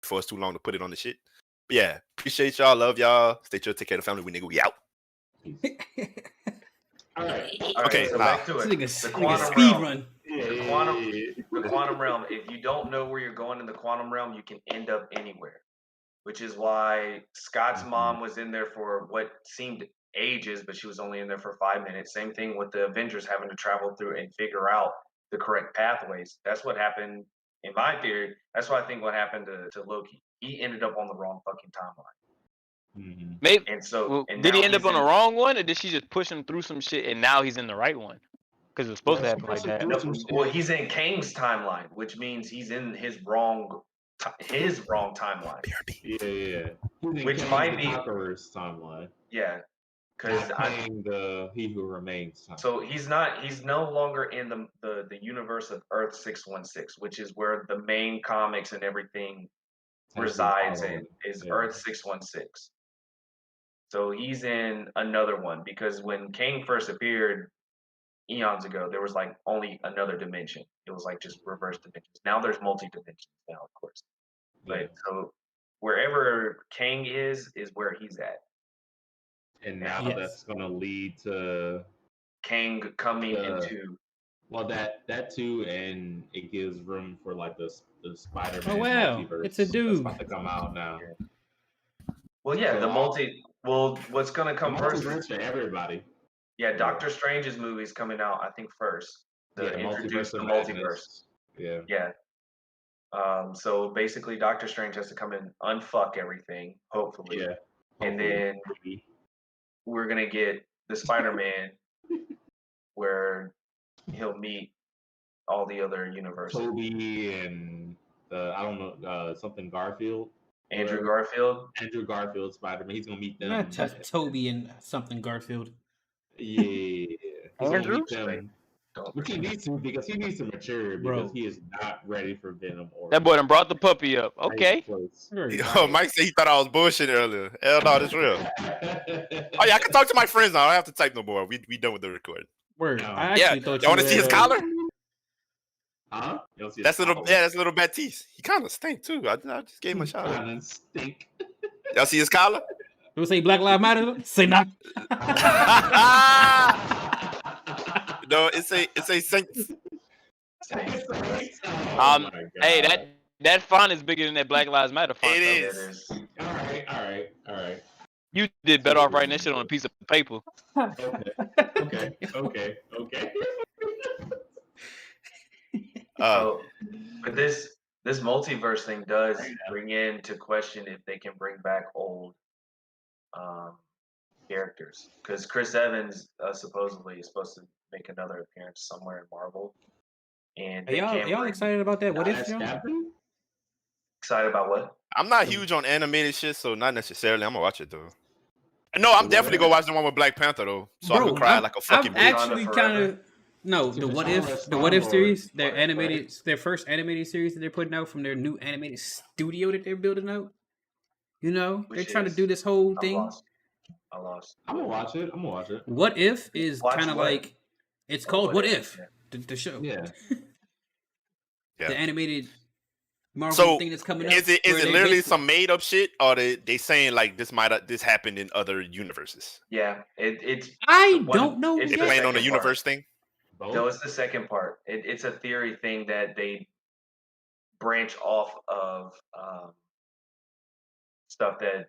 Before it's too long to put it on the shit. But yeah, appreciate y'all. Love y'all. Stay chill. Take care of the family. We out. All right. Okay. So back to it. The speed run. The quantum realm. If you don't know where you're going in the quantum realm, you can end up anywhere. Which is why Scott's mom was in there for what seemed ages, but she was only in there for 5 minutes. Same thing with the Avengers having to travel through and figure out the correct pathways. That's what happened in my theory. That's what I think what happened to Loki. He ended up on the wrong fucking timeline. Maybe. And so, did he end up on the wrong one, or did she just push him through some shit and now he's in the right one? Because it was supposed to happen like that. No, well, he's in Kang's timeline, which means he's in his wrong timeline. Yeah. Which might be Conqueror's timeline. Yeah, because I'm the He Who Remains timeline. So he's no longer in the universe of Earth 616, which is where the main comics and everything resides in, is Earth 616. So he's in another one, because when Kang first appeared eons ago, there was like only another dimension. It was like just reverse dimensions. Now there's multi-dimensions now, of course. But so wherever Kang is where he's at. And now that's going to lead to Kang coming into. Well, that too, and it gives room for like the Spider-Man multiverse. It's a dude. That's about to come out now. Well, yeah, what's going to come first? Multiverse for everybody. Yeah, Doctor Strange's movie is coming out, I think, first. Introduce the multiverse. Yeah. Yeah. So basically, Doctor Strange has to come and unfuck everything, hopefully. Yeah. And then we're gonna get the Spider-Man, where he'll meet all the other universes. Toby and I don't know, something Garfield. Andrew Garfield, Spider-Man. He's gonna meet them. Not Toby and something Garfield. Yeah. Andrew? Which he needs to, because he needs to mature, because he is not ready for Venom. That boy done brought the puppy up. Okay. Yo, Mike said he thought I was bullshitting earlier. Hell no, that's real. Oh yeah, I can talk to my friends now. I don't have to type no more. We done with the recording. Word. I Yeah, thought you want to see his collar? Huh? That's little Baptiste. He kind of stink too. I just gave him a shout out. Stink. Y'all see his collar? You say Black Lives Matter? Say not. No, it's a Saints. Hey, that font is bigger than that Black Lives Matter font. It is. All right. You did better off writing that shit on a piece of paper. Okay. But this multiverse thing does bring into question if they can bring back old characters, because Chris Evans supposedly is supposed to make another appearance somewhere in Marvel. And y'all excited about that? What if? Excited about what? I'm not huge on animated shit, so not necessarily. I'm gonna watch it though. No, I'm definitely gonna watch the one with Black Panther though, so I can cry like a fucking bitch. Actually, kind of. No, the What If series, their first animated series that they're putting out from their new animated studio that they're building out. You know, they're trying to do this whole thing. I lost. I'm gonna watch it. What If is kind of like, it's called What If, the show. Yeah. The animated Marvel thing that's coming up. Is it literally some made up shit, or they saying like this happened in other universes? Yeah, it's. I don't know. It's playing on the universe thing. No, it's the second part. It's a theory thing that branch off of stuff that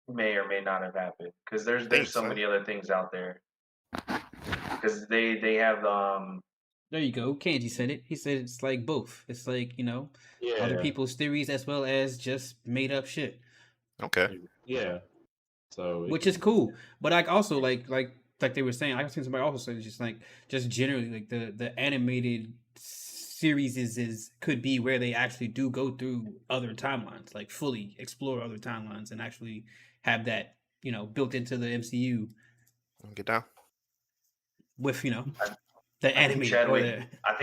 may or may not have happened, because there's so many other things out there. Because they have There you go. Kanji said it. He said it's like both. It's like, other people's theories as well as just made up shit. Okay. Yeah. So which is cool. But like also like they were saying, I've seen somebody also say just generally like the animated series is could be where they actually do go through other timelines, like fully explore other timelines and actually have that, built into the MCU. Get down. With, the anime. I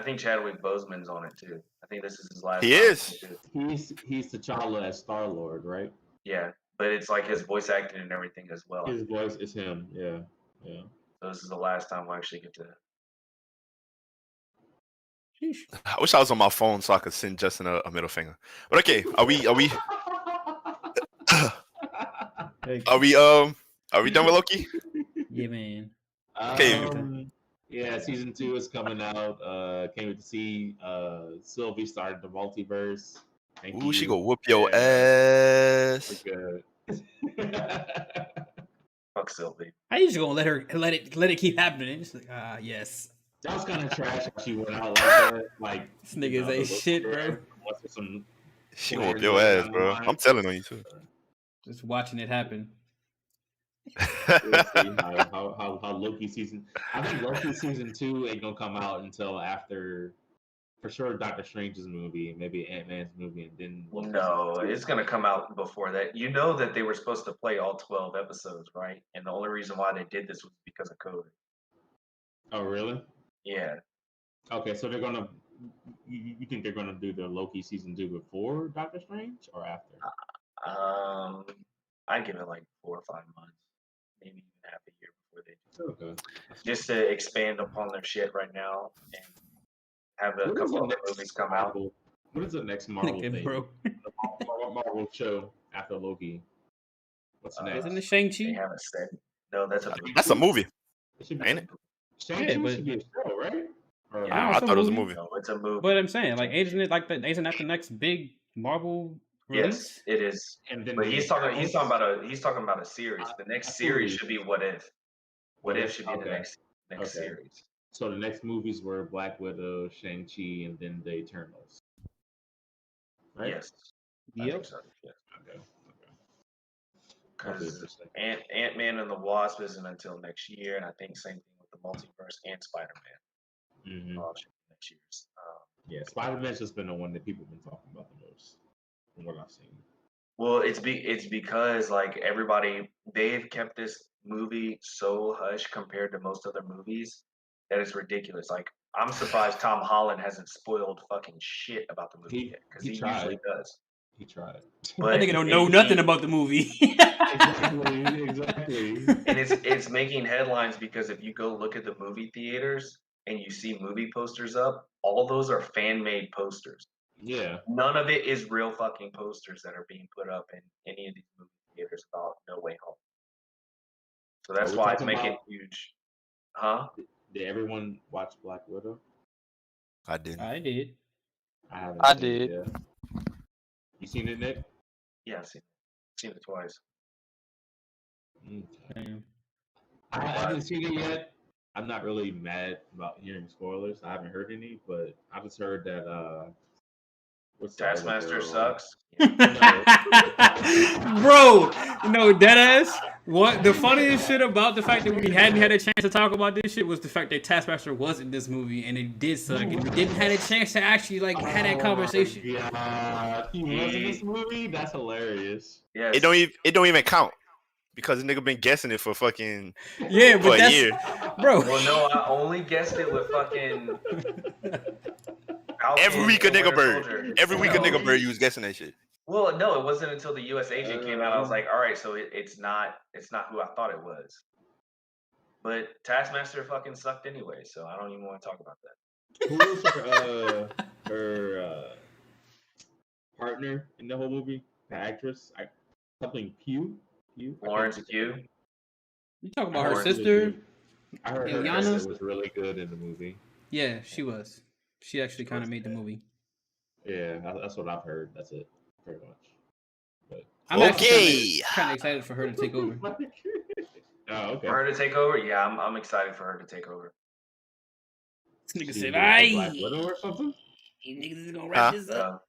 think Chadwick Boseman's on it too. I think this is his last. He is. He's T'Challa as Star-Lord, right? Yeah, but it's like his voice acting and everything as well. His voice is him. Yeah. So this is the last time we'll actually get to. Sheesh. I wish I was on my phone so I could send Justin a middle finger. But okay, are we are we done with Loki? Yeah, man. Okay. Yeah, season 2 is coming out. Can't wait to see Sylvie started the multiverse. Ooh, she go whoop your ass. Fuck Sylvie. I just gonna let it keep happening. It's like, yes. That was kind of trash how she went out like that. Like, this nigga's a shit, bro. She whoop your ass, bro. I'm telling on you too. Just watching it happen. We'll see how Loki season. I think Loki season 2 ain't gonna come out until after, for sure, Doctor Strange's movie, maybe Ant-Man's movie, and then. No, it's gonna come out before that. You know that they were supposed to play all 12 episodes, right? And the only reason why they did this was because of COVID. Oh, really? Yeah. Okay, so they're gonna. You think they're gonna do the Loki season 2 before Doctor Strange or after? I give it like 4 or 5 months, maybe even half a year before they do. Okay. Just to expand upon their shit right now and have a couple other movies come out. What is the next Marvel thing? Bro. Marvel show after Loki. What's next? Isn't it Shang-Chi? They haven't said. No, that's a movie. That's a movie. Ain't it? Shang-Chi should be a show, right? Yeah, I thought it was a movie. No, it's a movie. But I'm saying, like, isn't that the next big Marvel release? Yes, it is. And then but he's talking about a series. The next series should be What If. What If should be the next series. So the next movies were Black Widow, Shang-Chi, and then the Eternals. Right? Yes. Yep. So, yeah. Okay. Because Ant-Man and the Wasp isn't until next year, and I think same thing with the multiverse and Spider-Man. Mm-hmm. Next year's. Yeah, Spider-Man's just been the one that people have been talking about the most, from what I've seen. Well, it's because like everybody, they've kept this movie so hush compared to most other movies that it's ridiculous. Like, I'm surprised Tom Holland hasn't spoiled fucking shit about the movie yet, because he usually does. He tried. But I think I don't know nothing about the movie. Exactly. And it's making headlines because if you go look at the movie theaters and you see movie posters up, all those are fan-made posters. Yeah. None of it is real fucking posters that are being put up in any of these movie theaters about No Way Home. So that's why it's making huge. Huh? Did everyone watch Black Widow? I didn't. I did. I haven't. I did. It yet. You seen it, Nick? Yeah, I've seen it twice. Okay. I haven't seen it yet. I'm not really mad about hearing spoilers. I haven't heard any, but I just heard that Taskmaster sucks. Bro, deadass. What the funniest shit about the fact that we hadn't had a chance to talk about this shit was the fact that Taskmaster was in this movie and it did suck, and we didn't have a chance to actually like have that conversation. Yeah, he was in this movie. That's hilarious. Yes. It don't even count because the nigga been guessing it for fucking but for that's a year. Bro. Well, no, I only guessed it with fucking. Every week a nigga bird. Every week a nigga bird, you was guessing that shit. Well, no, it wasn't until the U.S. agent came out. I was like, all right, so it's not who I thought it was. But Taskmaster fucking sucked anyway, so I don't even want to talk about that. Who was her partner in the whole movie? The actress, something Pugh. Florence Pugh. You talking about her sister? I heard her sister was really good in the movie. Yeah, she was. She actually kind of made the movie. Yeah, that's what I've heard. That's it, pretty much. But, I'm actually kind of excited for her to take over. Oh, okay. For her to take over? Yeah, I'm excited for her to take over. This nigga said, "Aye, Black Widow or something." You niggas is gonna wrap this up.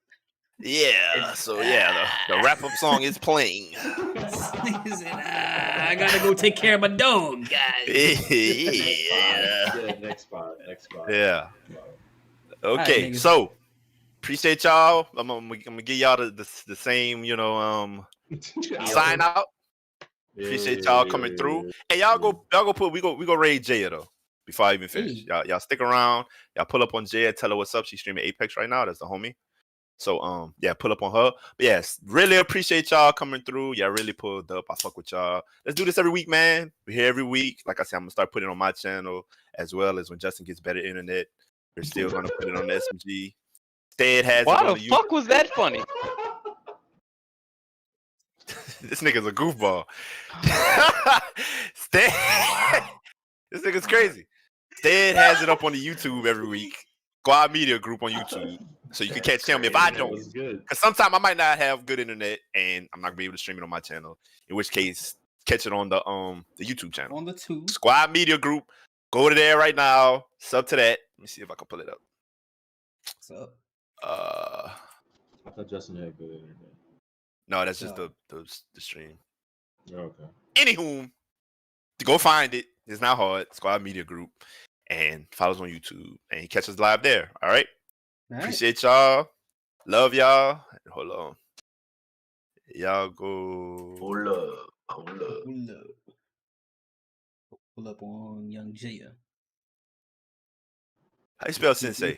Yeah. So yeah, the wrap up song is playing. Nigga said, I gotta go take care of my dog, guys. Yeah. Next spot. Yeah. Okay, right, so appreciate y'all. I'm gonna give y'all the same, sign out. Appreciate y'all coming through. And y'all go put we go raid Jaya though. Before I even finish. Y'all stick around. Y'all pull up on Jaya, tell her what's up. She's streaming Apex right now. That's the homie. So yeah, pull up on her. But yes, really appreciate y'all coming through. Y'all really pulled up. I fuck with y'all. Let's do this every week, man. We're here every week. Like I said, I'm gonna start putting it on my channel as well as when Justin gets better internet. We're still gonna put it on the SMG. Stead has Why it on the fuck was that funny? This nigga's a goofball. Stead, this nigga's crazy. Stead has it up on the YouTube every week. Squad Media Group on YouTube. So you can catch him if I don't. Because sometimes I might not have good internet and I'm not gonna be able to stream it on my channel. In which case, catch it on the YouTube channel. On the tube. Squad Media Group. Go to there right now. Sub to that. Let me see if I can pull it up. What's up? I thought Justin had good internet. No, that's just the stream. Okay. Anywho, to go find it. It's not hard. Squad Media Group. And follows on YouTube. And he catches live there. All right. Appreciate y'all. Love y'all. Hold on. Y'all go. Hold up. Pull up on Young Jaya. How you spell sensei?